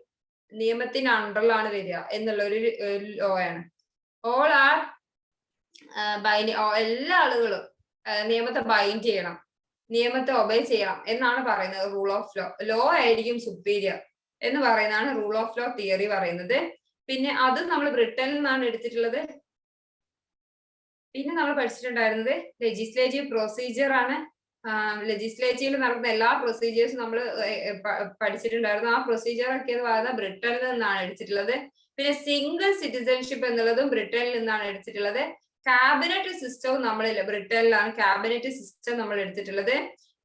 നിയമത്തിന്റെ അണ്ടറിലാണ് വരിക എന്നുള്ള ഒരു ലോ ആണ്. ഓൾ ആർ എല്ലാ ആളുകളും നിയമത്തെ ബൈൻഡ് ചെയ്യണം, നിയമത്തെ ഒബേ ചെയ്യണം എന്നാണ് പറയുന്നത് റൂൾ ഓഫ് ലോ. ലോ ആയിരിക്കും സുപ്പീരിയർ എന്ന് പറയുന്നതാണ് റൂൾ ഓഫ് ലോ തിയറി പറയുന്നത്. പിന്നെ അത് നമ്മൾ ബ്രിട്ടനിൽ നിന്നാണ് എടുത്തിട്ടുള്ളത്. പിന്നെ നമ്മൾ പഠിച്ചിട്ടുണ്ടായിരുന്നത് ലെജിസ്ലേറ്റീവ് പ്രൊസീജിയർ ആണ്. ലെജിസ്ലേറ്റീവിൽ നടക്കുന്ന എല്ലാ പ്രൊസീജിയേഴ്സും നമ്മൾ പഠിച്ചിട്ടുണ്ടായിരുന്നു. ആ പ്രൊസീജിയർ ഒക്കെ എന്ന് പറയുന്നത് ബ്രിട്ടനിൽ നിന്നാണ് എടുത്തിട്ടുള്ളത്. പിന്നെ സിംഗിൾ സിറ്റിസൺഷിപ്പ് എന്നുള്ളതും ബ്രിട്ടനിൽ നിന്നാണ് എടുത്തിട്ടുള്ളത്. ക്യാബിനറ്റ് സിസ്റ്റവും നമ്മൾ ബ്രിട്ടനിലാണ് ക്യാബിനറ്റ് സിസ്റ്റം നമ്മൾ എടുത്തിട്ടുള്ളത്.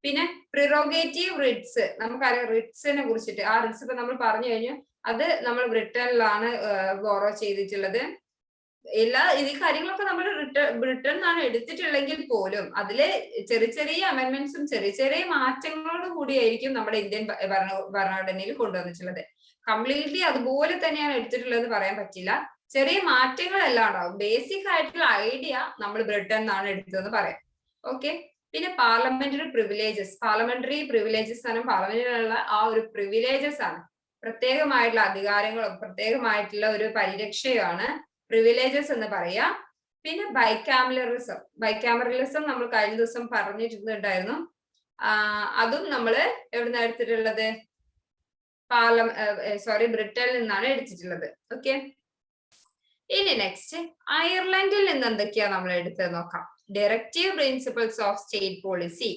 പിന്നെ പ്രിറോഗേറ്റീവ് റിട്സ്, നമുക്കറിയാം റിട്സിനെ കുറിച്ചിട്ട്. ആ റിട്സ് ഇപ്പൊ നമ്മൾ പറഞ്ഞു കഴിഞ്ഞു, അത് നമ്മൾ ബ്രിട്ടനിലാണ് ബോറോ ചെയ്തിട്ടുള്ളത്. ഈ കാര്യങ്ങളൊക്കെ നമ്മൾ ബ്രിട്ടൻ നിന്നാണ് എടുത്തിട്ടുള്ളെങ്കിൽ പോലും അതിലെ ചെറിയ ചെറിയ അമെന്റ്മെന്റ്സും ചെറിയ ചെറിയ മാറ്റങ്ങളോട് കൂടിയായിരിക്കും നമ്മുടെ ഇന്ത്യൻ ഭരണഘടനയിൽ കൊണ്ടുവന്നിട്ടുള്ളത്. കംപ്ലീറ്റ്ലി അതുപോലെ തന്നെയാണ് എടുത്തിട്ടുള്ളത് പറയാൻ പറ്റില്ല. ചെറിയ മാറ്റങ്ങളെല്ലാം ഉണ്ടാവും. ബേസിക് ആയിട്ടുള്ള ഐഡിയ നമ്മൾ ബ്രിട്ടൻ നിന്നാണ് എടുത്തതെന്ന് പറയാം. ഓക്കെ. പിന്നെ പാർലമെന്ററി പ്രിവിലേജസ്. പാർലമെന്ററി പ്രിവിലേജസ് ആണ് പാർലമെന്റിലുള്ള ആ ഒരു പ്രിവിലേജസ് ആണ്. പ്രത്യേകമായിട്ടുള്ള അധികാരങ്ങളും പ്രത്യേകമായിട്ടുള്ള ഒരു പരിരക്ഷയാണ് പ്രിവിലേജസ് എന്ന് പറയാം. പിന്നെ ബൈക്യാമറലിസം നമ്മൾ കഴിഞ്ഞ ദിവസം പറഞ്ഞിട്ടുണ്ടായിരുന്നു. അതും നമ്മൾ എവിടുന്ന എടുത്തിട്ടുള്ളത്? ബ്രിട്ടനിൽ നിന്നാണ് എടുത്തിട്ടുള്ളത്. ഓക്കെ. ഇനി നെക്സ്റ്റ് അയർലൻഡിൽ നിന്ന് എന്തൊക്കെയാ നമ്മൾ എടുത്തത് നോക്കാം. Directive principles of state policy.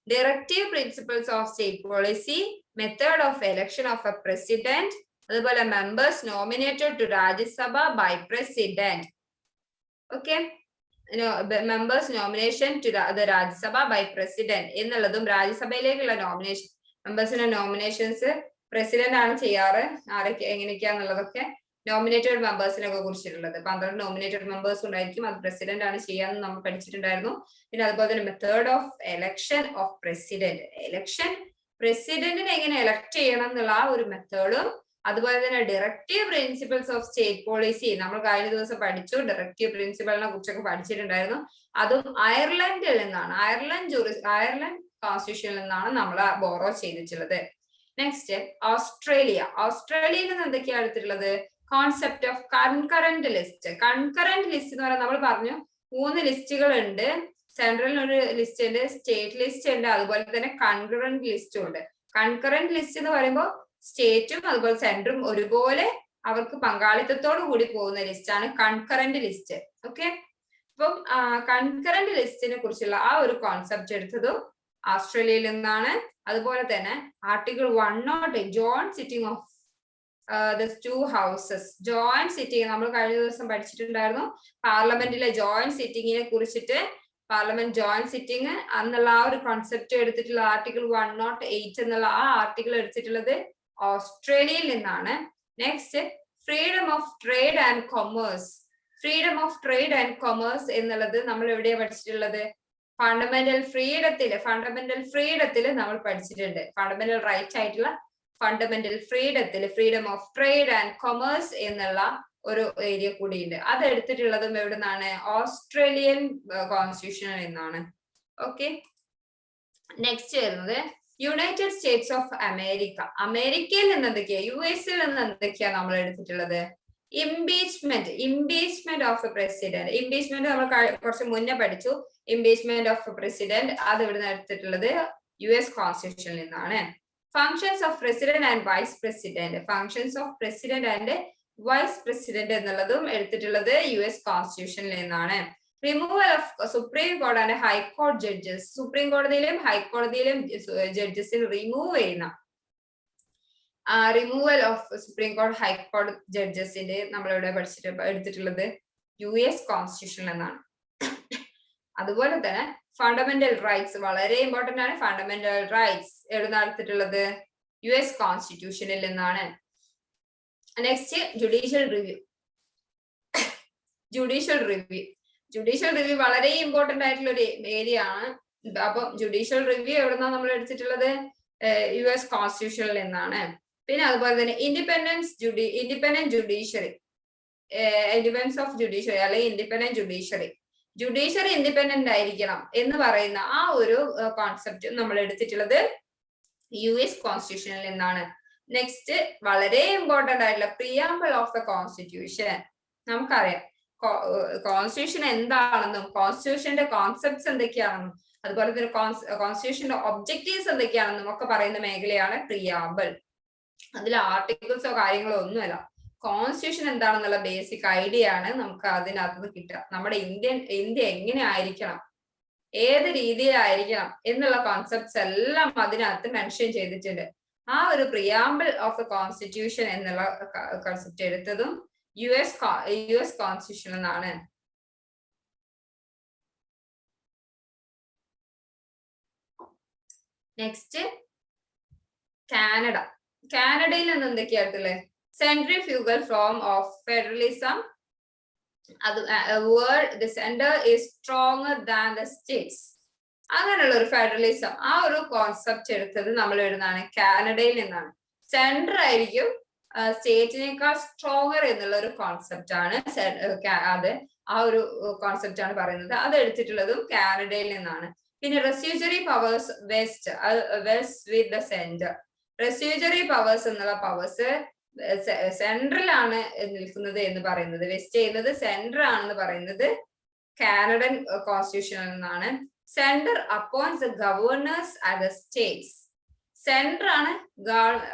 Directive principles of state policy, method of election of a president, അതുപോലെ members nominated to Rajya Sabha by president. Okay. Members nomination to Rajya Sabha by president എന്നുള്ളതും രാജ്യസഭയിലേക്കുള്ള നോമിനേഷൻ, മെമ്പേഴ്സിന്റെ നോമിനേഷൻസ് പ്രസിഡന്റ് ആണ് ചെയ്യാറ്. ആരൊക്കെ എങ്ങനെയൊക്കെയാന്നുള്ളതൊക്കെ നോമിനേറ്റഡ് മെമ്പേഴ്സിനൊക്കെ കുറിച്ചിട്ടുള്ളത്. 12 നോമിനേറ്റഡ് മെമ്പേഴ്സ് ഉണ്ടായിരിക്കും. അത് പ്രസിഡന്റ് ആണ് ചെയ്യാന്ന് നമ്മൾ പഠിച്ചിട്ടുണ്ടായിരുന്നു. പിന്നെ അതുപോലെ തന്നെ method of election of president, election പ്രസിഡന്റിനെ എങ്ങനെ എലക്ട് ചെയ്യണം എന്നുള്ള ആ ഒരു മെത്തേഡും, അതുപോലെ തന്നെ directive principles of state policy നമ്മൾ കഴിഞ്ഞ ദിവസം പഠിച്ചു. ഡയറക്റ്റീവ് പ്രിൻസിപ്പളിനെ കുറിച്ചൊക്കെ പഠിച്ചിട്ടുണ്ടായിരുന്നു. അതും അയർലൻഡിൽ നിന്നാണ്, അയർലൻഡ് കോൺസ്റ്റിറ്റ്യൂഷനിൽ നിന്നാണ് നമ്മൾ ബോറോ ചെയ്തിട്ടുള്ളത്. Next Australia. ഓസ്ട്രേലിയയിൽ നിന്ന് എന്തൊക്കെയാണ് എടുത്തിട്ടുള്ളത്? Concept of concurrent list. Concurrent list എന്ന് പറയുന്നത് നമ്മൾ പറഞ്ഞു 3 ലിസ്റ്റുകൾ ഉണ്ട്. സെൻട്രലിന് ഒരു ലിസ്റ്റ് ഉണ്ട്, സ്റ്റേറ്റ് ലിസ്റ്റ് ഉണ്ട്, അതുപോലെ തന്നെ കൺകറന്റ് ലിസ്റ്റും ഉണ്ട്. കൺകറന്റ് ലിസ്റ്റ് എന്ന് പറയുമ്പോൾ സ്റ്റേറ്റും അതുപോലെ സെൻട്രും ഒരുപോലെ അവർക്ക് പങ്കാളിത്തത്തോടു കൂടി പോകുന്ന ലിസ്റ്റാണ് കൺകറന്റ് ലിസ്റ്റ്. ഓക്കെ. അപ്പം കൺകറന്റ് ലിസ്റ്റിനെ കുറിച്ചുള്ള ആ ഒരു കോൺസെപ്റ്റ് എടുത്തതും ഓസ്ട്രേലിയയിൽ നിന്നാണ്. അതുപോലെ തന്നെ article 108 joint sitting of the 2 houses. Joint sitting നമ്മൾ കഴിഞ്ഞ ദിവസം പഠിച്ചിട്ടുണ്ടായിരുന്നു. പാർലമെന്റിലെ ജോയിന്റ് സിറ്റിങ്ങിനെ കുറിച്ചിട്ട്, പാർലമെന്റ് ജോയിന്റ് സിറ്റിംഗ് എന്നുള്ള ആ ഒരു കോൺസെപ്റ്റ് എടുത്തിട്ടുള്ള ആർട്ടിക്കിൾ 108 എന്നുള്ള ആ ആർട്ടിക്കിൾ എടുത്തിട്ടുള്ളത് ഓസ്ട്രേലിയയിൽ നിന്നാണ്. Next freedom of trade and commerce. Freedom of trade and commerce എന്നുള്ളത് നമ്മൾ എവിടെയാണ് പഠിച്ചിട്ടുള്ളത്? ഫണ്ടമെന്റൽ ഫ്രീഡത്തിൽ നമ്മൾ പഠിച്ചിട്ടുണ്ട്. ഫണ്ടമെന്റൽ റൈറ്റ് ആയിട്ടുള്ള ഫണ്ടമെന്റൽ ഫ്രീഡത്തിൽ freedom of trade and commerce എന്നുള്ള ഒരു ഏരിയ കൂടിയുണ്ട്. അത് എടുത്തിട്ടുള്ളതും എവിടെ നിന്നാണ്? ഓസ്ട്രേലിയൻ കോൺസ്റ്റിറ്റ്യൂഷനിൽ നിന്നാണ്. ഓക്കെ. നെക്സ്റ്റ് വരുന്നത് യുണൈറ്റഡ് സ്റ്റേറ്റ്സ് ഓഫ് അമേരിക്ക. അമേരിക്കയിൽ നിന്ന് എന്തൊക്കെയാ, US-ൽ നിന്ന് എന്തൊക്കെയാ നമ്മൾ എടുത്തിട്ടുള്ളത്? Impeachment of a president. Impeachment നമ്മൾ കുറച്ച് മുന്നേ പഠിച്ചു. ഇംപീച്ച്മെന്റ് ഓഫ് എ പ്രസിഡന്റ് അത് ഇവിടുന്ന് എടുത്തിട്ടുള്ളത് US കോൺസ്റ്റിറ്റ്യൂഷനിൽ നിന്നാണ്. Functions of president and vice president. Functions of president and vice president എന്നുള്ളതും എടുത്തിട്ടുള്ളത് US കോൺസ്റ്റിറ്റ്യൂഷനിൽ നിന്നാണ്. റിമൂവൽ ഓഫ് സുപ്രീം കോടതി ആൻഡ് ഹൈക്കോടതി ജഡ്ജസ്. സുപ്രീം കോടതിയിലും ഹൈക്കോടതിയിലും ജഡ്ജസിന് റിമൂവ് ചെയ്യുന്ന റിമൂവൽ ഓഫ് സുപ്രീം കോടതി ഹൈക്കോടതി ജഡ്ജസിന്റെ നമ്മളിവിടെ എടുത്തിട്ടുള്ളത് US കോൺസ്റ്റിറ്റ്യൂഷനിൽ നിന്നാണ്. അതുപോലെ തന്നെ ഫണ്ടമെന്റൽ റൈറ്റ്സ് വളരെ ഇമ്പോർട്ടന്റ് ആണ്. ഫണ്ടമെന്റൽ റൈറ്റ്സ് എവിടെ എടുത്തിട്ടുള്ളത്? US കോൺസ്റ്റിറ്റ്യൂഷനിൽ നിന്നാണ്. Next judicial review. Judicial review വളരെ ഇമ്പോർട്ടന്റ് ആയിട്ടുള്ള ഒരു ഏരിയ ആണ്. അപ്പം ജുഡീഷ്യൽ റിവ്യൂ എവിടുന്നാണ് നമ്മൾ എടുത്തിട്ടുള്ളത്? US കോൺസ്റ്റിറ്റ്യൂഷനിൽ നിന്നാണ്. പിന്നെ അതുപോലെ തന്നെ independence judiciary, independence of judiciary അല്ലെങ്കിൽ ഇൻഡിപെൻഡന്റ് ജുഡീഷ്യറി ഇൻഡിപെൻഡന്റ് ആയിരിക്കണം എന്ന് പറയുന്ന ആ ഒരു കോൺസെപ്റ്റ് നമ്മൾ എടുത്തിട്ടുള്ളത് US കോൺസ്റ്റിറ്റ്യൂഷനിൽ നിന്നാണ്. നെക്സ്റ്റ് വളരെ ഇമ്പോർട്ടന്റ് ആയിട്ടുള്ള പ്രിയാമ്പിൾ ഓഫ് ദ കോൺസ്റ്റിറ്റ്യൂഷൻ. നമുക്കറിയാം കോൺസ്റ്റിറ്റ്യൂഷൻ എന്താണെന്നും കോൺസ്റ്റിറ്റ്യൂഷന്റെ കോൺസെപ്റ്റ്സ് എന്തൊക്കെയാണെന്നും അതുപോലെ തന്നെ കോൺസ്റ്റിറ്റ്യൂഷന്റെ ഒബ്ജക്റ്റീവ്സ് എന്തൊക്കെയാണെന്നും ഒക്കെ പറയുന്ന മേഖലയാണ് പ്രിയാമ്പിൾ. അതിൽ ആർട്ടിക്കിൾസോ കാര്യങ്ങളോ ഒന്നുമല്ല, കോൺസ്റ്റിറ്റ്യൂഷൻ എന്താണെന്നുള്ള ബേസിക് ഐഡിയ ആണ് നമുക്ക് അതിനകത്ത് കിട്ടുക. നമ്മുടെ ഇന്ത്യ എങ്ങനെ ആയിരിക്കണം, ഏത് രീതിയിലായിരിക്കണം എന്നുള്ള കോൺസെപ്റ്റ്സ് എല്ലാം അതിനകത്ത് മെൻഷൻ ചെയ്തിട്ടുണ്ട്. ആ ഒരു പ്രിയാമ്പിൾ ഓഫ് ദ കോൺസ്റ്റിറ്റ്യൂഷൻ എന്നുള്ള കോൺസെപ്റ്റ് എടുത്തതും യു എസ് കോൺസ്റ്റിറ്റ്യൂഷൻ എന്നാണ്. Next Canada. കാനഡയിൽ നിന്ന് എന്തൊക്കെയായിട്ടുള്ളത്? സെൻട്രിഫ്യൂഗൽ ഫോം ഓഫ് ഫെഡറലിസം, അത് word the centre is stronger than the States. അങ്ങനെയുള്ള ഒരു ഫെഡറലിസം, ആ ഒരു കോൺസെപ്റ്റ് എടുത്തത് നമ്മൾ എഴുതുന്നതാണ് കാനഡയിൽ നിന്നാണ്. സെന്റർ ആയിരിക്കും സ്റ്റേറ്റിനേക്കാൾ സ്ട്രോങ്ങർ എന്നുള്ള ഒരു കോൺസെപ്റ്റ് ആണ് അത്, ആ ഒരു കോൺസെപ്റ്റ് ആണ് പറയുന്നത്. അത് എടുത്തിട്ടുള്ളതും കാനഡയിൽ നിന്നാണ്. പിന്നെ residuary powers vest with the centre. Residuary powers എന്നുള്ള പവേഴ്സ് സെൻട്രലാണ് നിൽക്കുന്നത് എന്ന് പറയുന്നത്, വെസ്റ്റ് ചെയ്യുന്നത് സെൻട്രൽ ആണെന്ന് പറയുന്നത് കാനഡൻ കോൺസ്റ്റിറ്റ്യൂഷനിൽ നിന്നാണ്. Centre appoints the governors at the states. Centre ആണ്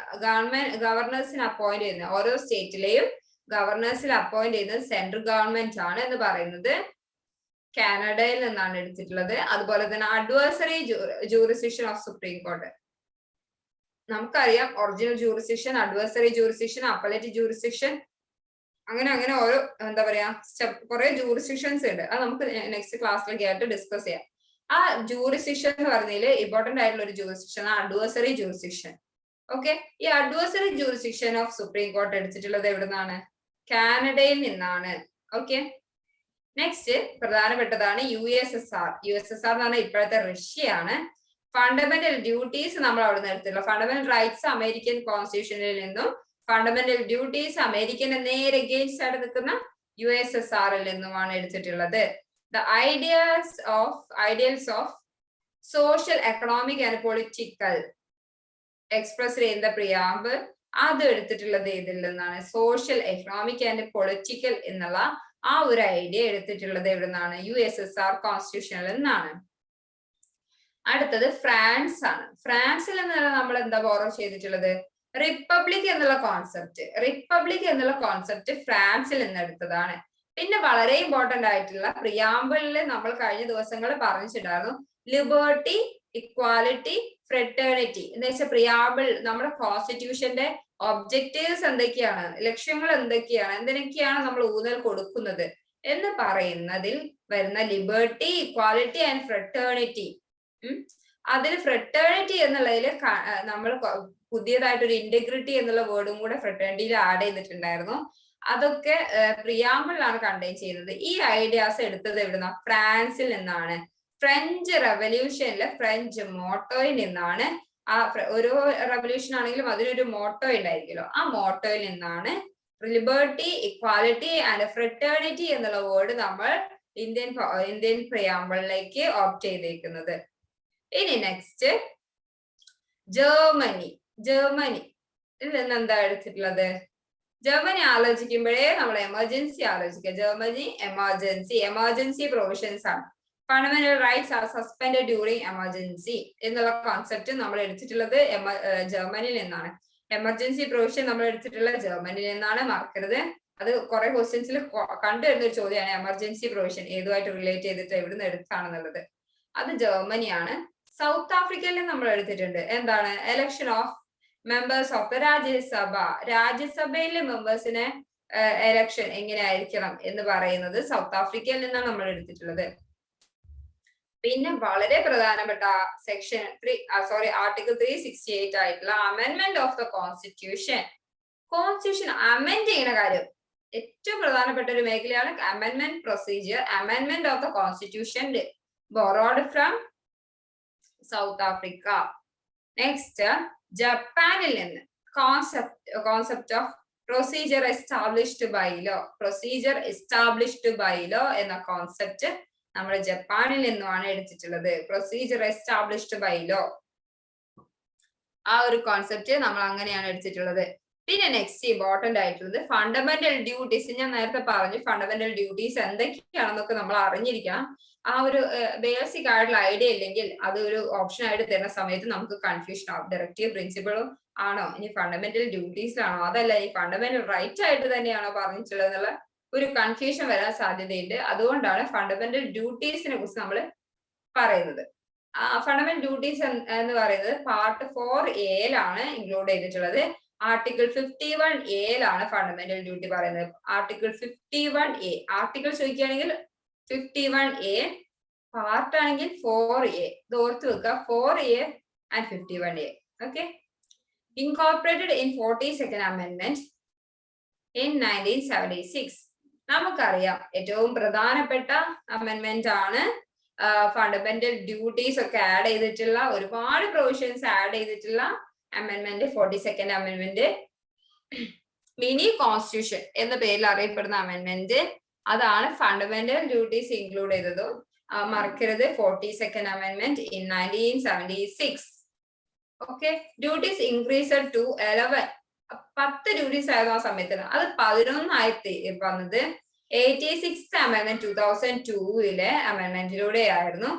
ഗവർണേഴ്സിനെ അപ്പോയിന്റ് ചെയ്യുന്നത്. ഓരോ സ്റ്റേറ്റിലെയും ഗവർണേഴ്സിനെ അപ്പോയിന്റ് ചെയ്യുന്നത് സെൻട്രൽ ഗവൺമെന്റ് ആണ് എന്ന് പറയുന്നത് കാനഡയിൽ നിന്നാണ് എടുത്തിട്ടുള്ളത്. അതുപോലെ തന്നെ adversary jurisdiction of supreme court. നമുക്കറിയാം original jurisdiction, adversary jurisdiction, appellative jurisdiction, അങ്ങനെ അങ്ങനെ ഓരോ എന്താ പറയാ കുറെ ജൂറിസ്ഡിക്ഷൻസ് ഉണ്ട്. അത് നമുക്ക് നെക്സ്റ്റ് ക്ലാസ്സിലൊക്കെ ആയിട്ട് ഡിസ്കസ് ചെയ്യാം. ആ ജൂറിസ്ഡിക്ഷൻ എന്ന് പറഞ്ഞതിൽ ഇമ്പോർട്ടന്റ് ആയിട്ടുള്ള ഒരു ജൂറിസ്ഡിക്ഷൻ അഡ്വേഴ്സറി ജൂറിസ്ഡിക്ഷൻ. ഓക്കെ, ഈ adversary jurisdiction of supreme court എടുത്തിട്ടുള്ളത് എവിടെ നിന്നാണ്? കാനഡയിൽ നിന്നാണ്. ഓക്കെ, നെക്സ്റ്റ് പ്രധാനപ്പെട്ടതാണ് USSR. USSR എന്ന് പറഞ്ഞാൽ ഇപ്പോഴത്തെ റഷ്യയാണ്. ഫണ്ടമെന്റൽ ഡ്യൂട്ടീസ് നമ്മൾ അവിടെ നിന്ന് എടുത്തിട്ടുള്ള ഫണ്ടമെന്റൽ റൈറ്റ്സ് അമേരിക്കൻ കോൺസ്റ്റിറ്റ്യൂഷനിൽ നിന്നും ഫണ്ടമെന്റൽ ഡ്യൂട്ടീസ് അമേരിക്കന്റെ നേരെ അഗെയിൻസ്റ്റ് ആയിട്ട് നിൽക്കുന്ന USSRൽ നിന്നുമാണ് എടുത്തിട്ടുള്ളത്. The ideals of social, economic and political expressed in the preamble. അത് എടുത്തിട്ടുള്ളത് ഇതിൽ നിന്നാണ്. സോഷ്യൽ, എക്കണോമിക് ആൻഡ് പൊളിറ്റിക്കൽ എന്നുള്ള ആ ഒരു ഐഡിയ എടുത്തിട്ടുള്ളത് എവിടെ നിന്നാണ്? USSR കോൺസ്റ്റിറ്റ്യൂഷനിൽ നിന്നാണ്. അടുത്തത് ഫ്രാൻസ് ആണ്. ഫ്രാൻസിൽ നിന്നാണ് നമ്മൾ എന്താ ബോറോ ചെയ്തിട്ടുള്ളത്? റിപ്പബ്ലിക് എന്നുള്ള കോൺസെപ്റ്റ്. റിപ്പബ്ലിക് എന്നുള്ള കോൺസെപ്റ്റ് ഫ്രാൻസിൽ നിന്ന് എടുത്തതാണ്. പിന്നെ വളരെ ഇമ്പോർട്ടന്റ് ആയിട്ടുള്ള പ്രിയാമ്പിളിൽ നമ്മൾ കഴിഞ്ഞ ദിവസങ്ങൾ പറഞ്ഞിട്ടുണ്ടായിരുന്നു ലിബർട്ടി, ഇക്വാലിറ്റി, ഫ്രെറ്റേണിറ്റി എന്ന് വെച്ചാൽ പ്രിയാമ്പിൾ നമ്മുടെ കോൺസ്റ്റിറ്റ്യൂഷന്റെ ഒബ്ജക്റ്റീവ്സ് എന്തൊക്കെയാണ്, ലക്ഷ്യങ്ങൾ എന്തൊക്കെയാണ്, എന്തിനൊക്കെയാണ് നമ്മൾ ഊന്നൽ കൊടുക്കുന്നത് എന്ന് പറയുന്നതിൽ വരുന്ന ലിബർട്ടി, ഇക്വാലിറ്റി ആൻഡ് ഫ്രെറ്റേണിറ്റി. അതിൽ ഫ്രെറ്റേണിറ്റി എന്നുള്ളതിൽ നമ്മൾ പുതിയതായിട്ടൊരു ഇന്റഗ്രിറ്റി എന്നുള്ള വേർഡും കൂടെ ഫ്രെറ്റേണിറ്റിയിൽ ആഡ് ചെയ്തിട്ടുണ്ടായിരുന്നു. അതൊക്കെ പ്രിയാമ്പിളിലാണ് കണ്ടെയ്ൻ ചെയ്യുന്നത്. ഈ ഐഡിയാസ് എടുത്തത് എവിടുന്ന? ഫ്രാൻസിൽ നിന്നാണ്. ഫ്രഞ്ച് റെവല്യൂഷനിലെ ഫ്രഞ്ച് മോട്ടോയിൽ നിന്നാണ്. ആ ഓരോ റെവല്യൂഷൻ ആണെങ്കിലും അതിനൊരു മോട്ടോ ഉണ്ടായിരിക്കുമല്ലോ, ആ മോട്ടോയിൽ നിന്നാണ് ലിബർട്ടി, ഇക്വാലിറ്റി ആൻഡ് ഫ്രെറ്റേണിറ്റി എന്നുള്ള വേർഡ് നമ്മൾ ഇന്ത്യൻ പ്രിയാമ്പിളിലേക്ക് ഓപ്റ്റ് ചെയ്തേക്കുന്നത്. ഇനി നെക്സ്റ്റ് ജർമ്മനി. ഇതിൽ നിന്ന് എന്താ എടുത്തിട്ടുള്ളത്? ജർമ്മനി ആലോചിക്കുമ്പോഴേ നമ്മൾ എമർജൻസി ആലോചിക്കുക. ജർമ്മനി എമർജൻസി പ്രൊവിഷൻസ് ആണ്. Fundamental rights are suspended during emergency എന്നുള്ള കോൺസെപ്റ്റ് നമ്മൾ എടുത്തിട്ടുള്ളത് ജർമ്മനിയിൽ നിന്നാണ്. എമർജൻസി പ്രൊവിഷൻ നമ്മൾ എടുത്തിട്ടുള്ള ജർമ്മനിയിൽ നിന്നാണ്. മറക്കരുത്, അത് കുറെ ക്വസ്റ്റ്യൻസിൽ കണ്ടുവരുന്ന ഒരു ചോദ്യമാണ്. എമർജൻസി പ്രൊവിഷൻ ഏതുമായിട്ട് റിലേറ്റ് ചെയ്തിട്ട് എവിടുന്ന് എടുത്താണെന്നുള്ളത്. അത് ജർമ്മനിയാണ്. സൗത്ത് ആഫ്രിക്കയിൽ നമ്മൾ എടുത്തിട്ടുണ്ട് എന്താണ്? Election of members of the Rajya Sabha. രാജ്യസഭയിലെ മെമ്പേഴ്സിനെ എലക്ഷൻ എങ്ങനെയായിരിക്കണം എന്ന് പറയുന്നത് സൗത്ത് ആഫ്രിക്കയിൽ നിന്നാണ് നമ്മൾ എടുത്തിട്ടുള്ളത്. പിന്നെ വളരെ പ്രധാനപ്പെട്ട സെക്ഷൻ ആർട്ടിക്കിൾ 368 ആയിട്ടുള്ള അമെൻമെന്റ് of the constitution. Constitution amend ചെയ്യുന്ന കാര്യം ഏറ്റവും പ്രധാനപ്പെട്ട ഒരു മേഖലയാണ് അമെൻമെന്റ് procedure. അമെൻമെന്റ് of the constitution borrowed from south Africa. Next ജപ്പാനിൽ നിന്ന് concept of procedure established by law എന്ന കോൺസെപ്റ്റ് നമ്മൾ ജപ്പാനിൽ നിന്നുമാണ് എടുത്തിട്ടുള്ളത്. പ്രൊസീജിയർ എസ്റ്റാബ്ലിഷ്ഡ് ബൈ ലോ, ആ ഒരു കോൺസെപ്റ്റ് നമ്മൾ അങ്ങനെയാണ് എടുത്തിട്ടുള്ളത്. പിന്നെ നെക്സ്റ്റ് ഇമ്പോർട്ടന്റ് ആയിട്ടുള്ളത് ഫണ്ടമെന്റൽ ഡ്യൂട്ടീസ്. ഞാൻ നേരത്തെ പറഞ്ഞു ഫണ്ടമെന്റൽ ഡ്യൂട്ടീസ് എന്തൊക്കെയാണെന്നൊക്കെ നമ്മൾ അറിഞ്ഞിരിക്കണം. ആ ഒരു ബേസിക് ആയിട്ടുള്ള ഐഡിയ ഇല്ലെങ്കിൽ അത് ഒരു ഓപ്ഷൻ ആയിട്ട് തരുന്ന സമയത്ത് നമുക്ക് കൺഫ്യൂഷൻ ആവും. ഡയറക്റ്റീവ് പ്രിൻസിപ്പിളും ആണോ, ഇനി ഫണ്ടമെന്റൽ ഡ്യൂട്ടീസിലാണോ, അതല്ല ഈ ഫണ്ടമെന്റൽ റൈറ്റ് ആയിട്ട് തന്നെയാണോ പറഞ്ഞിട്ടുള്ളത് എന്നുള്ള ഒരു കൺഫ്യൂഷൻ വരാൻ സാധ്യതയുണ്ട്. അതുകൊണ്ടാണ് ഫണ്ടമെന്റൽ ഡ്യൂട്ടീസിനെ കുറിച്ച് നമ്മൾ പറയുന്നത്. ഫണ്ടമെന്റൽ ഡ്യൂട്ടീസ് എന്ന് പറയുന്നത് പാർട്ട് 4A ഇൻക്ലൂഡ് ചെയ്തിട്ടുള്ളത്. ആർട്ടിക്കിൾ 51A ഫണ്ടമെന്റൽ ഡ്യൂട്ടി പറയുന്നത്. ആർട്ടിക്കിൾ 51A, ആർട്ടിക്കിൾ ചോദിക്കുകയാണെങ്കിൽ 51A, പാർട്ട് ആണെങ്കിൽ 4A. ഇത് ഓർത്ത് വെക്കുക, 4A and 51A. Okay, incorporated in 42nd Amendment in 1976. നമുക്കറിയാം ഏറ്റവും പ്രധാനപ്പെട്ട അമെന്റ്മെന്റ് ആണ്. ഫണ്ടമെന്റൽ ഡ്യൂട്ടീസ് ഒക്കെ ആഡ് ചെയ്തിട്ടുള്ള, ഒരുപാട് പ്രൊവിഷൻസ് ആഡ് ചെയ്തിട്ടുള്ള amendment 42nd Amendment, mini constitution എന്ന പേരിൽ അറിയപ്പെടുന്ന അമെന്റ്മെന്റ്. അതാണ് ഫണ്ടമെന്റൽ ഡ്യൂട്ടീസ് ഇൻക്ലൂഡ് ചെയ്തത്. മറക്കരുത്, 42nd Amendment in 1976. Okay, duties increased to 11. 10 duties ആയിരുന്നു ആ സമയത്ത്, അത് 11 വന്നത് 86th Amendment 2002 അമെന്റ്മെന്റിലൂടെ ആയിരുന്നു.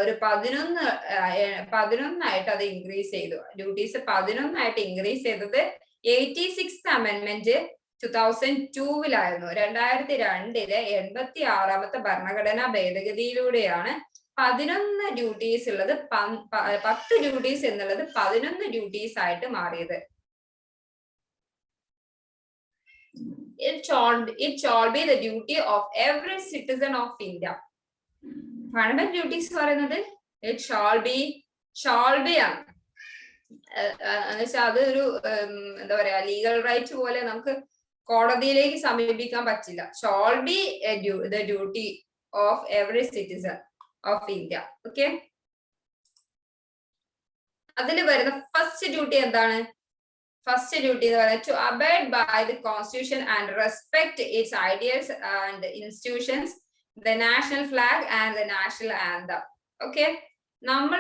ഒരു 11 അത് ഇൻക്രീസ് ചെയ്തു. ഡ്യൂട്ടീസ് 11 ഇൻക്രീസ് ചെയ്തത് 86th Amendment 2002 2002 86ാമത്തെ ഭരണഘടനാ ഭേദഗതിയിലൂടെയാണ് 11 ഡ്യൂട്ടീസ് ഉള്ളത് 10 ഡ്യൂട്ടീസ് എന്നുള്ളത് 11 ഡ്യൂട്ടീസ് ആയിട്ട് മാറിയത്. It shall be the duty of every citizen of India. Fundamental duties പറയുന്നത് it shall be ആണ്. എന്നുവെച്ചാൽ അത് ഒരു എന്താ പറയാ, ലീഗൽ റൈറ്റ് പോലെ നമുക്ക് കോടതിയിലേക്ക് സമീപിക്കാൻ പറ്റില്ല. shall be the duty of every citizen of India. Okay, അതിൽ വരുന്ന ഫസ്റ്റ് ഡ്യൂട്ടി എന്താണ്? ഫസ്റ്റ് ഡ്യൂട്ടി എന്ന് പറയുന്നത് to abide by the constitution and respect its ideals and institutions, the national flag and the national anthem. Okay, നമ്മൾ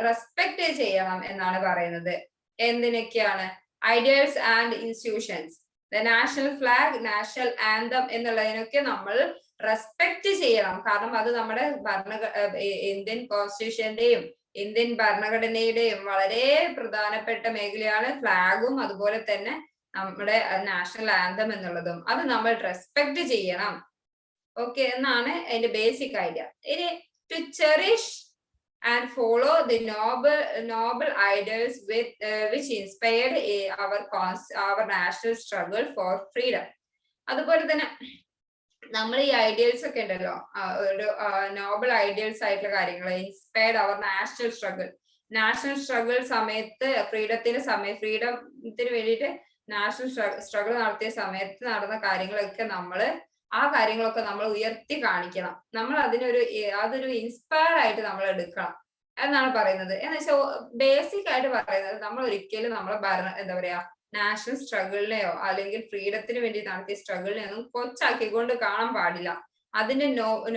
റെസ്പെക്ട് ചെയ്യണം എന്നാണ് പറയുന്നത്. എന്തിനൊക്കെയാണ്? Ideals and institutions, the national flag, national anthem എന്നുള്ളതിനൊക്കെ നമ്മൾ റെസ്പെക്ട് ചെയ്യണം. കാരണം അത് നമ്മുടെ ഇന്ത്യൻ കോൺസ്റ്റിറ്റ്യൂഷന്റെയും ഇന്ത്യൻ ഭരണഘടനയുടെയും വളരെ പ്രധാനപ്പെട്ട മേഖലയാണ് ഫ്ലാഗും അതുപോലെ തന്നെ നമ്മുടെ നാഷണൽ ആന്തം എന്നുള്ളതും. അത് നമ്മൾ റെസ്പെക്ട് ചെയ്യണം. ഓക്കെ, എന്നാണ് അതിന്റെ ബേസിക് ഐഡിയ. ഇനി to cherish and follow the noble ideals which inspired our national struggle for freedom. അതുപോലെ തന്നെ നമ്മൾ ഈ ഐഡിയൽസ് ഒക്കെ ഉണ്ടല്ലോ, ഒരു നോബൽ ഐഡിയൽസ് ആയിട്ടുള്ള കാര്യങ്ങൾ, ഇൻസ്പയർഡ് അവർ നാഷണൽ സ്ട്രഗിൾ സമയത്ത് ഫ്രീഡത്തിന് വേണ്ടിയിട്ട് നാഷണൽ സ്ട്രഗിൾ നടത്തിയ സമയത്ത് നടന്ന കാര്യങ്ങളൊക്കെ ആ കാര്യങ്ങളൊക്കെ നമ്മൾ ഉയർത്തി കാണിക്കണം. നമ്മൾ അതൊരു ഇൻസ്പയർ ആയിട്ട് നമ്മൾ എടുക്കണം എന്നാണ് പറയുന്നത്. എന്ന് വെച്ചാൽ ബേസിക് ആയിട്ട് പറയുന്നത്, നമ്മൾ ഒരിക്കലും നമ്മളെ എന്താ പറയാ, നാഷണൽ സ്ട്രഗിളിനെയോ അല്ലെങ്കിൽ ഫ്രീഡത്തിന് വേണ്ടി നടത്തിയ സ്ട്രഗിളിനെ ഒന്നും കൊച്ചാക്കിക്കൊണ്ട് കാണാൻ പാടില്ല. അതിന്റെ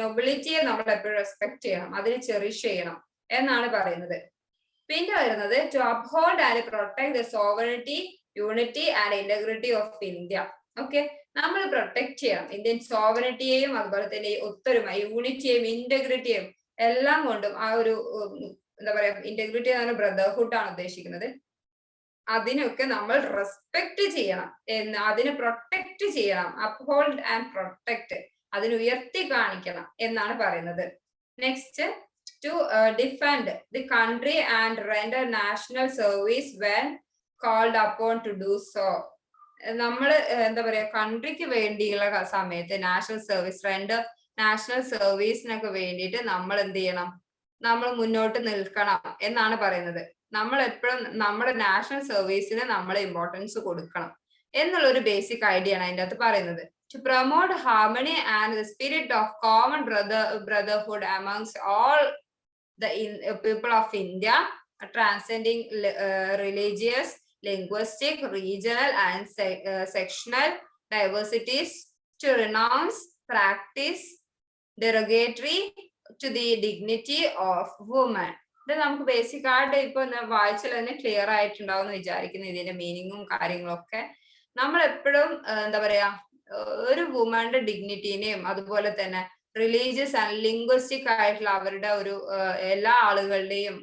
നൊബിലിറ്റിയെ നമ്മൾ എപ്പോഴും റെസ്പെക്ട് ചെയ്യണം, അതിനെ ചെറിഷ് ചെയ്യണം എന്നാണ് പറയുന്നത്. പിന്നെ വരുന്നത് to uphold and protect the sovereignty, unity and integrity of India. Okay, നമ്മൾ പ്രൊട്ടക്ട് ചെയ്യണം ഇന്ത്യൻ സോവറിറ്റിയെയും അതുപോലെ തന്നെ ഒത്തൊരുമ, യൂണിറ്റിയെയും ഇന്റഗ്രിറ്റിയെയും എല്ലാം കൊണ്ടും. ആ ഒരു എന്താ പറയാ, ഇന്റഗ്രിറ്റി എന്ന് പറഞ്ഞാൽ ബ്രദർഹുഡ് ആണ് ഉദ്ദേശിക്കുന്നത്. അതിനൊക്കെ നമ്മൾ റെസ്പെക്ട് ചെയ്യണം, അതിനെ പ്രൊട്ടക്ട് ചെയ്യണം. അപ്ഹോൾഡ് ആൻഡ് പ്രൊട്ടക്ട്, അതിന് ഉയർത്തി കാണിക്കണം എന്നാണ് പറയുന്നത്. Next, to defend the country and render national service when called upon to do so. നമ്മൾ എന്താ പറയാ, കൺട്രിക്ക് വേണ്ടിയുള്ള സമയത്ത് നാഷണൽ സർവീസിനൊക്കെ വേണ്ടിയിട്ട് നമ്മൾ എന്ത് ചെയ്യണം? നമ്മൾ മുന്നോട്ട് നിൽക്കണം എന്നാണ് പറയുന്നത്. നമ്മൾ എപ്പോഴും നമ്മുടെ നാഷണൽ സർവീസിന് നമ്മൾ ഇമ്പോർട്ടൻസ് കൊടുക്കണം എന്നുള്ള ഒരു ബേസിക് ഐഡിയ ആണ് അതിൻ്റെ അകത്ത് പറയുന്നത്. To promote harmony and the spirit of common brotherhood amongst all the people of India, transcending religious, linguistic, regional and sectional diversities, to renounce practice derogatory to the dignity of women. ഇത് നമുക്ക് ബേസിക് ആയിട്ട് ഇപ്പൊ വായിച്ചാൽ തന്നെ ക്ലിയർ ആയിട്ടുണ്ടാവും എന്ന് വിചാരിക്കുന്നു, ഇതിന്റെ മീനിങ്ങും കാര്യങ്ങളൊക്കെ. നമ്മൾ എപ്പോഴും എന്താ പറയാ, ഒരു വുമന്റെ ഡിഗ്നിറ്റിനെയും അതുപോലെ തന്നെ റിലീജിയസ് ആൻഡ് ലിംഗ്വിസ്റ്റിക് ആയിട്ടുള്ള അവരുടെ ഒരു എല്ലാ ആളുകളുടെയും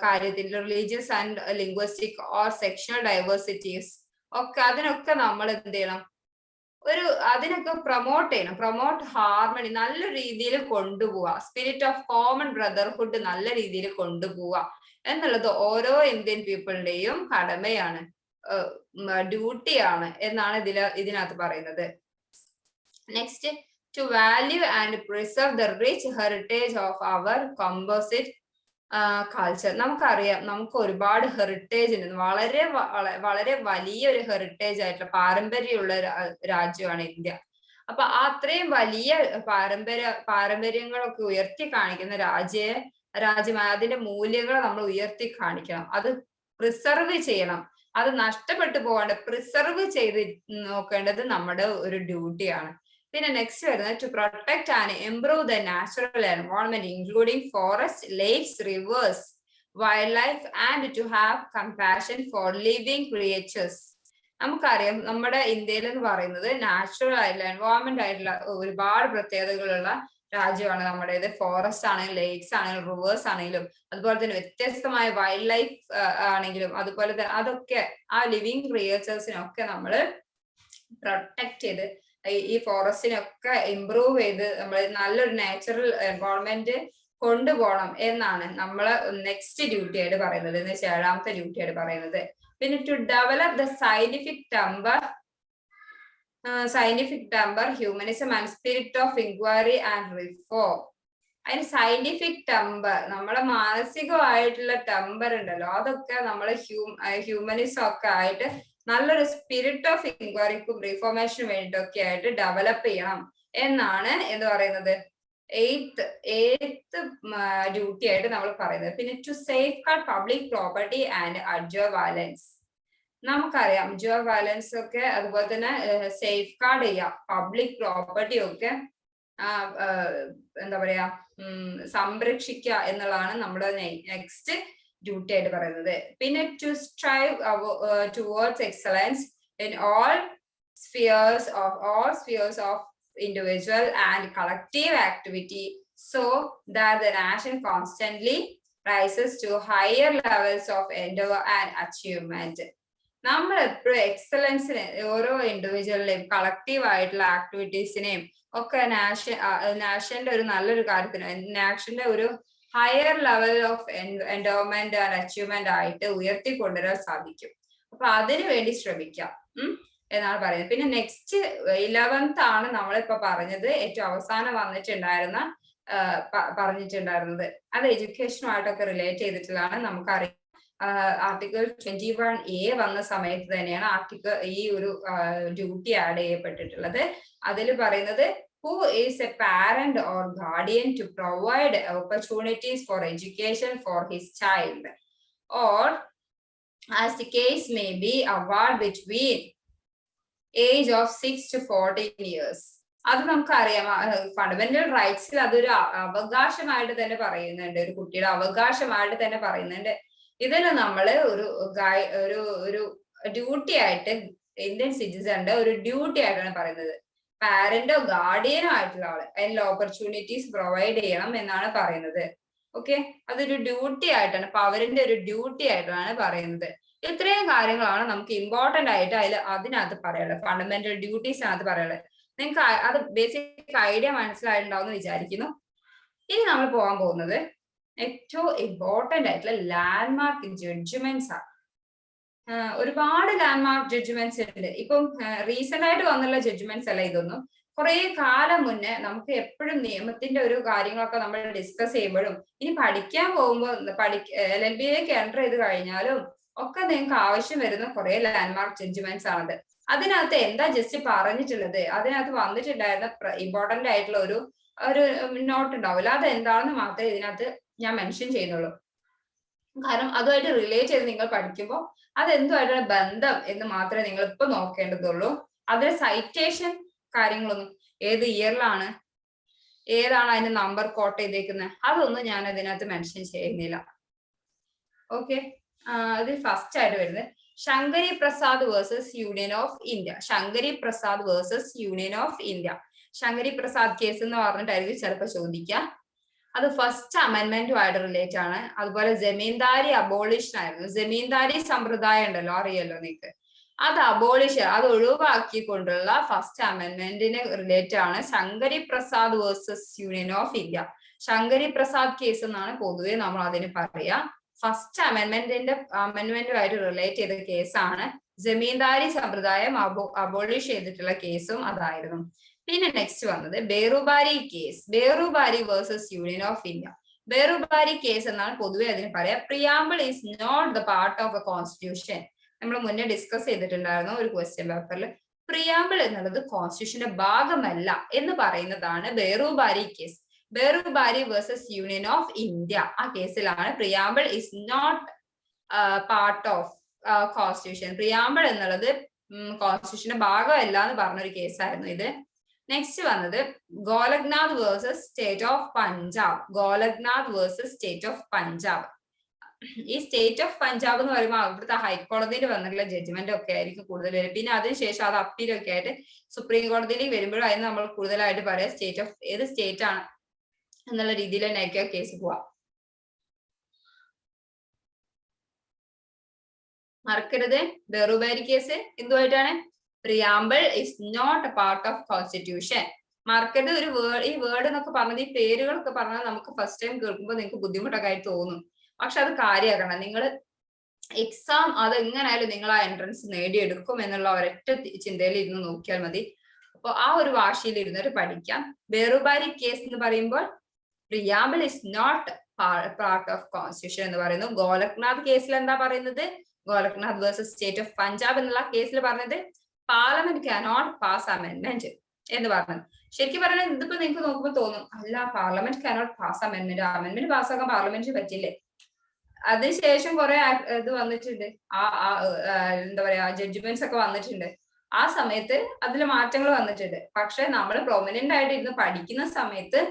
കാര്യത്തിൽ, religious and linguistic or sectional diversities ഒക്കെ, അതിനൊക്കെ നമ്മൾ എന്ത് ചെയ്യണം? അതിനൊക്കെ പ്രൊമോട്ട് ചെയ്യണം. പ്രൊമോട്ട് ഹാർമണി, നല്ല രീതിയിൽ കൊണ്ടുപോവുക. സ്പിരിറ്റ് ഓഫ് കോമൺ ബ്രദർഹുഡ് നല്ല രീതിയിൽ കൊണ്ടുപോവുക എന്നുള്ളത് ഓരോ ഇന്ത്യൻ പീപ്പിളിന്റെയും കടമയാണ്. ഡ്യൂട്ടിയാണ് എന്നാണ് ഇതിനകത്ത് പറയുന്നത്. Next, to value and preserve the rich heritage of our composite culture. നമുക്കറിയാം, നമുക്ക് ഒരുപാട് ഹെറിറ്റേജ് ഉണ്ട്, വളരെ വളരെ വലിയൊരു ഹെറിറ്റേജ് ആയിട്ടുള്ള പാരമ്പര്യമുള്ള രാജ്യമാണ് ഇന്ത്യ. അപ്പൊ അത്രയും വലിയ പാരമ്പര്യങ്ങളൊക്കെ ഉയർത്തി കാണിക്കുന്ന രാജ്യമായ അതിന്റെ മൂല്യങ്ങൾ നമ്മൾ ഉയർത്തി കാണിക്കണം, അത് പ്രിസർവ് ചെയ്യണം, അത് നഷ്ടപ്പെട്ടു പോകാണ്ട് പ്രിസർവ് ചെയ്ത് നോക്കേണ്ടത് നമ്മുടെ ഒരു ഡ്യൂട്ടിയാണ്. പിന്നെ നെക്സ്റ്റ് വരുന്നത്, to protect and improve the natural environment including forest, lakes, rivers, wild life and to have compassion for living creatures. നമുക്കറിയാം, നമ്മുടെ ഇന്ത്യയിൽ എന്ന് പറയുന്നത് നാച്ചുറൽ ആയിട്ടുള്ള എൻവയോൺമെന്റ് ആയിട്ടുള്ള ഒരുപാട് പ്രത്യേകതകളുള്ള രാജ്യമാണ് നമ്മുടേത്. ഫോറസ്റ്റ് ആണെങ്കിലും ലേക്സ് ആണെങ്കിലും റിവേഴ്സ് ആണെങ്കിലും അതുപോലെ തന്നെ വ്യത്യസ്തമായ വൈൽഡ് ലൈഫ് ആണെങ്കിലും അതുപോലെ തന്നെ അതൊക്കെ ആ ലിവിങ് ക്രിയേച്ചേഴ്സിനൊക്കെ നമ്മൾ പ്രൊട്ടക്ട് ചെയ്ത് ഈ ഫോറസ്റ്റിനൊക്കെ ഇംപ്രൂവ് ചെയ്ത് നമ്മൾ നല്ലൊരു നാച്ചുറൽ എൻവയോൺമെന്റ് കൊണ്ടുപോകണം എന്നാണ് നമ്മള് നെക്സ്റ്റ് ഡ്യൂട്ടി ആയിട്ട് പറയുന്നത്, എന്ന് വെച്ചാൽ 7ാമത്തെ ഡ്യൂട്ടി ആയിട്ട് പറയുന്നത്. പിന്നെ to develop the scientific temper humanism and spirit of inquiry and reform. അതിന് സയന്റിഫിക് ടെമ്പർ, നമ്മളെ മാനസികമായിട്ടുള്ള ടെമ്പർ ഉണ്ടല്ലോ, അതൊക്കെ നമ്മള് ഹ്യൂമനിസം ഒക്കെ ആയിട്ട് നല്ലൊരു സ്പിരിറ്റ് ഓഫ് ഇൻക്വയറിക്കും റിഫോർമേഷനും വേണ്ടിയിട്ടൊക്കെ ആയിട്ട് ഡെവലപ്പ് ചെയ്യണം എന്നാണ് എന്ന് പറയുന്നത് 8th ഡ്യൂട്ടി ആയിട്ട് നമ്മൾ പറയുന്നത്. പിന്നെ to safeguard public property and abjure violence. നമുക്കറിയാം അഡ്ജോർ വയലൻസ് ഒക്കെ, അതുപോലെ തന്നെ സേഫ് ഗാർഡ് ചെയ്യാം പബ്ലിക് പ്രോപ്പർട്ടി ഒക്കെ എന്താ പറയാ സംരക്ഷിക്കുക എന്നുള്ളതാണ് നമ്മുടെ നെക്സ്റ്റ് ഡ്യൂട്ടി ആയിട്ട് പറയുന്നത്. പിന്നെ to strive towards excellence in all spheres of individual and collective activity so that the nation constantly rises to higher levels of endeavor and achievement. നമ്മൾ എപ്പോഴും എക്സലൻസിനെ ഓരോ ഇൻഡിവിജ്വലിനെയും കളക്റ്റീവ് ആയിട്ടുള്ള ആക്ടിവിറ്റീസിനെയും ഒക്കെ നാഷന്റെ ഒരു നല്ലൊരു കാര്യത്തിന് നാഷന്റെ ഒരു higher level of endowment and achievement ആയിട്ട് ഉയർത്തിക്കൊണ്ടുവരാൻ സാധിക്കും. അപ്പൊ അതിനു വേണ്ടി ശ്രമിക്കാം എന്നാണ് പറയുന്നത്. പിന്നെ നെക്സ്റ്റ് 11th ആണ് നമ്മളിപ്പോ പറഞ്ഞത്, ഏറ്റവും അവസാനം പറഞ്ഞിട്ടുണ്ടായിരുന്നത്. അത് എഡ്യൂക്കേഷനുമായിട്ടൊക്കെ റിലേറ്റ് ചെയ്തിട്ടുള്ളതാണ്. നമുക്കറിയാം ആർട്ടിക്കിൾ 21A വന്ന സമയത്ത് തന്നെയാണ് ഈ ഒരു ഡ്യൂട്ടി ആഡ് ചെയ്യപ്പെട്ടിട്ടുള്ളത്. അതിൽ പറയുന്നത്, who is a parent or guardian to provide opportunities for education for his child, or as the case may be, award between age of 6 to 14 years. അത് നമുക്കറിയാം, ഫണ്ടമെന്റൽ റൈറ്റ്സിൽ അതൊരു അവകാശമായിട്ട് തന്നെ പറയുന്നുണ്ട്, ഒരു കുട്ടിയുടെ അവകാശമായിട്ട് തന്നെ പറയുന്നുണ്ട്. ഇതിന് നമ്മള് ഒരു ഡ്യൂട്ടി ആയിട്ട് ഇന്ത്യൻ സിറ്റിസന്റെ ഒരു ഡ്യൂട്ടി ആയിട്ടാണ് പറയുന്നത്. പാരന്റോ ഗാർഡിയനോ ആയിട്ടുള്ള ആള് അതിനുള്ള ഓപ്പർച്യൂണിറ്റീസ് പ്രൊവൈഡ് ചെയ്യണം എന്നാണ് പറയുന്നത്. ഓക്കെ, അതൊരു ഡ്യൂട്ടി ആയിട്ടാണ്, പവറിന്റെ ഒരു ഡ്യൂട്ടി ആയിട്ടാണ് പറയുന്നത്. ഇത്രയും കാര്യങ്ങളാണ് നമുക്ക് ഇമ്പോർട്ടന്റ് ആയിട്ട് അതിനകത്ത് പറയാനുള്ളത്, ഫണ്ടമെന്റൽ ഡ്യൂട്ടീസിനകത്ത് പറയാനുള്ളത്. നിങ്ങൾക്ക് അത് ബേസിക് ഐഡിയ മനസ്സിലായിട്ടുണ്ടാവും എന്ന് വിചാരിക്കുന്നു. ഇനി നമ്മൾ പോകാൻ പോകുന്നത് ഏറ്റവും ഇമ്പോർട്ടന്റ് ആയിട്ടുള്ള ലാൻഡ്മാർക്ക് ജഡ്ജ്മെന്റ്സ് ആണ്. ഒരുപാട് ലാൻഡ്മാർക്ക് ജഡ്ജ്മെന്റ്സ് ഉണ്ട്. ഇപ്പം റീസെന്റ് ആയിട്ട് വന്നുള്ള ജഡ്ജ്മെന്റ്സ് അല്ല ഇതൊന്നും. കുറെ കാലം മുന്നേ നമുക്ക് എപ്പോഴും നിയമത്തിന്റെ ഒരു കാര്യങ്ങളൊക്കെ നമ്മൾ ഡിസ്കസ് ചെയ്യുമ്പോഴും ഇനി പഠിക്കാൻ പോകുമ്പോൾ LLB-യിലേക്ക് എൻ്റർ ചെയ്ത് കഴിഞ്ഞാലും ഒക്കെ നിങ്ങൾക്ക് ആവശ്യം വരുന്ന കുറെ ലാൻഡ്മാർക്ക് ജഡ്ജ്മെന്റ്സ് ആണത്. അതിനകത്ത് എന്താ ജസ്റ്റ് പറഞ്ഞിട്ടുള്ളത്, അതിനകത്ത് വന്നിട്ടുണ്ടായിരുന്ന ഇമ്പോർട്ടന്റ് ആയിട്ടുള്ള ഒരു നോട്ട് ഉണ്ടാവില്ല, അത് എന്താണെന്ന് മാത്രമേ ഇതിനകത്ത് ഞാൻ മെൻഷൻ ചെയ്യുന്നുള്ളൂ. കാരണം അതുമായിട്ട് റിലേറ്റ് ചെയ്ത് നിങ്ങൾ പഠിക്കുമ്പോൾ അതെന്തുമായിട്ടുള്ള ബന്ധം എന്ന് മാത്രമേ നിങ്ങൾ ഇപ്പൊ നോക്കേണ്ടതുള്ളൂ. അതിന് സൈറ്റേഷൻ കാര്യങ്ങളൊന്നും ഏത് ഇയറിലാണ് ഏതാണ് അതിന്റെ നമ്പർ കോട്ട് ചെയ്തേക്കുന്നത് അതൊന്നും ഞാൻ അതിനകത്ത് മെൻഷൻ ചെയ്യുന്നില്ല. ഓക്കെ, അതിൽ ഫസ്റ്റ് ആയിട്ട് വരുന്നത് Shankari Prasad versus union of India. Shankari Prasad versus union of India. Shankari Prasad case എന്ന് പറഞ്ഞിട്ടായിരിക്കും ചിലപ്പോൾ ചോദിക്കുക. അത് ഫസ്റ്റ് അമെന്റ്മെന്റുമായിട്ട് റിലേറ്റ് ആണ്. അതുപോലെ ജമീന്ദാരി അബോളിഷൻ ആയിരുന്നു. ജമീന്ദാരി സമ്പ്രദായം ഉണ്ടല്ലോ, അറിയല്ലോ നിങ്ങൾക്ക്, അത് അത് ഒഴിവാക്കിക്കൊണ്ടുള്ള ഫസ്റ്റ് അമെന്റ്മെന്റിന് റിലേറ്റ് ആണ് Shankari Prasad versus union of India. Shankari Prasad case എന്നാണ് പൊതുവെ നമ്മൾ അതിന് പറയാ. ഫസ്റ്റ് അമെന്റ്മെന്റുമായിട്ട് റിലേറ്റ് ചെയ്ത കേസാണ് ജമീന്ദാരി സമ്പ്രദായം അബോളിഷ് ചെയ്തിട്ടുള്ള കേസും അതായിരുന്നു. പിന്നെ നെക്സ്റ്റ് വന്നത് Berubari case, Berubari versus union of India. Berubari case എന്നാണ് പൊതുവെ അതിന് പറയാം. Preamble is not the part of a constitution. നമ്മൾ മുന്നേ ഡിസ്കസ് ചെയ്തിട്ടുണ്ടായിരുന്നു ഒരു ക്വസ്റ്റ്യൻ പേപ്പറിൽ. പ്രിയാമ്പിൾ എന്നുള്ളത് കോൺസ്റ്റിറ്റ്യൂഷന്റെ ഭാഗമല്ല എന്ന് പറയുന്നതാണ് Berubari case. Berubari versus union of India, ആ കേസിലാണ് preamble is not part of constitution. Preamble എന്നുള്ളത് കോൺസ്റ്റിറ്റ്യൂഷന്റെ ഭാഗമല്ല എന്ന് പറഞ്ഞൊരു കേസായിരുന്നു ഇത്. നെക്സ്റ്റ് വന്നത് Golaknath versus state of Punjab. Golaknath versus state of Punjab. ഈ സ്റ്റേറ്റ് ഓഫ് പഞ്ചാബ് എന്ന് പറയുമ്പോൾ അവിടുത്തെ ഹൈക്കോടതിയിൽ വന്നിട്ടുള്ള ജഡ്ജ്മെന്റ് ഒക്കെ ആയിരിക്കും കൂടുതൽ വരും. പിന്നെ അതിനുശേഷം അത് അപ്പീലൊക്കെ ആയിട്ട് സുപ്രീം കോടതിയിലേക്ക് വരുമ്പോഴും അതിന് നമ്മൾ കൂടുതലായിട്ട് പറയാം സ്റ്റേറ്റ് ഓഫ് ഏത് സ്റ്റേറ്റ് ആണ് എന്നുള്ള രീതിയിൽ തന്നെയായിരിക്കും കേസ് പോവാം. മറക്കരുത്, ബേറുബാരി കേസ് എന്തുമായിട്ടാണ്? Preamble is not a part of constitution. മറക്കരുത്. ഒരു വേർഡ്, ഈ വേർഡ് എന്നൊക്കെ പറഞ്ഞത്, ഈ പേരുകളൊക്കെ പറഞ്ഞാൽ നമുക്ക് ഫസ്റ്റ് ടൈം കേൾക്കുമ്പോൾ നിങ്ങൾക്ക് ബുദ്ധിമുട്ടൊക്കെ ആയിട്ട് തോന്നും. പക്ഷെ അത് കാര്യമാക്കണം. നിങ്ങൾ എക്സാം അത് എങ്ങനെയായാലും നിങ്ങൾ ആ എൻട്രൻസ് നേടിയെടുക്കും എന്നുള്ള ഒരൊറ്റ ചിന്തയിൽ ഇരുന്ന് നോക്കിയാൽ മതി. അപ്പൊ ആ ഒരു വാശിയിൽ ഇരുന്നിട്ട് പഠിക്കാം. ബേറുബാരി കേസ് എന്ന് പറയുമ്പോൾ preamble is not part of constitution എന്ന് പറയുന്നു. ഗോലഖ്നാഥ് കേസിൽ എന്താ പറയുന്നത്? Golaknath versus state of Punjab എന്നുള്ള കേസിൽ പറഞ്ഞത് പാർലമെന്റ് കാനോട്ട് പാസ് അമെന്റ്മെന്റ് എന്ന് പറഞ്ഞത്. ശരിക്കും പറഞ്ഞാൽ ഇതിപ്പോ നിങ്ങൾക്ക് നോക്കുമ്പോൾ തോന്നും, അല്ല parliament cannot pass amendment, amendment പാസ്സാക്കാൻ പാർലമെന്റിന് പറ്റില്ലേ? അതിനുശേഷം കുറെ ഇത് വന്നിട്ടുണ്ട്, എന്താ പറയാ ജഡ്ജ്മെന്റ്സ് ഒക്കെ വന്നിട്ടുണ്ട്. ആ സമയത്ത് അതിൽ മാറ്റങ്ങൾ വന്നിട്ടുണ്ട്. പക്ഷെ നമ്മൾ പ്രൊമിനന്റ് ആയിട്ട് ഇരുന്ന് പഠിക്കുന്ന സമയത്ത്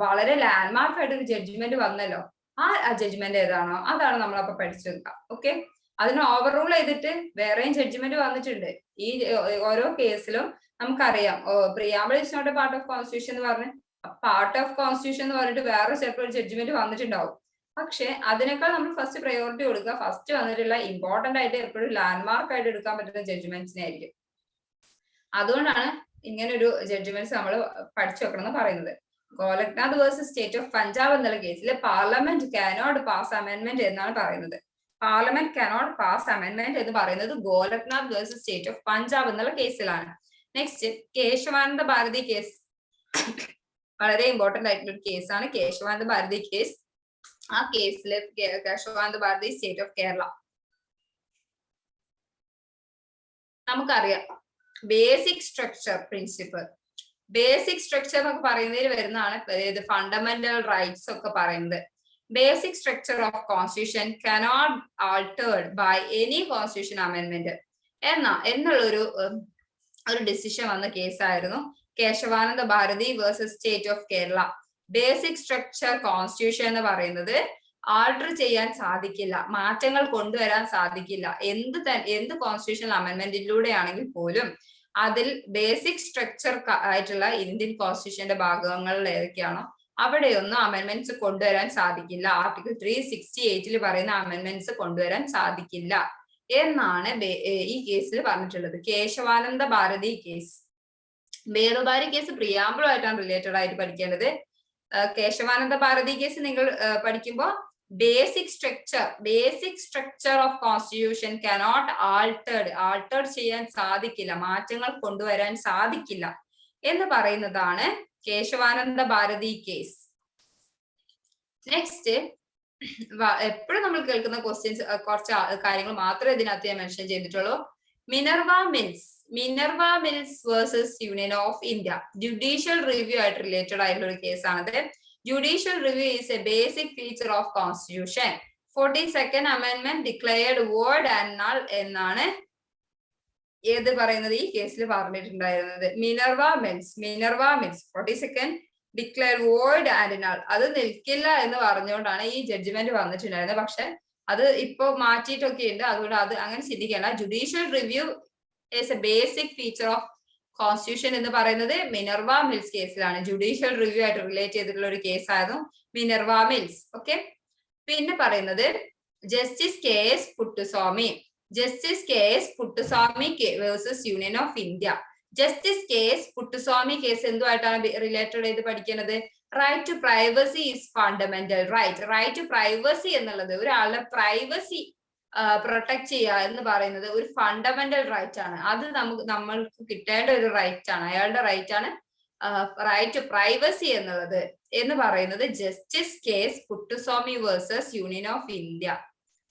വളരെ ലാൻഡ്മാർക്ക് ആയിട്ട് ഒരു ജഡ്ജ്മെന്റ് വന്നല്ലോ. ആ ജഡ്ജ്മെന്റ് ഏതാണോ അതാണ് നമ്മളപ്പോ പഠിച്ചു വെക്കുക. ഓക്കെ, അതിന് ഓവർ ചെയ്തിട്ട് വേറെയും ജഡ്ജ്മെന്റ് വന്നിട്ടുണ്ട്. ഈ ഓരോ കേസിലും നമുക്കറിയാം preamble is not a part of constitution എന്ന് പറഞ്ഞ് പാർട്ട് ഓഫ് കോൺസ്റ്റിറ്റ്യൂഷൻ എന്ന് പറഞ്ഞിട്ട് വേറെ ചിലപ്പോൾ ഒരു ജഡ്ജ്മെന്റ് വന്നിട്ടുണ്ടാവും. പക്ഷെ അതിനേക്കാൾ നമ്മൾ ഫസ്റ്റ് പ്രയോറിറ്റി കൊടുക്കുക ഫസ്റ്റ് വന്നിട്ടുള്ള ഇമ്പോർട്ടന്റ് ആയിട്ട് എപ്പോഴും ലാൻഡ്മാർക്ക് ആയിട്ട് എടുക്കാൻ പറ്റുന്ന ജഡ്ജ്മെന്റ്സിനായിരിക്കും. അതുകൊണ്ടാണ് ഇങ്ങനെ ഒരു ജഡ്ജ്മെന്റ്സ് നമ്മൾ പഠിച്ചു വെക്കണം എന്ന് പറയുന്നത്. Golaknath versus state of Punjab എന്നുള്ള കേസിൽ പാർലമെന്റ് കാനോട്ട് പാസ് അമെന്റ്മെന്റ് എന്നാണ് പറയുന്നത്. പാർലമെന്റ് കാനോട്ട് പാസ് അമെന്റ്മെന്റ് എന്ന് പറയുന്നത് Golaknath versus state of Punjab എന്നുള്ള കേസിലാണ്. Next Kesavananda Bharati case. വളരെ ഇമ്പോർട്ടന്റ് ആയിട്ടുള്ള ഒരു കേസാണ് കേശവാനന്ദ ഭാരതി കേസ്. ആ കേസില് കേശവാനന്ദ ഭാരതി സ്റ്റേറ്റ് ഓഫ് കേരള. നമുക്കറിയാം basic structure principle. Basic structure എന്നൊക്കെ പറയുന്നതിൽ വരുന്നതാണ് ഫണ്ടമെന്റൽ റൈറ്റ്സ് ഒക്കെ പറയുന്നത്. Basic structure of constitution cannot altered by any constitution amendment എന്നുള്ളൊരു ഡിസിഷൻ വന്ന കേസായിരുന്നു Kesavananda Bharati versus state of Kerala. Basic structure constitution എന്ന് പറയുന്നത് ആൾട്ടർ ചെയ്യാൻ സാധിക്കില്ല, മാറ്റങ്ങൾ കൊണ്ടുവരാൻ സാധിക്കില്ല. എന്ത് കോൺസ്റ്റിറ്റ്യൂഷണൽ അമെന്റ്മെന്റിലൂടെ ആണെങ്കിൽ പോലും അതിൽ ബേസിക് സ്ട്രക്ചർ ആയിട്ടുള്ള ഇന്ത്യൻ കോൺസ്റ്റിറ്റ്യൂഷന്റെ ഭാഗങ്ങളിൽ ഏതൊക്കെയാണോ അവിടെയൊന്നും അമെന്റ്മെന്റ്സ് കൊണ്ടുവരാൻ സാധിക്കില്ല. ആർട്ടിക്കിൾ 368 പറയുന്ന അമെന്റ്മെന്റ്സ് കൊണ്ടുവരാൻ സാധിക്കില്ല എന്നാണ് ഈ കേസിൽ പറഞ്ഞിട്ടുള്ളത്. കേശവാനന്ദ ഭാരതി കേസ്. ബേറുബാരി കേസ് പ്രിയാമ്പിളുമായിട്ടാണ് റിലേറ്റഡ് ആയിട്ട് പഠിക്കേണ്ടത്. കേശവാനന്ദ ഭാരതി കേസ് നിങ്ങൾ പഠിക്കുമ്പോൾ basic structure of constitution cannot altered ചെയ്യാൻ സാധിക്കില്ല, മാറ്റങ്ങൾ കൊണ്ടുവരാൻ സാധിക്കില്ല എന്ന് പറയുന്നതാണ് കേശവാനന്ദ ഭാരതി കേസ്. നെക്സ്റ്റ് എപ്പോഴും നമ്മൾ കേൾക്കുന്ന ക്വസ്റ്റ്യൻസ് കുറച്ച് കാര്യങ്ങൾ മാത്രമേ ഇതിനകത്ത് ഞാൻ മെൻഷൻ ചെയ്തിട്ടുള്ളൂ. Minerva mills versus union of India. Judicial review ആയിട്ട് റിലേറ്റഡ് ആയിട്ടുള്ള ഒരു കേസാണത്. Judicial review is a basic feature of constitution. 42nd amendment declared void and null എന്നാണ് ഏത് പറയുന്നത് ഈ കേസിൽ പറഞ്ഞിട്ടുണ്ടായിരുന്നത്. Minerva Mills 42nd declare void and null, അത് നിൽക്കില്ല എന്ന് പറഞ്ഞുകൊണ്ടാണ് ഈ ജഡ്ജ്മെന്റ് വന്നിട്ടുണ്ടായിരുന്നത്. പക്ഷെ അത് ഇപ്പൊ മാറ്റിയിട്ടൊക്കെ ഉണ്ട്, അതുകൊണ്ട് അത് അങ്ങനെ ചിന്തിക്കേണ്ട. Judicial review is a basic feature of constitution എന്ന് പറയുന്നത് മിനർവ മിൽസ് കേസിലാണ്. ജുഡീഷ്യൽ റിവ്യൂ ആയിട്ട് റിലേറ്റ് ചെയ്തിട്ടുള്ള ഒരു കേസായിരുന്നു മിനർവ മിൽസ്. ഓക്കെ, പിന്നെ പറയുന്നത് justice K S Puttaswamy versus union of India. Justice K S Puttaswamy case എന്തുമായിട്ടാണ് റിലേറ്റഡ് ചെയ്ത് പഠിക്കുന്നത്? Right to privacy is fundamental right. Right to privacy എന്നുള്ളത് ഒരാളുടെ പ്രൈവസി പ്രൊട്ടക്ട് ചെയ്യുക എന്ന് പറയുന്നത് ഒരു ഫണ്ടമെന്റൽ റൈറ്റ് ആണ്. അത് നമ്മൾക്ക് കിട്ടേണ്ട ഒരു റൈറ്റ് ആണ്. അയാളുടെ റൈറ്റ് ആണ് റൈറ്റ് ടു പ്രൈവസി എന്നുള്ളത് എന്ന് പറയുന്നത് justice case Puttaswamy versus union of India.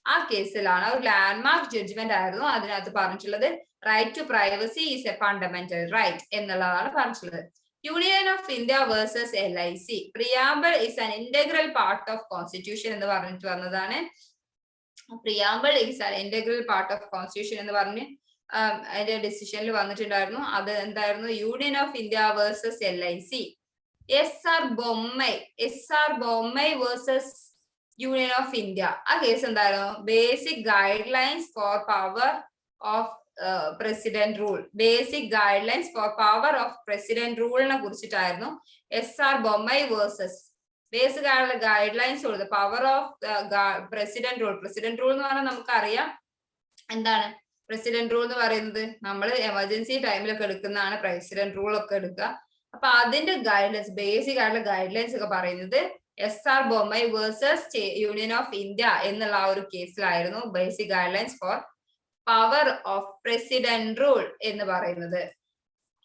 ആ കേസിലാണ് ഒരു ലാൻഡ്മാർക്ക് ജഡ്ജ്മെന്റ് ആയിരുന്നു. അതിനകത്ത് പറഞ്ഞിട്ടുള്ളത് right to privacy is a fundamental right എന്നുള്ളതാണ് പറഞ്ഞിട്ടുള്ളത്. Union of India versus LIC preamble is an integral part of constitution എന്ന് പറഞ്ഞിട്ട് വന്നതാണ്. Preamble is an integral part of constitution എന്ന് പറഞ്ഞ് അതിന്റെ ഡിസിഷനിൽ വന്നിട്ടുണ്ടായിരുന്നു. അത് എന്തായിരുന്നു? Union of India versus LIC. SR Bommai versus union of India. ആ കേസ് എന്തായിരുന്നു? Basic guidelines for power of president rule. Basic guidelines for power of president റൂളിനെ കുറിച്ചിട്ടായിരുന്നു. SR ബൊമ്മൈ വേഴ്സസ് ബേസിക് ആയിട്ടുള്ള ഗൈഡ് ലൈൻസ് കൊടുത്തത് power of president rule. President rule എന്ന് പറഞ്ഞാൽ നമുക്കറിയാം എന്താണ് പ്രസിഡന്റ് റൂൾ എന്ന് പറയുന്നത്. നമ്മൾ എമർജൻസി ടൈമിലൊക്കെ എടുക്കുന്നതാണ് പ്രസിഡന്റ് റൂൾ ഒക്കെ എടുക്കുക. അപ്പൊ അതിന്റെ ഗൈഡ്ലൈൻസ്, ബേസിക് ആയിട്ടുള്ള ഗൈഡ്ലൈൻസ് ഒക്കെ പറയുന്നത് SR Bommai versus union of India എന്നുള്ള ആ ഒരു കേസിലായിരുന്നു basic guidelines for power of president rule എന്ന് പറയുന്നത്.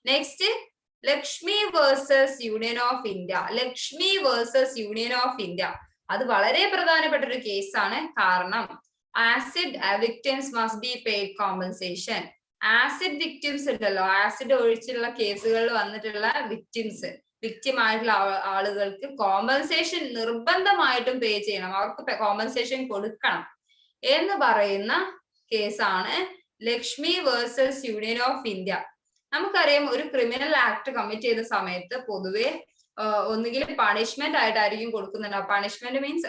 Next Lakshmi versus union of India. Lakshmi versus union of India അത് വളരെ പ്രധാനപ്പെട്ട ഒരു കേസാണ്. കാരണം acid victims must be paid compensation. Acid victims ഉണ്ടല്ലോ, ആസിഡ് ഒഴിച്ചുള്ള കേസുകളിൽ വന്നിട്ടുള്ള വിക്ടിം ആയിട്ടുള്ള ആളുകൾക്ക് കോമ്പൻസേഷൻ നിർബന്ധമായിട്ടും പേ ചെയ്യണം, അവർക്ക് കോമ്പൻസേഷൻ കൊടുക്കണം എന്ന് പറയുന്ന കേസാണ് Lakshmi versus union of India. നമുക്കറിയാം ഒരു ക്രിമിനൽ ആക്ട് കമ്മിറ്റ് ചെയ്ത സമയത്ത് പൊതുവെ ഒന്നുകിൽ പണിഷ്മെന്റ് ആയിട്ടായിരിക്കും കൊടുക്കുന്നുണ്ടാവുക. പണിഷ്മെന്റ് മീൻസ്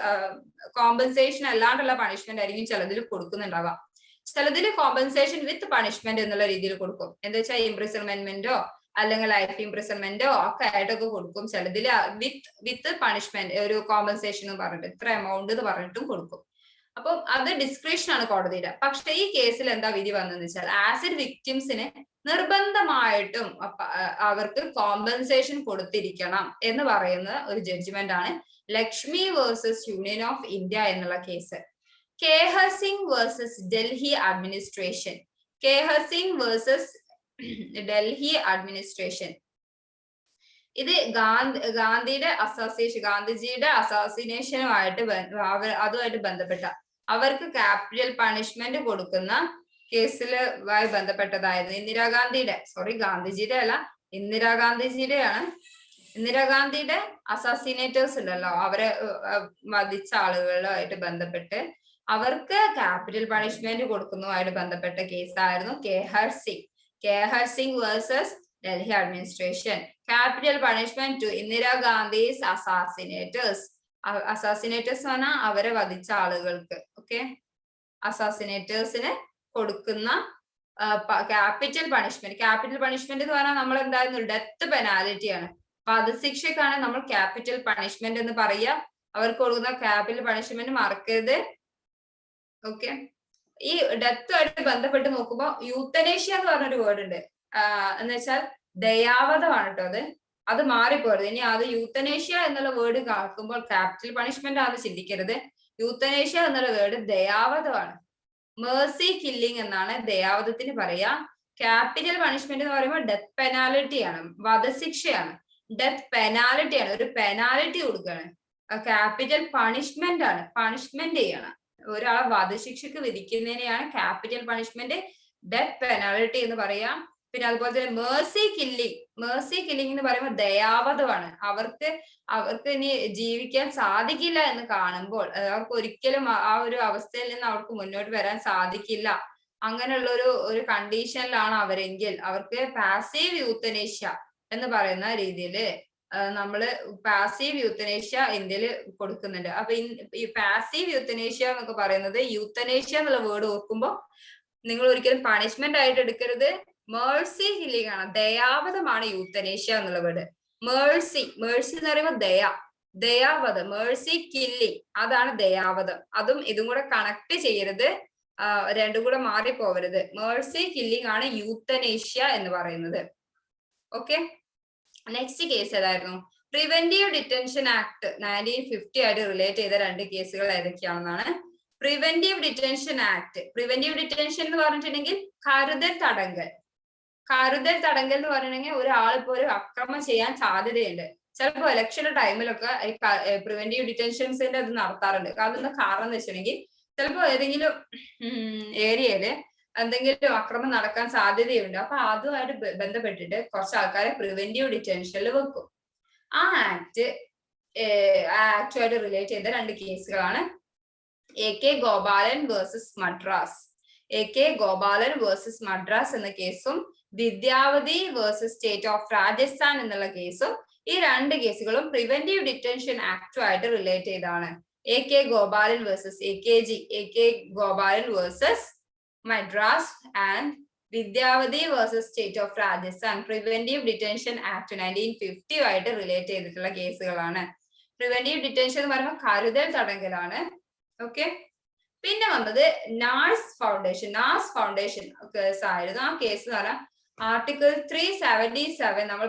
കോമ്പൻസേഷൻ അല്ലാണ്ടുള്ള പണിഷ്മെന്റ് ആയിരിക്കും ചിലതിൽ കൊടുക്കുന്നുണ്ടാവുക. ചിലതിൽ കോമ്പൻസേഷൻ വിത്ത് പണിഷ്മെന്റ് എന്നുള്ള രീതിയിൽ കൊടുക്കും. എന്താ വെച്ചാൽ ഇംപ്രിസൺമെന്റോ അല്ലെങ്കിൽ ലൈഫ് ഇംപ്രിസൺമെന്റോ ഒക്കെ ആയിട്ടൊക്കെ കൊടുക്കും. ചിലതിൽ വിത്ത് പണിഷ്മെന്റ് ഒരു കോമ്പൻസേഷൻ എന്ന് പറഞ്ഞിട്ട് ഇത്ര എമൗണ്ട് എന്ന് പറഞ്ഞിട്ടും കൊടുക്കും. അപ്പം അത് ഡിസ്ക്രിപ്ഷൻ ആണ് കോടതിയുടെ. പക്ഷെ ഈ കേസിൽ എന്താ വിധി വന്നതെന്ന് വെച്ചാൽ ആസിഡ് വിക്ടിംസിന് നിർബന്ധമായിട്ടും അവർക്ക് കോമ്പൻസേഷൻ കൊടുത്തിരിക്കണം എന്ന് പറയുന്ന ഒരു ജഡ്ജ്മെന്റ് ആണ് Lakshmi versus union of India എന്നുള്ള case. Kehar Singh versus Delhi administration. Kehar Singh versus Delhi administration. ഇത് ഗാന്ധിജിയുടെ അസാസിനേഷനുമായിട്ട് അതുമായിട്ട് ബന്ധപ്പെട്ട അവർക്ക് ക്യാപിറ്റൽ പണിഷ്മെന്റ് കൊടുക്കുന്ന കേസിലുമായി ബന്ധപ്പെട്ടതായിരുന്നു. ഗാന്ധിജിയുടെ അല്ല, ഇന്ദിരാഗാന്ധിജിയുടെയാണ്. ഇന്ദിരാഗാന്ധിയുടെ അസാസിനേറ്റേഴ്സ് ഉണ്ടല്ലോ, അവരെ വധിച്ച ആളുകളുമായിട്ട് ബന്ധപ്പെട്ട് അവർക്ക് ക്യാപിറ്റൽ പണിഷ്മെന്റ് കൊടുക്കുന്നതുമായിട്ട് ബന്ധപ്പെട്ട കേസായിരുന്നു Khehar Singh versus Delhi administration. Capital punishment to ഇന്ദിരാഗാന്ധിസ് അസാസിനേറ്റേഴ്സ്. അസാസിനേറ്റേഴ്സ് പറഞ്ഞാൽ അവരെ വധിച്ച ആളുകൾക്ക്, ഓക്കെ, അസാസിനേറ്റേഴ്സിന് കൊടുക്കുന്ന ക്യാപിറ്റൽ പണിഷ്മെന്റ് എന്ന് പറഞ്ഞാൽ നമ്മൾ എന്തായിരുന്നു ഡെത്ത് പെനാലിറ്റി ആണ്. വധശിക്ഷക്കാണ് നമ്മൾ ക്യാപിറ്റൽ പണിഷ്മെന്റ് എന്ന് പറയുക. അവർക്ക് കൊടുക്കുന്ന ക്യാപിറ്റൽ പണിഷ്മെന്റ് മറക്കരുത്. ഓക്കെ, ഈ ഡെത്തുമായിട്ട് ബന്ധപ്പെട്ട് നോക്കുമ്പോൾ യൂത്തനേഷ്യ എന്ന് പറഞ്ഞൊരു വേർഡ് ഉണ്ട്. എന്ന് വെച്ചാൽ ദയാവധമാണ് കേട്ടോ. അത് മാറിപ്പോരുത്. ഇനി അത് യൂത്തനേഷ്യ എന്നുള്ള വേർഡ് കേൾക്കുമ്പോൾ ക്യാപിറ്റൽ പണിഷ്മെന്റ് ആണ് ചിന്തിക്കരുത്. യൂത്തനേഷ്യ എന്നുള്ള വേർഡ് ദയാവധമാണ്. മേഴ്സി കില്ലിംഗ് എന്നാണ് ദയാവധത്തിന് പറയാ. ക്യാപിറ്റൽ പണിഷ്മെന്റ് എന്ന് പറയുമ്പോൾ ഡെത്ത് പെനാലിറ്റി ആണ്, വധശിക്ഷയാണ്. ഡെത്ത് പെനാലിറ്റി ആണ്, ഒരു പെനാലിറ്റി കൊടുക്കുകയാണ്. ക്യാപിറ്റൽ പണിഷ്മെന്റ് ആണ്, പണിഷ്മെന്റ് ചെയ്യണം. ഒരാളെ വധശിക്ഷക്ക് വിധിക്കുന്നതിനെയാണ് ക്യാപിറ്റൽ പണിഷ്മെന്റ്, ഡെത്ത് പെനാലിറ്റി എന്ന് പറയാം. പിന്നെ അതുപോലെ തന്നെ മേഴ്സി കില്ലിംഗ് എന്ന് പറയുമ്പോൾ ദയാവധമാണ്. അവർക്ക് ഇനി ജീവിക്കാൻ സാധിക്കില്ല എന്ന് കാണുമ്പോൾ, അവർക്ക് ഒരിക്കലും ആ ഒരു അവസ്ഥയിൽ നിന്ന് അവർക്ക് മുന്നോട്ട് വരാൻ സാധിക്കില്ല, അങ്ങനെയുള്ള ഒരു കണ്ടീഷനിലാണ് അവരെങ്കിൽ അവർക്ക് പാസീവ് യൂത്തനേഷ്യ എന്ന് പറയുന്ന രീതിയിൽ നമ്മള് പാസീവ് യൂത്തനേഷ്യ ഇന്ത്യയിൽ കൊടുക്കുന്നുണ്ട്. അപ്പൊ ഈ പാസീവ് യൂത്തനേഷ്യ എന്നൊക്കെ പറയുന്നത്, യൂത്തനേഷ്യ എന്നുള്ള വേർഡ് ഓർക്കുമ്പോൾ നിങ്ങൾ ഒരിക്കലും പണിഷ്മെന്റ് ആയിട്ട് എടുക്കരുത്. മേഴ്സി കില്ലിംഗ് ആണ്, ദയാവധമാണ് യൂത്തനേഷ്യ എന്നുള്ള വേർഡ്. മേഴ്സി എന്ന് പറയുമ്പോൾ ദയാവധം. മേഴ്സി കില്ലിംഗ് അതാണ് ദയാവധം. അതും ഇതും കൂടെ കണക്ട് ചെയ്യരുത്, രണ്ടും കൂടെ മാറിപ്പോവരുത്. മേഴ്സി കില്ലിംഗ് ആണ് യൂത്തനേഷ്യ എന്ന് പറയുന്നത്. ഓക്കെ, നെക്സ്റ്റ് കേസ് ഏതായിരുന്നു? പ്രിവെന്റീവ് ഡിറ്റൻഷൻ ആക്ട് 1950 ആയിട്ട് റിലേറ്റ് ചെയ്ത രണ്ട് കേസുകൾ ഏതൊക്കെയാണെന്നാണ് preventive detention act. Preventive detention എന്ന് പറഞ്ഞിട്ടുണ്ടെങ്കിൽ കരുതൽ തടങ്കൽ. കരുതൽ തടങ്കൽ എന്ന് പറഞ്ഞിട്ടുണ്ടെങ്കിൽ ഒരാൾ ഇപ്പൊ ഒരു അക്രമം ചെയ്യാൻ സാധ്യതയുണ്ട്. ചിലപ്പോൾ ഇലക്ഷന്റെ ടൈമിലൊക്കെ പ്രിവെന്റീവ് ഡിറ്റൻഷൻസിന്റെ ഇത് നടത്താറുണ്ട്. അതെന്താ കാരണം എന്ന് വെച്ചിട്ടുണ്ടെങ്കിൽ ചിലപ്പോൾ ഏതെങ്കിലും ഏരിയയില് എന്തെങ്കിലും അക്രമം നടക്കാൻ സാധ്യതയുണ്ട്. അപ്പൊ അതുമായിട്ട് ബന്ധപ്പെട്ടിട്ട് കുറച്ച് ആൾക്കാരെ പ്രിവെന്റീവ് ഡിറ്റൻഷനിൽ വെക്കും. ആ ആക്ടുമായിട്ട് റിലേറ്റ് ചെയ്ത 2 കേസുകളാണ് AK Gopalan versus Madras. AK Gopalan versus Madras എന്ന കേസും Vidyavati versus state of Rajasthan എന്നുള്ള കേസും. ഈ 2 കേസുകളും പ്രിവെന്റീവ് ഡിറ്റൻഷൻ ആക്ടുമായിട്ട് റിലേറ്റ് ചെയ്താണ്. AK Gopalan versus AK Gopalan versus Madras and Vidyavati versus state of Rajasthan preventive detention act 1950 ആയിട്ട് റിലേറ്റ് ചെയ്തിട്ടുള്ള കേസുകളാണ്. പ്രിവെന്റീവ് ഡിറ്റൻഷൻ എന്ന് പറയുമ്പോൾ കരുതൽ തടങ്കലാണ്. ഓക്കെ. പിന്നെ വന്നത് നാസ് ഫൗണ്ടേഷൻ കേസ് ആയിരുന്നു. ആ കേസ് എന്ന് പറഞ്ഞാൽ ആർട്ടിക്കിൾ 377 നമ്മൾ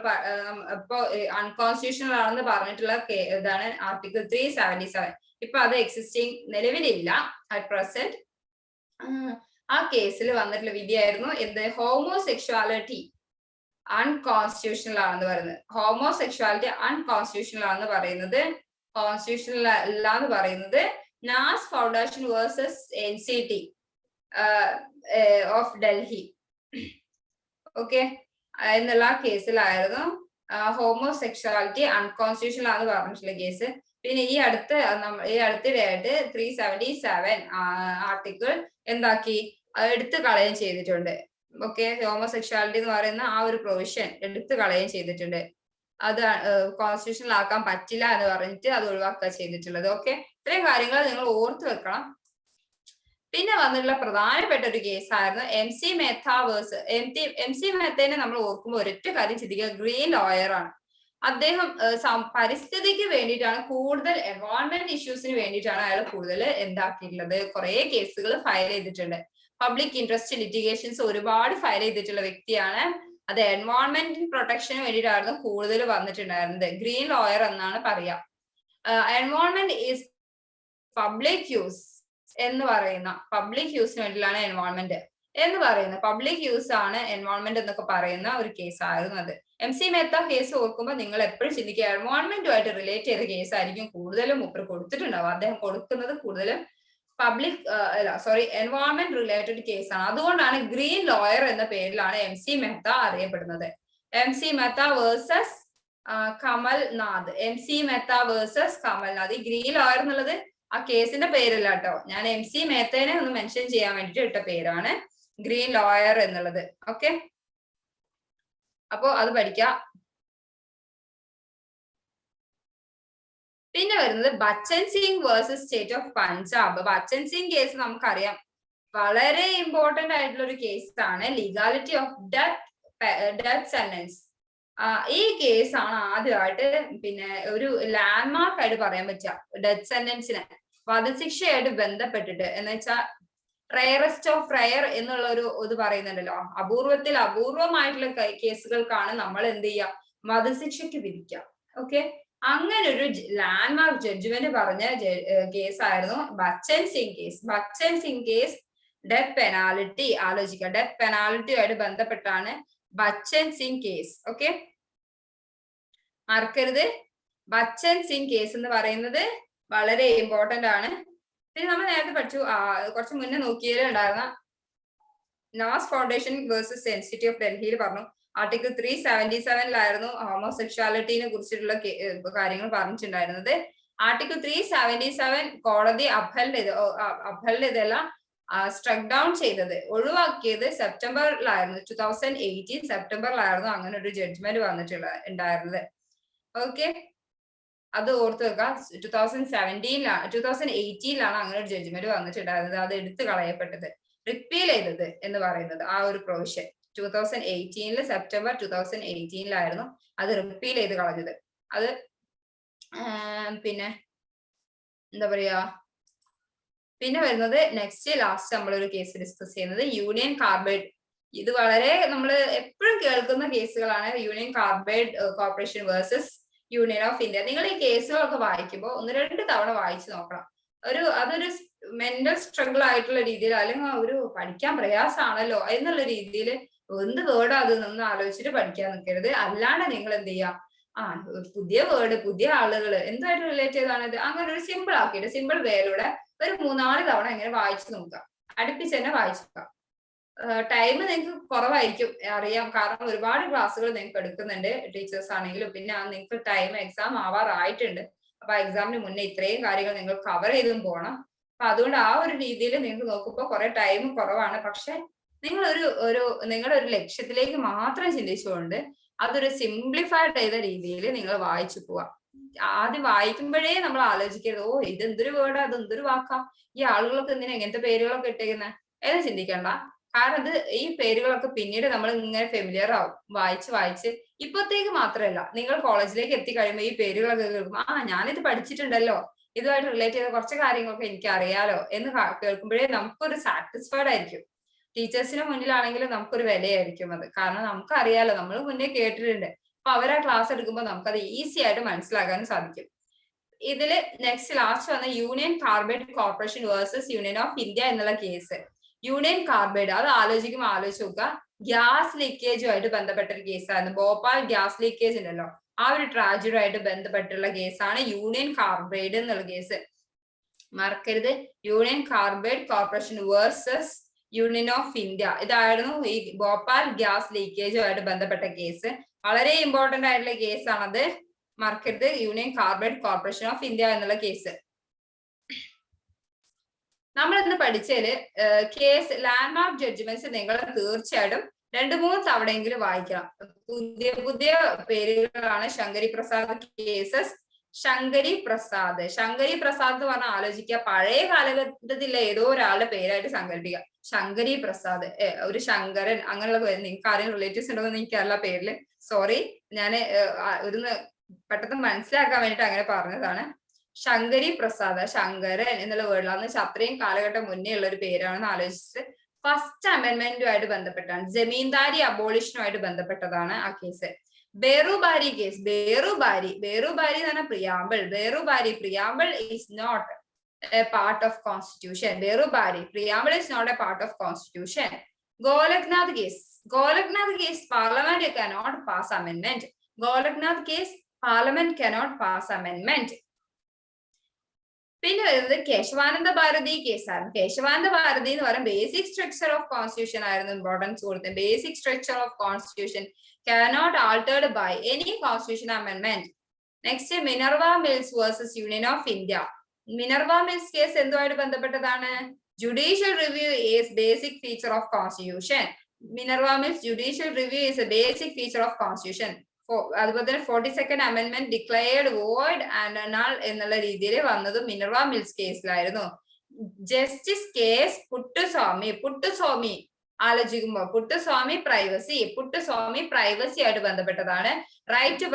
ഇപ്പോ അൺകോൺസ്റ്റിറ്റ്യൂഷണൽ ആണെന്ന് പറഞ്ഞിട്ടുള്ള ഇതാണ് ആർട്ടിക്കിൾ 377. ഇപ്പൊ അത് എക്സിസ്റ്റിംഗ് നിലവിലില്ല അറ്റ് പ്രസന്റ്. ആ കേസിൽ വന്നിട്ടുള്ള വിധിയായിരുന്നു എന്ത്? ഹോമോസെക്ഷുവാലിറ്റി അൺകോൺസ്റ്റിറ്റ്യൂഷണൽ ആണെന്ന് പറയുന്നത്. ഹോമോസെക്ഷുവാലിറ്റി അൺകോൺസ്റ്റിറ്റ്യൂഷണൽ ആണെന്ന് പറയുന്നത്, കോൺസ്റ്റിറ്റ്യൂഷണൽ അല്ല എന്ന് പറയുന്നത് Naz foundation versus NCT of Delhi. Okay, എന്നുള്ള കേസിലായിരുന്നു ഹോമോസെക്ഷുവാലിറ്റി അൺകോൺസ്റ്റിറ്റ്യൂഷണൽ ആണെന്ന് പറഞ്ഞിട്ടുള്ള കേസ്. പിന്നെ ഈ അടുത്തിടെയായിട്ട് 377 ആർട്ടിക്കിൾ എന്താക്കി എടുത്തു കളയുകയും ചെയ്തിട്ടുണ്ട്. ഓക്കെ, ഹോമോസെക്ഷുവാലിറ്റി എന്ന് പറയുന്ന ആ ഒരു പ്രൊവിഷൻ എടുത്തു കളയുകയും ചെയ്തിട്ടുണ്ട്. അത് കോൺസ്റ്റിറ്റ്യൂഷണൽ ആക്കാൻ പറ്റില്ല എന്ന് പറഞ്ഞിട്ട് അത് ഒഴിവാക്കുക ചെയ്തിട്ടുള്ളത്. ഓക്കെ, ഇത്രയും കാര്യങ്ങൾ നിങ്ങൾ ഓർത്ത് വെക്കണം. പിന്നെ വന്നിട്ടുള്ള പ്രധാനപ്പെട്ട ഒരു കേസായിരുന്നു MC മെഹ്ത വേഴ്സസ് MC മെഹ്തനെ നമ്മൾ ഓർക്കുമ്പോൾ ഒരൊറ്റ കാര്യം ചിന്തിക്കുക, ഗ്രീൻ ലോയർ ആണ്. അദ്ദേഹം പരിസ്ഥിതിക്ക് വേണ്ടിയിട്ടാണ്, കൂടുതൽ എൻവയോൺമെന്റ് ഇഷ്യൂസിന് വേണ്ടിയിട്ടാണ് അയാൾ കൂടുതൽ എന്താക്കിയിട്ടുള്ളത്, കുറെ കേസുകൾ ഫയൽ ചെയ്തിട്ടുണ്ട്. പബ്ലിക് ഇൻട്രസ്റ്റ് ലിറ്റിഗേഷൻസ് ഒരുപാട് ഫയൽ ചെയ്തിട്ടുള്ള വ്യക്തിയാണ്. അത് എൻവയോൺമെന്റ് പ്രൊട്ടക്ഷന് വേണ്ടിയിട്ടായിരുന്നു കൂടുതൽ വന്നിട്ടുണ്ടായിരുന്നത്. ഗ്രീൻ ലോയർ എന്നാണ് പറയാ. എൻവയോൺമെന്റ് ഈസ് പബ്ലിക് യൂസ് എന്ന് പറയുന്ന, പബ്ലിക് യൂസിന് വേണ്ടിയിട്ടാണ് എൻവയോൺമെന്റ് എന്ന് പറയുന്നത്, പബ്ലിക് യൂസ് ആണ് എൻവയോൺമെന്റ് എന്നൊക്കെ പറയുന്ന ഒരു കേസായിരുന്നു അത്. MC മെഹ്ത കേസ് ഓർക്കുമ്പോൾ നിങ്ങൾ എപ്പോഴും ചിന്തിക്കുക എൻവയോൺമെന്റുമായിട്ട് റിലേറ്റ് ചെയ്ത കേസ് ആയിരിക്കും കൂടുതലും മൂപ്പർ കൊടുത്തിട്ടുണ്ടാവും. അദ്ദേഹം കൊടുക്കുന്നത് കൂടുതലും എൻവയോൺമെന്റ് റിലേറ്റഡ് കേസാണ്. അതുകൊണ്ടാണ് ഗ്രീൻ ലോയർ എന്ന പേരിലാണ് MC മെഹ്ത അറിയപ്പെടുന്നത്. MC Mehta versus Kamal Nath. MC Mehta versus Kamal Nath. ഈ ഗ്രീൻ ലോയർ എന്നുള്ളത് ആ കേസിന്റെ പേരല്ല കേട്ടോ, ഞാൻ MC മെഹ്തനെ ഒന്ന് മെൻഷൻ ചെയ്യാൻ വേണ്ടിട്ട് ഇട്ട പേരാണ് ഗ്രീൻ ലോയർ എന്നുള്ളത്. ഓക്കെ, അപ്പോ അത് പഠിക്കാം. പിന്നെ വരുന്നത് Bachchan Singh versus state of Punjab. Bachchan Singh case നമുക്കറിയാം വളരെ ഇമ്പോർട്ടന്റ് ആയിട്ടുള്ള ഒരു കേസാണ്. Legality of death sentence. ഈ കേസാണ് ആദ്യമായിട്ട് പിന്നെ ഒരു ലാൻഡ്മാർക്ക് ആയിട്ട് പറയാൻ പറ്റുക. ഡെത്ത് സെന്റൻസിന് വധശിക്ഷയായിട്ട് ബന്ധപ്പെട്ടിട്ട് എന്ന് വെച്ചാൽ റയറസ്റ്റ് ഓഫ് റയർ എന്നുള്ള ഒരു ഇത് പറയുന്നുണ്ടല്ലോ, അപൂർവമായിട്ടുള്ള കേസുകൾക്കാണ് നമ്മൾ എന്ത് ചെയ്യുക, വധശിക്ഷയ്ക്ക് വിധിക്കുക. ഓക്കെ, അങ്ങനെ ഒരു ലാൻഡ്മാർക്ക് ജഡ്ജ്മെന്റ് പറഞ്ഞ കേസായിരുന്നു Bachan Singh case. Bachan Singh case death penalty, ആലോചിക്കുക, ഡെത്ത് പെനാൽറ്റിയുമായിട്ട് ബന്ധപ്പെട്ടാണ് ബച്ചൻ സിംഗ് കേസ്. ഓക്കെ, മറക്കരുത്, ബച്ചൻ സിംഗ് കേസ് എന്ന് പറയുന്നത് വളരെ ഇമ്പോർട്ടന്റ് ആണ്. പിന്നെ നമ്മൾ നേരത്തെ പഠിച്ചു, കുറച്ച് മുന്നേ നോക്കിയതിലുണ്ടായിരുന്ന നാസ് ഫൗണ്ടേഷൻ വേഴ്സസ് NCT ഓഫ് ഡൽഹിയിൽ പറഞ്ഞു ആർട്ടിക്കിൾ 377 ഹോമോസെക്ഷുവാലിറ്റിനെ കുറിച്ചിട്ടുള്ള കാര്യങ്ങൾ പറഞ്ഞിട്ടുണ്ടായിരുന്നത്. ആർട്ടിക്കിൾ 377 കോടതി അപ്ഹൽഡ് ചെയ്തല്ല, സ്ട്രക്ക് ഡൗൺ ചെയ്തത്, ഒഴിവാക്കിയത് സെപ്റ്റംബറിലായിരുന്നു. 2018 സെപ്റ്റംബറിലായിരുന്നു അങ്ങനെ ഒരു ജഡ്ജ്മെന്റ് ഉണ്ടായിരുന്നത്. ഓക്കെ, അത് ഓർത്ത് വെക്കുക. 2018 അങ്ങനെ ഒരു ജഡ്ജ്മെന്റ് വന്നിട്ടുണ്ടായിരുന്നത്. അത് എടുത്തു കളയപ്പെട്ടത്, റിപ്പീൽ ചെയ്തത് എന്ന് പറയുന്നത് ആ ഒരു പ്രൊവിഷൻ 2018 സെപ്റ്റംബർ 2018 അത് റിപ്പീൽ ചെയ്ത് കളഞ്ഞത്. അത് പിന്നെ എന്താ പറയാ, പിന്നെ വരുന്നത് നെക്സ്റ്റ് ലാസ്റ്റ് നമ്മളൊരു കേസ് ഡിസ്കസ് ചെയ്യുന്നത് യൂണിയൻ കാർബൈഡ്. ഇത് വളരെ നമ്മൾ എപ്പോഴും കേൾക്കുന്ന കേസുകളാണ്. Union carbide corporation versus union of India. നിങ്ങൾ ഈ കേസുകളൊക്കെ വായിക്കുമ്പോൾ 1-2 തവണ വായിച്ചു നോക്കണം. അതൊരു മെന്റൽ സ്ട്രഗിൾ ആയിട്ടുള്ള രീതിയിൽ, അല്ലെങ്കിൽ ഒരു പഠിക്കാൻ പ്രയാസമാണല്ലോ എന്നുള്ള രീതിയിൽ എന്ത് വേർഡ് അത് നിന്ന് ആലോചിച്ചിട്ട് പഠിക്കാൻ നിൽക്കരുത്. അല്ലാണ്ട് നിങ്ങൾ എന്ത് ചെയ്യാം, പുതിയ വേർഡ്, പുതിയ ആളുകൾ എന്തായിട്ട് റിലേറ്റ് ചെയ്താണിത്, അങ്ങനെ ഒരു സിമ്പിൾ ആക്കിയിട്ട് സിമ്പിൾ വേയിലൂടെ ഒരു 3-4 തവണ ഇങ്ങനെ വായിച്ചു നോക്കുക, അടുപ്പിച്ച് തന്നെ വായിച്ചു നോക്കുക. ടൈം നിങ്ങൾക്ക് കുറവായിരിക്കും, അറിയാം, കാരണം ഒരുപാട് ക്ലാസ്സുകൾ നിങ്ങൾക്ക് എടുക്കുന്നുണ്ട് ടീച്ചേഴ്സ് ആണെങ്കിലും. പിന്നെ നിങ്ങൾക്ക് ടൈം എക്സാം ആവാറായിട്ടുണ്ട്. അപ്പൊ എക്സാമിന് മുന്നേ ഇത്രയും കാര്യങ്ങൾ നിങ്ങൾ കവർ ചെയ്തും പോകണം. അപ്പൊ അതുകൊണ്ട് ആ ഒരു രീതിയിൽ നിങ്ങൾക്ക് നോക്കുമ്പോൾ കുറെ ടൈം കുറവാണ്. പക്ഷെ നിങ്ങൾ നിങ്ങളുടെ ഒരു ലക്ഷ്യത്തിലേക്ക് മാത്രം ചിന്തിച്ചുകൊണ്ട് അതൊരു സിംപ്ലിഫൈഡ് ചെയ്ത രീതിയിൽ നിങ്ങൾ വായിച്ചു പോവാ. ആദ്യം വായിക്കുമ്പോഴേ നമ്മൾ ആലോചിക്കരുത്, ഓ ഇത് എന്തൊരു വേർഡാ, അത് എന്തൊരു വാക്കാ, ഈ ആളുകളൊക്കെ എന്തിനാ ഇങ്ങനത്തെ പേരുകളൊക്കെ ഇട്ടേക്കുന്നത് എന്ന് ചിന്തിക്കണ്ട. കാരണം ഈ പേരുകളൊക്കെ പിന്നീട് നമ്മൾ ഇങ്ങനെ ഫെമിലിയർ ആവും വായിച്ച്. ഇപ്പത്തേക്ക് മാത്രമല്ല, നിങ്ങൾ കോളേജിലേക്ക് എത്തിക്കഴിയുമ്പോൾ ഈ പേരുകളൊക്കെ കേൾക്കുമ്പോൾ ഞാനിത് പഠിച്ചിട്ടുണ്ടല്ലോ, ഇതുമായിട്ട് റിലേറ്റ് ചെയ്ത കുറച്ച് കാര്യങ്ങളൊക്കെ എനിക്ക് അറിയാലോ എന്ന് കേൾക്കുമ്പോഴേ നമുക്കൊരു സാറ്റിസ്ഫൈഡ് ആയിരിക്കും. ടീച്ചേഴ്സിന് മുന്നിലാണെങ്കിലും നമുക്കൊരു വിലയായിരിക്കും അത്. കാരണം നമുക്ക് അറിയാലോ, നമ്മൾ മുന്നേ കേട്ടിട്ടുണ്ട്. അപ്പൊ അവരാ ക്ലാസ് എടുക്കുമ്പോൾ നമുക്കത് ഈസി ആയിട്ട് മനസ്സിലാക്കാനും സാധിക്കും. ഇതില് നെക്സ്റ്റ് ലാസ്റ്റ് വന്ന union carbide corporation versus union of India എന്നുള്ള കേസ്. യൂണിയൻ കാർബൈഡ് അത് ആലോചിച്ച് നോക്കുക, ഗ്യാസ് ലീക്കേജുമായിട്ട് ബന്ധപ്പെട്ട ഒരു കേസായിരുന്നു. ഭോപ്പാൽ ഗ്യാസ് ലീക്കേജ് ഉണ്ടല്ലോ, ആ ഒരു ട്രാജഡി ആയിട്ട് ബന്ധപ്പെട്ടുള്ള കേസാണ് യൂണിയൻ കാർബൈഡ് എന്നുള്ള കേസ്. മറക്കരുത്, union carbide corporation versus union of India. ഇതായിരുന്നു ഈ ഭോപ്പാൽ ഗ്യാസ് ലീക്കേജുമായിട്ട് ബന്ധപ്പെട്ട കേസ്. വളരെ ഇമ്പോർട്ടന്റ് ആയിട്ടുള്ള കേസാണത്, മറക്കരുത്. Union carbide corporation of India എന്നുള്ള കേസ്. നമ്മൾ ഇന്ന് പഠിച്ചതില് കേസ് ലാൻഡ്മാർക്ക് ജഡ്ജ്മെന്റ്സ് നിങ്ങൾ തീർച്ചയായിട്ടും 2-3 തവണയെങ്കിലും വായിക്കണം. പുതിയ പേരുകളാണ് ശങ്കരി പ്രസാദ് കേസസ്. ശങ്കരി പ്രസാദ് എന്ന് പറഞ്ഞാൽ ആലോചിക്കുക, പഴയ കാലഘട്ടത്തിലെ ഏതോ ഒരാളുടെ പേരായിട്ട് സങ്കല്പിക്കുക. ശങ്കരി പ്രസാദ്, ഒരു ശങ്കരൻ, അങ്ങനെയുള്ള പേര്. നിങ്ങൾക്ക് ആരെങ്കിലും റിലേറ്റീവ്സ് ഉണ്ടോ എന്ന് എനിക്കറിയില്ല പേരില്, സോറി. ഞാൻ പെട്ടെന്ന് മനസ്സിലാക്കാൻ വേണ്ടിട്ട് അങ്ങനെ പറഞ്ഞതാണ്. ശങ്കരി പ്രസാദ്, ശങ്കരൻ എന്നുള്ള വേർഡിലാണ്. അത്രയും കാലഘട്ടം മുന്നേ ഉള്ള ഒരു പേരാണെന്ന് ആലോചിച്ചിട്ട് ഫസ്റ്റ് അമെന്റ്മെന്റുമായിട്ട് ബന്ധപ്പെട്ടാണ്, ജമീന്ദാരി അബോളിഷനുമായിട്ട് ബന്ധപ്പെട്ടതാണ് ആ കേസ്. ബേറുബാരി കേസ്. ബേറുബാരി എന്ന് പറഞ്ഞാൽ preamble is not a part of constitution. Preamble is not a part of constitution. Golaknath case parliament cannot pass amendment. Golaknath case parliament cannot pass amendment. പിന്നെ വരുന്നത് കേശവാനന്ദ ഭാരതി കേസായിരുന്നു. കേശവാനന്ദ ഭാരതി എന്ന് പറയുന്നത് ബേസിക് സ്ട്രക്ചർ ഓഫ് കോൺസ്റ്റിറ്റ്യൂഷൻ ആയിരുന്നു ഇമ്പോർട്ടൻസ് കൊടുത്തത്. Basic structure of constitution cannot altered by any constitution amendment. Next Minerva mills versus union of India. Minerva Mills case എന്തുമായിട്ട് ബന്ധപ്പെട്ടതാണ്? Judicial review is basic feature of constitution. Minerva Mills judicial review is a basic feature of constitution. അതുപോലെ തന്നെ 42nd amendment declared void and null എന്നുള്ള രീതിയിൽ വന്നതും മിനർവ മിൽസ് കേസിലായിരുന്നു. ജസ്റ്റിസ് കേസ് പുട്ടുസ്വാമി ആലോചിക്കുമ്പോൾ പുട്ടുസ്വാമി പ്രൈവസി ആയിട്ട് ബന്ധപ്പെട്ടതാണ്. Right to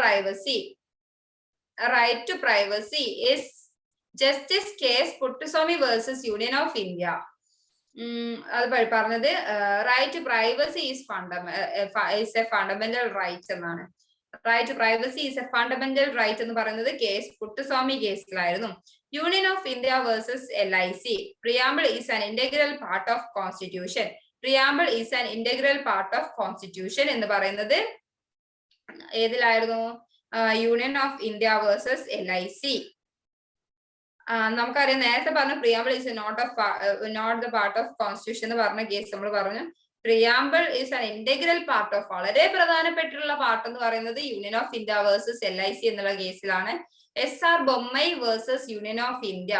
privacy is justice case Puttaswamy versus union of India. അത് പറഞ്ഞത് right to privacy is a fundamental right എന്നാണ്. Right to privacy is a fundamental right എന്ന് പറയുന്നത് കേസ് പുട്ടുസ്വാമി കേസിലായിരുന്നു. Union of India versus LIC. Preamble is an integral part of constitution. എന്ന് പറയുന്നത് ഏതിലായിരുന്നു? Union of India versus LIC. നമുക്കറിയാം, നേരത്തെ പറഞ്ഞ preamble is not the part of constitution എന്ന് പറഞ്ഞ കേസ് നമ്മൾ പറഞ്ഞു. Preamble is an integral part of, വളരെ പ്രധാനപ്പെട്ടുള്ള പാർട്ട് എന്ന് പറയുന്നത് union of India versus LIC എന്നുള്ള കേസിലാണ്. SR Bommai versus union of India.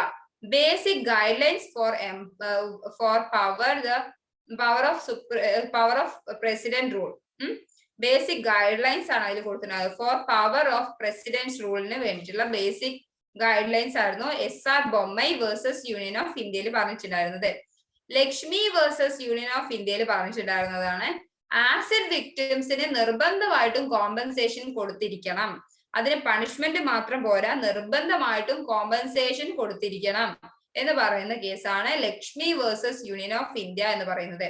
Basic guidelines for power of president rule. Basic guidelines ആണ് അതിൽ കൊടുത്തിട്ടുള്ളത്. ഫോർ പവർ ഓഫ് പ്രസിഡന്റ് റൂളിന് വേണ്ടിയിട്ടുള്ള ബേസിക് ഗൈഡ് ലൈൻസ് ആയിരുന്നു SR Bommai versus union of ഇന്ത്യയിൽ പറഞ്ഞിട്ടുണ്ടായിരുന്നത്. ലക്ഷ്മി വേഴ്സസ് യൂണിയൻ ഓഫ് ഇന്ത്യയിൽ പറഞ്ഞിട്ടുണ്ടായിരുന്നതാണ് ആസിഡ് വിക്ടിംസിന് നിർബന്ധമായിട്ടും കോമ്പൻസേഷൻ കൊടുത്തിരിക്കണം. അതിന് പണിഷ്മെന്റ് മാത്രം പോരാ, നിർബന്ധമായിട്ടും കോമ്പൻസേഷൻ കൊടുത്തിരിക്കണം എന്ന് പറയുന്ന കേസാണ് Lakshmi versus union of India എന്ന് പറയുന്നത്.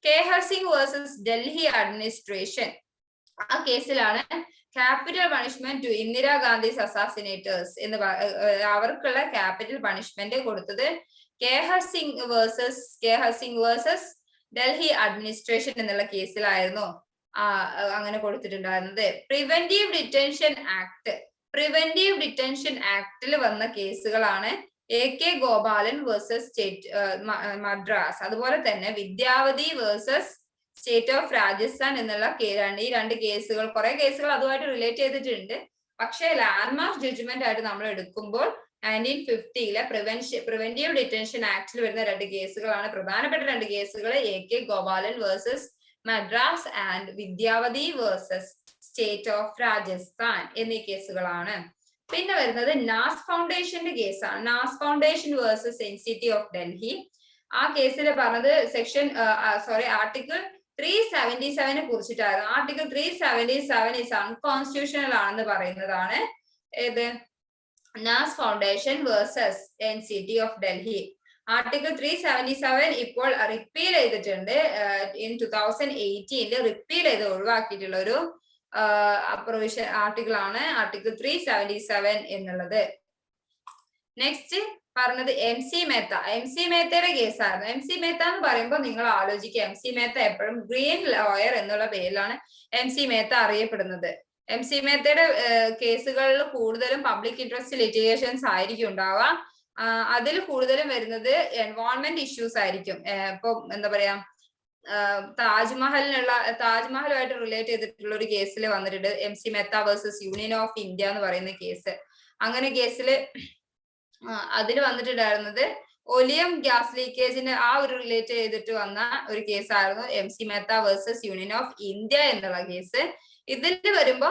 Khehar Singh versus Delhi administration. ആ കേസിലാണ് ക്യാപിറ്റൽ പണിഷ്മെന്റ് ടു ഇന്ദിരാഗാന്ധിസ് അസാസിനേറ്റേഴ്സ് എന്ന് അവർക്കുള്ള ക്യാപിറ്റൽ പണിഷ്മെന്റ് കൊടുത്തത് കെ.ഹർ.സിംഗ് വേഴ്സസ് ഡൽഹി അഡ്മിനിസ്ട്രേഷൻ എന്നുള്ള കേസിലായിരുന്നു അങ്ങനെ കൊടുത്തിട്ടുണ്ടായിരുന്നത്. പ്രിവെന്റീവ് ഡിറ്റൻഷൻ ആക്ടിൽ വന്ന കേസുകളാണ് AK Gopalan versus state Madras, അതുപോലെ തന്നെ വിദ്യാവതി വേഴ്സസ് സ്റ്റേറ്റ് ഓഫ് രാജസ്ഥാൻ എന്നുള്ള ഈ രണ്ട് കേസുകൾ. കുറെ കേസുകൾ അതുമായിട്ട് റിലേറ്റ് ചെയ്തിട്ടുണ്ട്. പക്ഷേ ലാൻഡ്മാർക്ക് ജഡ്ജ്മെന്റ് ആയിട്ട് നമ്മൾ എടുക്കുമ്പോൾ 1950 പ്രിവെന്റീവ് ഡിറ്റൻഷൻ ആക്ടിൽ വരുന്ന രണ്ട് കേസുകളാണ് പ്രധാനപ്പെട്ട രണ്ട് കേസുകൾ. AK Gopalan versus Madras and Vidyavati versus state of Rajasthan എന്നീ കേസുകളാണ്. പിന്നെ വരുന്നത് നാസ് ഫൗണ്ടേഷന്റെ കേസാണ്. Naz foundation versus NCT of Delhi. ആ കേസിൽ പറഞ്ഞത് ആർട്ടിക്കിൾ 377 കുറിച്ചിട്ടായിരുന്നു. ആർട്ടിക്കിൾ 377 ഇസ് അൺകോൺസ്റ്റിറ്റ്യൂഷണൽ ആണെന്ന് പറയുന്നതാണ് ഏത് Naz foundation versus NCT of Delhi. Article 377 ഇപ്പോൾ റിപ്പീൽ ചെയ്തിട്ടുണ്ട്. ഇൻ 2018 റിപ്പീൽ ചെയ്ത് ഒഴിവാക്കിയിട്ടുള്ള ഒരു പ്രൊവിഷൻ ആർട്ടിക്കിൾ ആണ് ആർട്ടിക്കിൾ 377 എന്നുള്ളത്. നെക്സ്റ്റ് പറഞ്ഞത് MC മേത്തയുടെ കേസായിരുന്നു. MC മേത്ത എന്ന് പറയുമ്പോൾ നിങ്ങൾ ആലോചിക്കുക, MC മേത്ത എപ്പോഴും ഗ്രീൻ ലോയർ എന്നുള്ള പേരിലാണ് MC മേത്ത അറിയപ്പെടുന്നത്. MC മേത്തയുടെ കേസുകളിൽ കൂടുതലും പബ്ലിക് ഇൻട്രസ്റ്റ് ലിറ്റിഗേഷൻസ് ആയിരിക്കും ഉണ്ടാവുക. അതിൽ കൂടുതലും വരുന്നത് എൻവയോൺമെന്റ് ഇഷ്യൂസ് ആയിരിക്കും. ഇപ്പൊ എന്താ പറയാ, താജ്മഹലുമായിട്ട് റിലേറ്റ് ചെയ്തിട്ടുള്ള ഒരു കേസിൽ വന്നിട്ടുണ്ട് MC Mehta versus union of India എന്ന് പറയുന്ന കേസ്. അങ്ങനെ കേസിൽ അതിൽ വന്നിട്ടുണ്ടായിരുന്നത് ഒലിയം ഗ്യാസ് ലീക്കേജിന് ഒരു റിലേറ്റ് ചെയ്തിട്ട് വന്ന ഒരു കേസായിരുന്നു MC Mehta versus union of India എന്നുള്ള കേസ്. ഇതിൽ വരുമ്പോ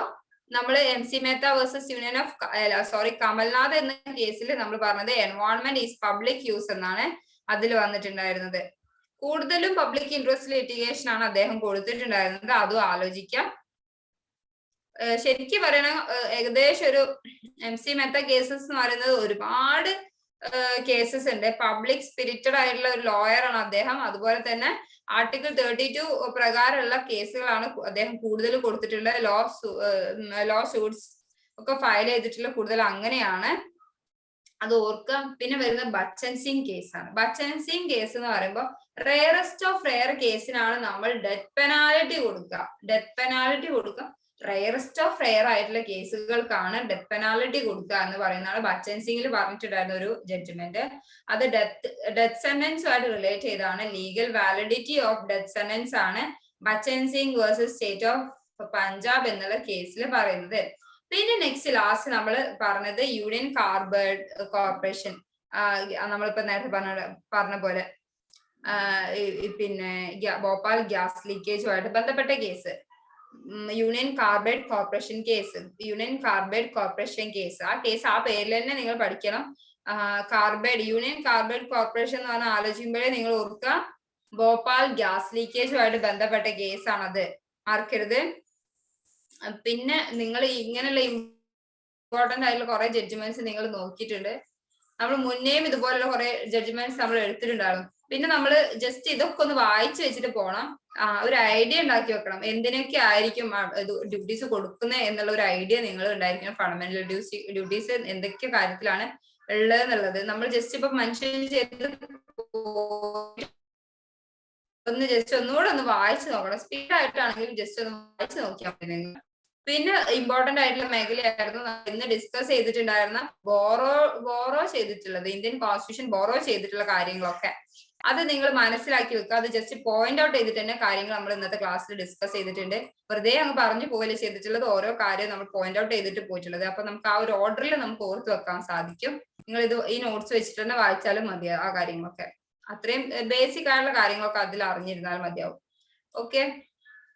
നമ്മൾ MC Mehta versus union of Kamal Nath എന്ന കേസിൽ നമ്മൾ പറഞ്ഞത് എൻവയോൺമെന്റ് ഈസ് പബ്ലിക് യൂസ് എന്നാണ് അതിൽ വന്നിട്ടുണ്ടായിരുന്നത്. കൂടുതലും പബ്ലിക് ഇൻട്രസ്റ്റ് ലിറ്റിഗേഷൻ ആണ് അദ്ദേഹം കൊടുത്തിട്ടുണ്ടായിരുന്നത്, അതും ആലോചിക്കാം. ശരിക്കും പറയണ ഏകദേശം ഒരു MC മേത്ത കേസസ് എന്ന് പറയുന്നത് ഒരുപാട് കേസസ് ഉണ്ട്. പബ്ലിക് സ്പിരിറ്റഡ് ആയിട്ടുള്ള ഒരു ലോയർ ആണ് അദ്ദേഹം. അതുപോലെ തന്നെ ആർട്ടിക്കിൾ 32 പ്രകാരമുള്ള കേസുകളാണ് അദ്ദേഹം കൂടുതൽ കൊടുത്തിട്ടുള്ള. ലോ സൂട്ട്സ് ഒക്കെ ഫയൽ ചെയ്തിട്ടുള്ള കൂടുതൽ അങ്ങനെയാണ്, അത് ഓർക്കാം. പിന്നെ വരുന്ന ബച്ചൻ സിംഗ് കേസാണ്. ബച്ചൻ സിംഗ് കേസ് എന്ന് പറയുമ്പോൾ റെയറസ്റ്റ് ഓഫ് റെയർ കേസിനാണ് നമ്മൾ ഡെത്ത് പെനാൽറ്റി കൊടുക്കുക. റെയറസ്റ്റ് ഓഫ് റെയർ ആയിട്ടുള്ള കേസുകൾക്കാണ് ഡെത്ത് പെനാൽറ്റി കൊടുക്കുക എന്ന് പറയുന്നതാണ് ബച്ചൻ സിംഗിൽ പറഞ്ഞിട്ടുണ്ടായിരുന്ന ഒരു ജഡ്ജ്മെന്റ്. അത് ഡെത്ത് സെന്റൻസുമായിട്ട് റിലേറ്റ് ചെയ്താണ്. Legal validity of death sentence ആണ് Bachan Singh versus state of Punjab എന്നുള്ള കേസിൽ പറയുന്നത്. പിന്നെ നെക്സ്റ്റ് ലാസ്റ്റ് നമ്മൾ പറഞ്ഞത് യൂണിയൻ കാർബൈഡ് കോർപ്പറേഷൻ, നമ്മളിപ്പോ നേരത്തെ പറഞ്ഞ പോലെ പിന്നെ ഭോപ്പാൽ ഗ്യാസ് ലീക്കേജുമായിട്ട് ബന്ധപ്പെട്ട case, union carbide corporation case. ആ കേസ് ആ പേരിൽ തന്നെ നിങ്ങൾ പഠിക്കണം. യൂണിയൻ കാർബൈഡ് കോർപ്പറേഷൻ എന്ന് പറഞ്ഞാൽ ആലോചിക്കുമ്പോഴേ നിങ്ങൾ ഓർക്കുക ഭോപ്പാൽ ഗ്യാസ് ലീക്കേജുമായിട്ട് ബന്ധപ്പെട്ട കേസാണത്, മറക്കരുത്. പിന്നെ നിങ്ങൾ ഇങ്ങനെയുള്ള ഇമ്പോർട്ടന്റ് ആയിട്ടുള്ള കുറെ ജഡ്ജ്മെന്റ്സ് നിങ്ങൾ നോക്കിയിട്ടുണ്ട്. നമ്മൾ മുന്നേയും ഇതുപോലുള്ള കുറെ ജഡ്ജ്മെന്റ്സ് നമ്മൾ എടുത്തിട്ടുണ്ടായിരുന്നു. പിന്നെ നമ്മൾ ജസ്റ്റ് ഇതൊക്കെ ഒന്ന് വായിച്ചു വെച്ചിട്ട് പോകണം. ഒരു ഐഡിയ ഉണ്ടാക്കി വെക്കണം, എന്തിനൊക്കെ ആയിരിക്കും ഡ്യൂട്ടീസ് കൊടുക്കുന്നത് എന്നുള്ള ഒരു ഐഡിയ നിങ്ങൾ ഉണ്ടായിരിക്കണം. ഫണ്ടമെന്റൽ ഡ്യൂട്ടീസ് എന്തൊക്കെ കാര്യത്തിലാണ് ഉള്ളത് എന്നുള്ളത് നമ്മൾ ജസ്റ്റ് ഇപ്പൊ മെൻഷൻ ചെയ്ത് ഒന്നുകൂടെ ഒന്ന് വായിച്ചു നോക്കണം. സ്പീഡായിട്ടാണെങ്കിലും ജസ്റ്റ് ഒന്ന് വായിച്ചു നോക്കിയാൽ മതി നിങ്ങൾ. പിന്നെ ഇമ്പോർട്ടന്റ് ആയിട്ടുള്ള മേഖലയായിരുന്നു ഇന്ന് ഡിസ്കസ് ചെയ്തിട്ടുണ്ടായിരുന്ന ബോറോ ചെയ്തിട്ടുള്ളത്, ഇന്ത്യൻ കോൺസ്റ്റിറ്റ്യൂഷൻ ബോറോ ചെയ്തിട്ടുള്ള കാര്യങ്ങളൊക്കെ. അത് നിങ്ങൾ മനസ്സിലാക്കി വെക്കുക. അത് ജസ്റ്റ് പോയിന്റ് ഔട്ട് ചെയ്തിട്ട് തന്നെ കാര്യങ്ങൾ നമ്മൾ ഇന്നത്തെ ക്ലാസ്സിൽ ഡിസ്കസ് ചെയ്തിട്ടുണ്ട്. വെറുതെ അങ്ങ് പറഞ്ഞു പോകല്ലേ ചെയ്തിട്ടുള്ളത്, ഓരോ കാര്യം നമ്മൾ പോയിന്റ് ഔട്ട് ചെയ്തിട്ട് പോയിട്ടുള്ളത്. അപ്പൊ നമുക്ക് ആ ഒരു ഓർഡറിൽ നമുക്ക് ഓർത്ത് വെക്കാൻ സാധിക്കും. നിങ്ങൾ ഈ നോട്ട്സ് വെച്ചിട്ട് തന്നെ വായിച്ചാലും മതിയാവും. ആ കാര്യങ്ങളൊക്കെ അത്രയും ബേസിക് ആയിട്ടുള്ള കാര്യങ്ങളൊക്കെ അതിൽ അറിഞ്ഞിരുന്നാൽ മതിയാവും. ഓക്കെ.